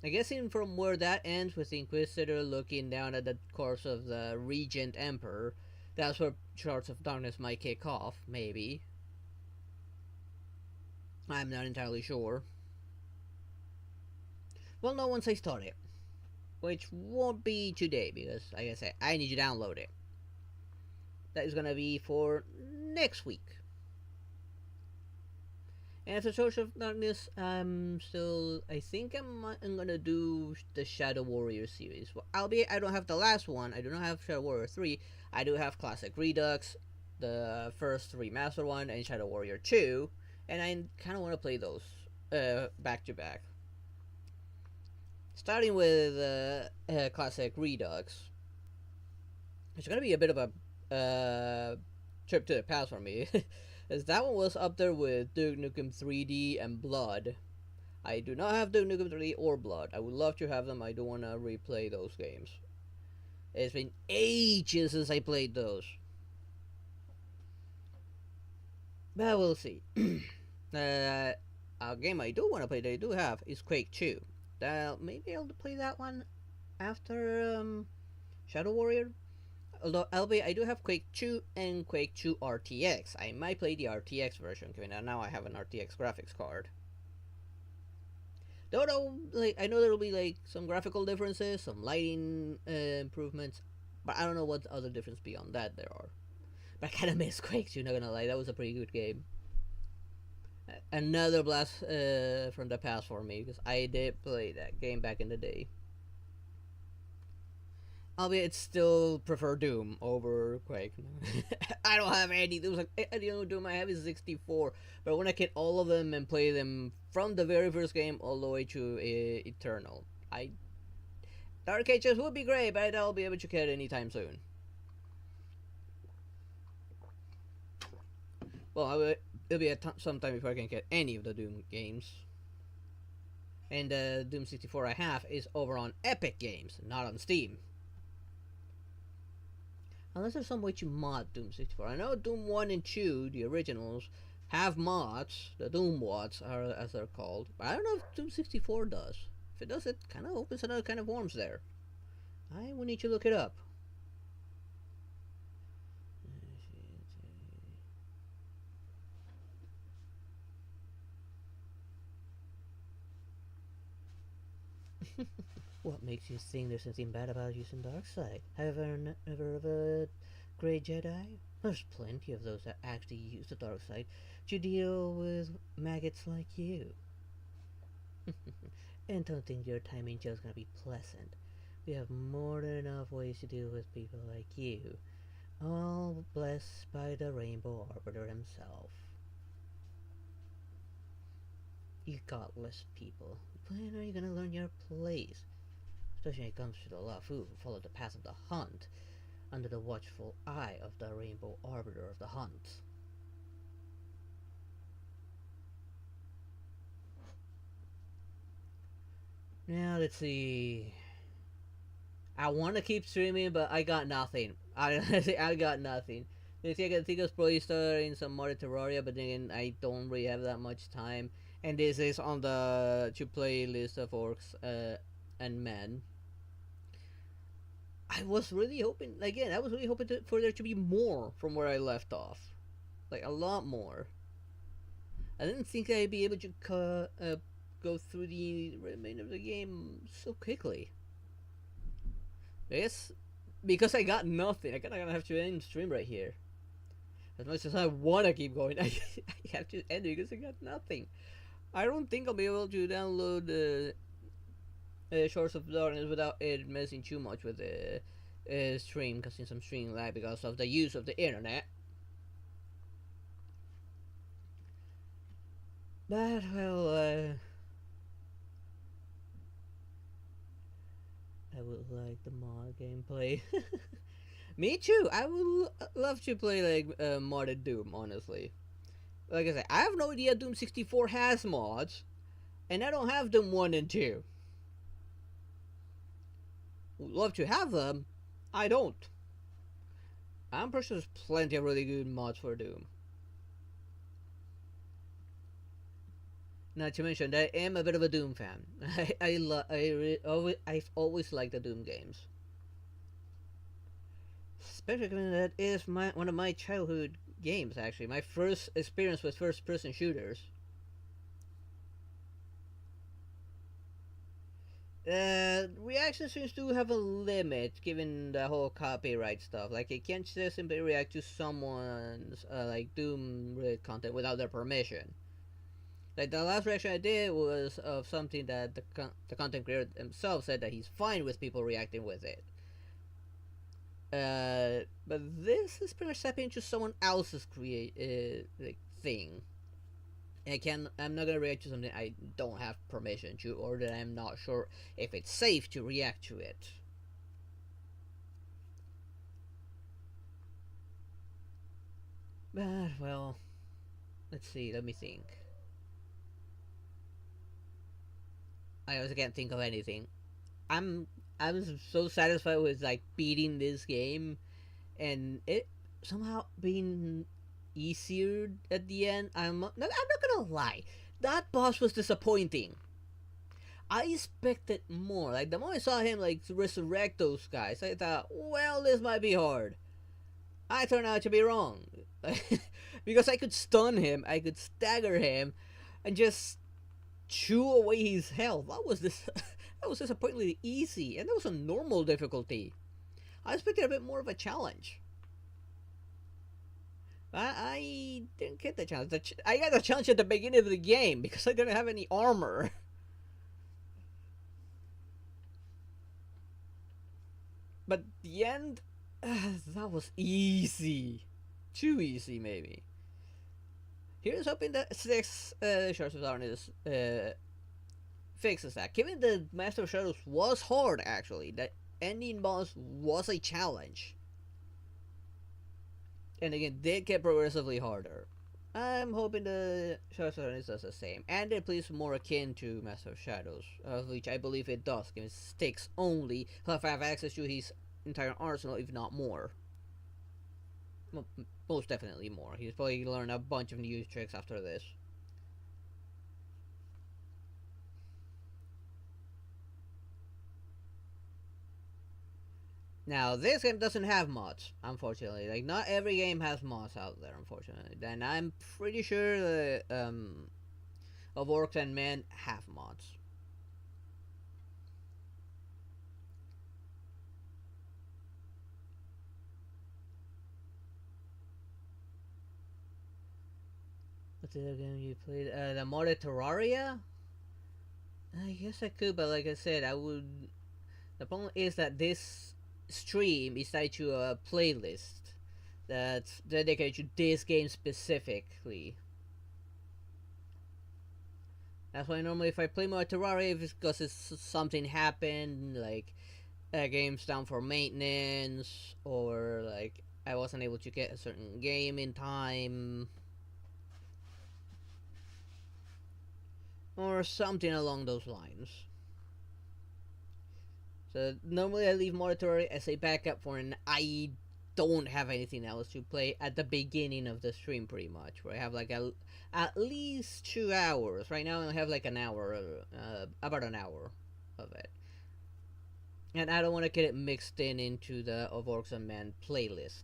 I guess in from where that ends with the Inquisitor looking down at the corpse of the Regent Emperor, that's where Shards of Darkness might kick off, maybe. I'm not entirely sure. Well, no, once I start it. Which won't be today, because, like I said, I need to download it. That is gonna be for next week. And after Swords of Darkness, I think I'm gonna do the Shadow Warrior series. Well, albeit I don't have the last one. I do not have Shadow Warrior 3. I do have Classic Redux, the first remastered one, and Shadow Warrior 2. And I kind of want to play those back to back. Starting with Classic Redux. It's gonna be a bit of a trip to the past for me. As that one was up there with Duke Nukem 3D and Blood. I do not have Duke Nukem 3D or Blood. I would love to have them. I don't want to replay those games. It's been ages since I played those. But we'll see. A game I do want to play that I do have is Quake 2. Maybe I'll play that one after Shadow Warrior. Although, albeit I do have Quake 2 and Quake 2 RTX. I might play the RTX version, given that now I have an RTX graphics card. Though, I know there will be like some graphical differences, some lighting improvements, but I don't know what other difference beyond that there are. But I kind of miss Quake 2, not gonna lie. That was a pretty good game. Another blast from the past for me, because I did play that game back in the day. Albeit still prefer Doom over Quake. I don't have any. There was like the only Doom I have is 64. But I want to get all of them and play them from the very first game all the way to Eternal. Dark Ages would be great, but I'll be able to get it anytime soon. Well, it'll be some time before I can get any of the Doom games. And the Doom 64 I have is over on Epic Games, not on Steam. Unless there's some way to mod Doom 64. I know Doom 1 and 2, the originals, have mods. The Doom mods, are as they're called. But I don't know if Doom 64 does. If it does, it kind of opens another kind of worms there. I will need to look it up. What makes you think there's something bad about using Darkseid? Have you ever heard of a Grey Jedi? There's plenty of those that actually use the Darkseid to deal with maggots like you. And don't think your time in jail is gonna be pleasant. We have more than enough ways to deal with people like you. All blessed by the Rainbow Arbiter himself. You godless people. When are you gonna learn your place? Especially when it comes to the Lafu who follow the path of the hunt, under the watchful eye of the Rainbow Arbiter of the Hunt. Now let's see. I want to keep streaming, but I got nothing. I got nothing. I think I was probably starting some more Terraria, but then I don't really have that much time. And this is on the to play list of Orcs and Men. I was really hoping, again, I was really hoping for there to be more from where I left off. Like, a lot more. I didn't think I'd be able to go through the remainder of the game so quickly. Yes, because I got nothing. I kinda gonna have to end stream right here. As much as I wanna keep going, I have to end it because I got nothing. I don't think I'll be able to download Shores of Darkness without it messing too much with the stream, causing some stream lag because of the use of the internet. But, well, I would like the mod gameplay. Me too. I would love to play like modded Doom, honestly. Like I said, I have no idea Doom 64 has mods, and I don't have Doom 1 and 2. Would love to have them. I don't. I'm pretty sure there's plenty of really good mods for Doom. Not to mention that I am a bit of a Doom fan. I've always liked the Doom games. Especially given that is one of my childhood games, actually. My first experience with first-person shooters. Reaction streams do have a limit, given the whole copyright stuff. Like, you can't just simply react to someone's, like, Doom-related content without their permission. Like, the last reaction I did was of something that the content creator himself said that he's fine with people reacting with it. But this is pretty much stepping into someone else's like, thing. I'm not gonna react to something I don't have permission to, or that I'm not sure if it's safe to react to it. But, well, let's see, let me think. I also can't think of anything. I'm so satisfied with, like, beating this game, and it somehow being easier at the end. I'm not gonna lie, that boss was disappointing. I expected more. Like, the moment I saw him, like, resurrect those guys, I thought, well, this might be hard. I turned out to be wrong. Because I could stun him, I could stagger him, and just chew away his health. That was disappointingly easy, and that was a normal difficulty. I expected a bit more of a challenge. I didn't get the challenge. I got the challenge at the beginning of the game because I didn't have any armor. But the end, that was easy. Too easy, maybe. Here's hoping that 6 Shards of Darkness fixes that. Given the Master of Shadows was hard, actually, that ending boss was a challenge. And again, did get progressively harder. I'm hoping the Shards of Darkness does the same. And it plays more akin to Master of Shadows, which I believe it does, given sticks only. He'll have access to his entire arsenal, if not more. Well, most definitely more. He's probably learned a bunch of new tricks after this. Now, this game doesn't have mods, unfortunately. Like, not every game has mods out there, unfortunately. And I'm pretty sure that, of Orcs and Men have mods. What's the other game you played? The modded Terraria? I guess I could, but like I said, I would... The problem is that this stream is tied to a playlist that's dedicated to this game specifically. That's why normally if I play more Terraria, if it's because something happened, like a game's down for maintenance, or like I wasn't able to get a certain game in time, or something along those lines. So normally I leave Terraria as a backup for when I don't have anything else to play at the beginning of the stream, pretty much, where I have like at least 2 hours. Right now I have like an hour, about an hour of it. And I don't want to get it mixed into the of Orcs and Men playlist.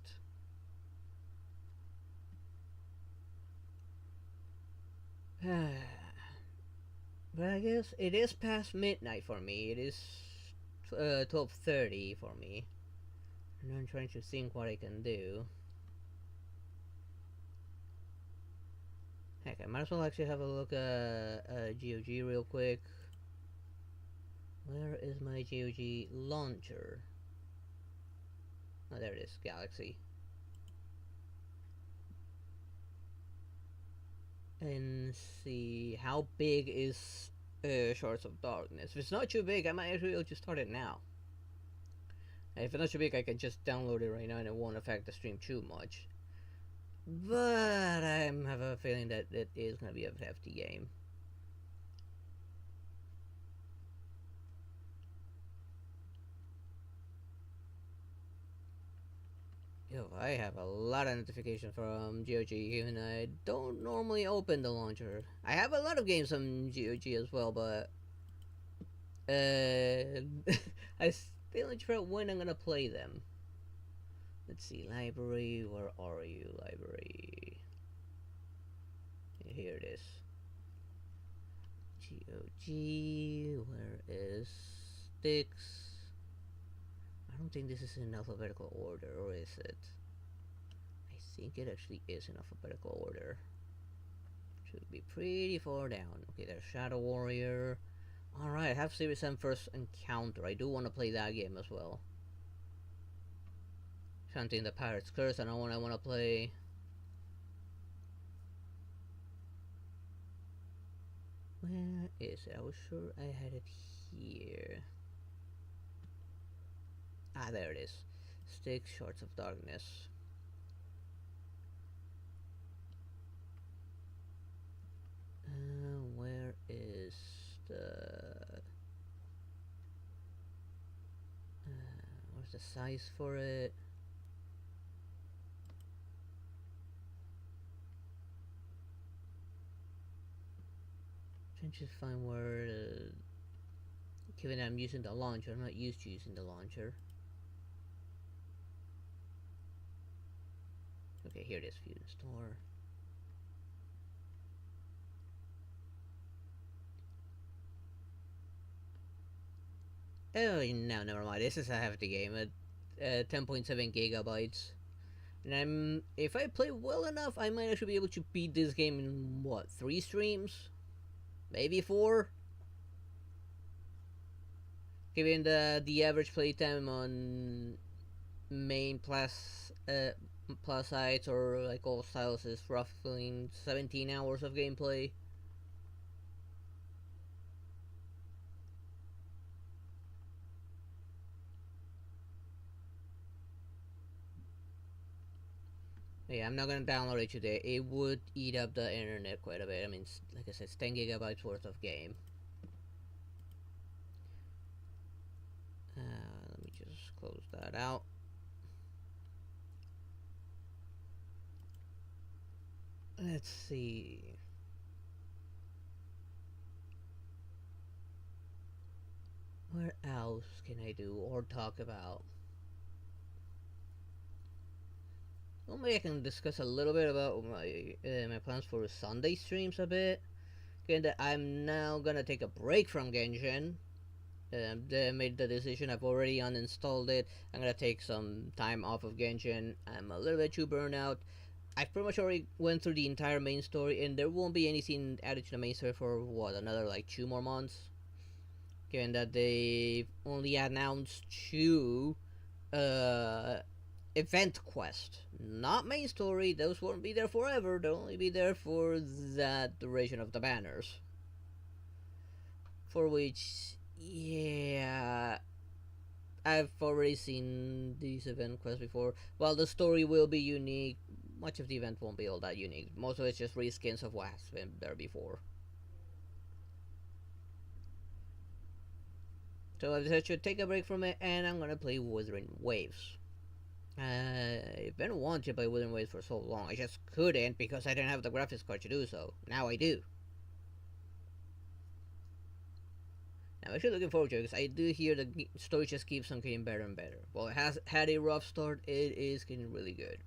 But I guess it is past midnight for me. It is 12:30 for me. And I'm trying to think what I can do. Heck, I might as well actually have a look at GOG real quick. Where is my GOG launcher? Oh, there it is, Galaxy. And see, how big is Shards of Darkness? If it's not too big, I might actually be able to start it now. And if it's not too big, I can just download it right now and it won't affect the stream too much. But I have a feeling that it is going to be a hefty game. Yo, I have a lot of notifications from GOG, even I don't normally open the launcher. I have a lot of games on GOG as well, but I still not sure when I'm gonna play them. Let's see, library, where are you, library? Here it is. GOG, where is Sticks? I don't think this is in alphabetical order, or is it? I think it actually is in alphabetical order. Should be pretty far down. Okay, there's Shadow Warrior. Alright, I have Series 7 First Encounter. I do want to play that game as well. Chanting the Pirate's Curse, I know what I want to play. Where is it? I was sure I had it here. Ah, there it is. Sticks, Shards of Darkness. Where is the... where's the size for it? Trying to find where... given that I'm using the launcher, I'm not used to using the launcher. Okay, here it is, View Store. Oh, no, never mind. This is a hefty game at 10.7 gigabytes. And if I play well enough, I might actually be able to beat this game in, what, 3 streams? Maybe 4? Given the average playtime on main plus sites or like all styles is roughly 17 hours of gameplay. Yeah, I'm not gonna download it today. It would eat up the internet quite a bit. I mean, like I said, it's 10 gigabytes worth of game. Let me just close that out. Let's see. What else can I do or talk about? Well, maybe I can discuss a little bit about my plans for Sunday streams a bit. Given that I'm now gonna take a break from Genshin. They made the decision. I've already uninstalled it. I'm gonna take some time off of Genshin. I'm a little bit too burnt out. I've pretty much already went through the entire main story, and there won't be anything added to the main story for what, another like 2 more months. Given that they only announced 2 event quest, not main story. Those won't be there forever. They'll only be there for that duration of the banners. For which, yeah, I've already seen these event quests before. While the story will be unique, much of the event won't be all that unique. Most of it's just reskins of what has been there before. So I decided to take a break from it, and I'm gonna play Wuthering Waves. I've been wanting to play Wuthering Waves for so long. I just couldn't because I didn't have the graphics card to do so. Now I do. I'm actually looking forward to it because I do hear the story just keeps on getting better and better. Well, it has had a rough start. It is getting really good.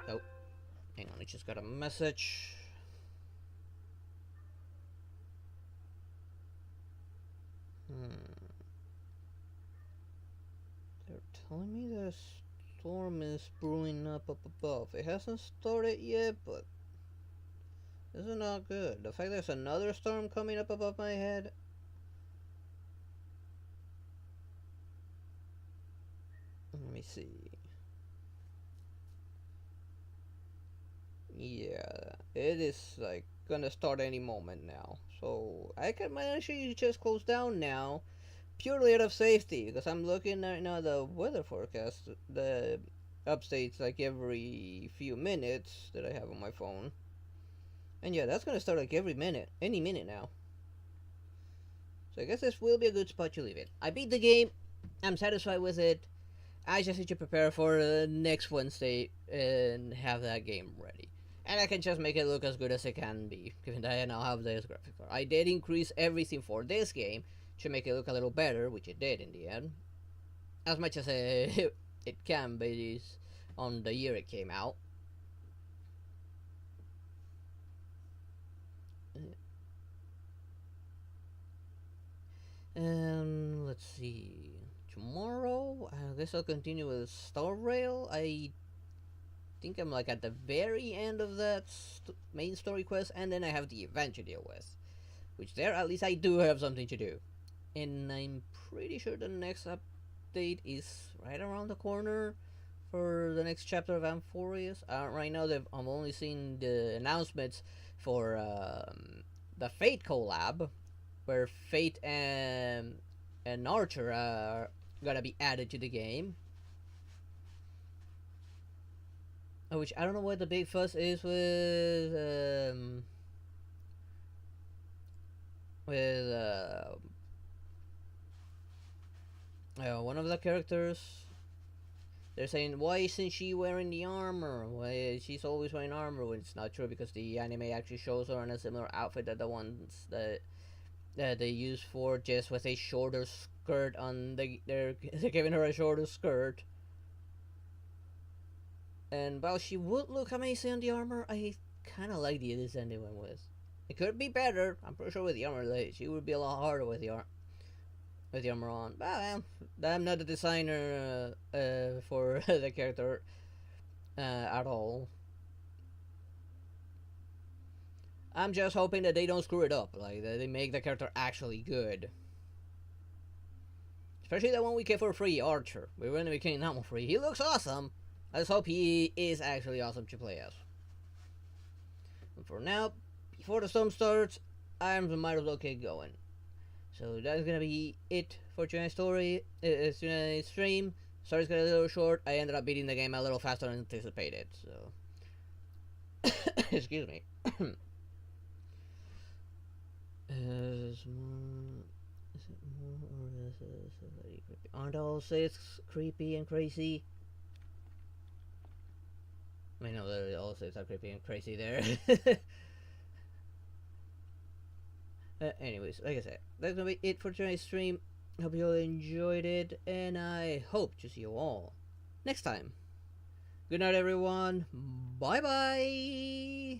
Oh, hang on, I just got a message. They're telling me the storm is brewing up above. It hasn't started yet, but this is not good. The fact there's another storm coming up above my head. Let me see. Yeah, it is like gonna start any moment now. So I can actually just close down now, purely out of safety, because I'm looking right now the weather forecast, the updates like every few minutes that I have on my phone. And yeah, that's gonna start like every minute, any minute now. So I guess this will be a good spot to leave it. I beat the game. I'm satisfied with it. I just need to prepare for next Wednesday and have that game ready. And I can just make it look as good as it can be, given that I now have this graphics card. I did increase everything for this game to make it look a little better, which it did in the end. As much as it can based on the year it came out. Let's see. Tomorrow, I guess I'll continue with Star Rail. I think I'm like at the very end of that main story quest, and then I have the event to deal with. Which there, at least I do have something to do. And I'm pretty sure the next update is right around the corner for the next chapter of Amphorius. Right now, I'm only seeing the announcements for the Fate collab, where Fate and Archer are gonna be added to the game. Which I don't know what the big fuss is with one of the characters. They're saying, why isn't she wearing the armor? Why she's always wearing armor when it's not true, because the anime actually shows her in a similar outfit that the ones that they use for just with a shorter skirt on they're giving her a shorter skirt. And while she would look amazing on the armor, I kind of like the design they went with. It could be better. I'm pretty sure with the armor, she would be a lot harder with the armor on. But I'm not the designer for the character at all. I'm just hoping that they don't screw it up, like that they make the character actually good. Especially the one we get for free, Archer. We're going to be getting that one free. He looks awesome. Let's hope he is actually awesome to play as. And for now, before the storm starts, I might as well get going. So that's gonna be it for tonight's tonight's stream. Sorry it's got a little short. I ended up beating the game a little faster than anticipated, so excuse me. Aren't all six creepy and crazy? I know that all six are creepy and crazy there. Anyways, like I said, that's gonna be it for tonight's stream. Hope you all enjoyed it, and I hope to see you all next time. Good night, everyone. Bye bye.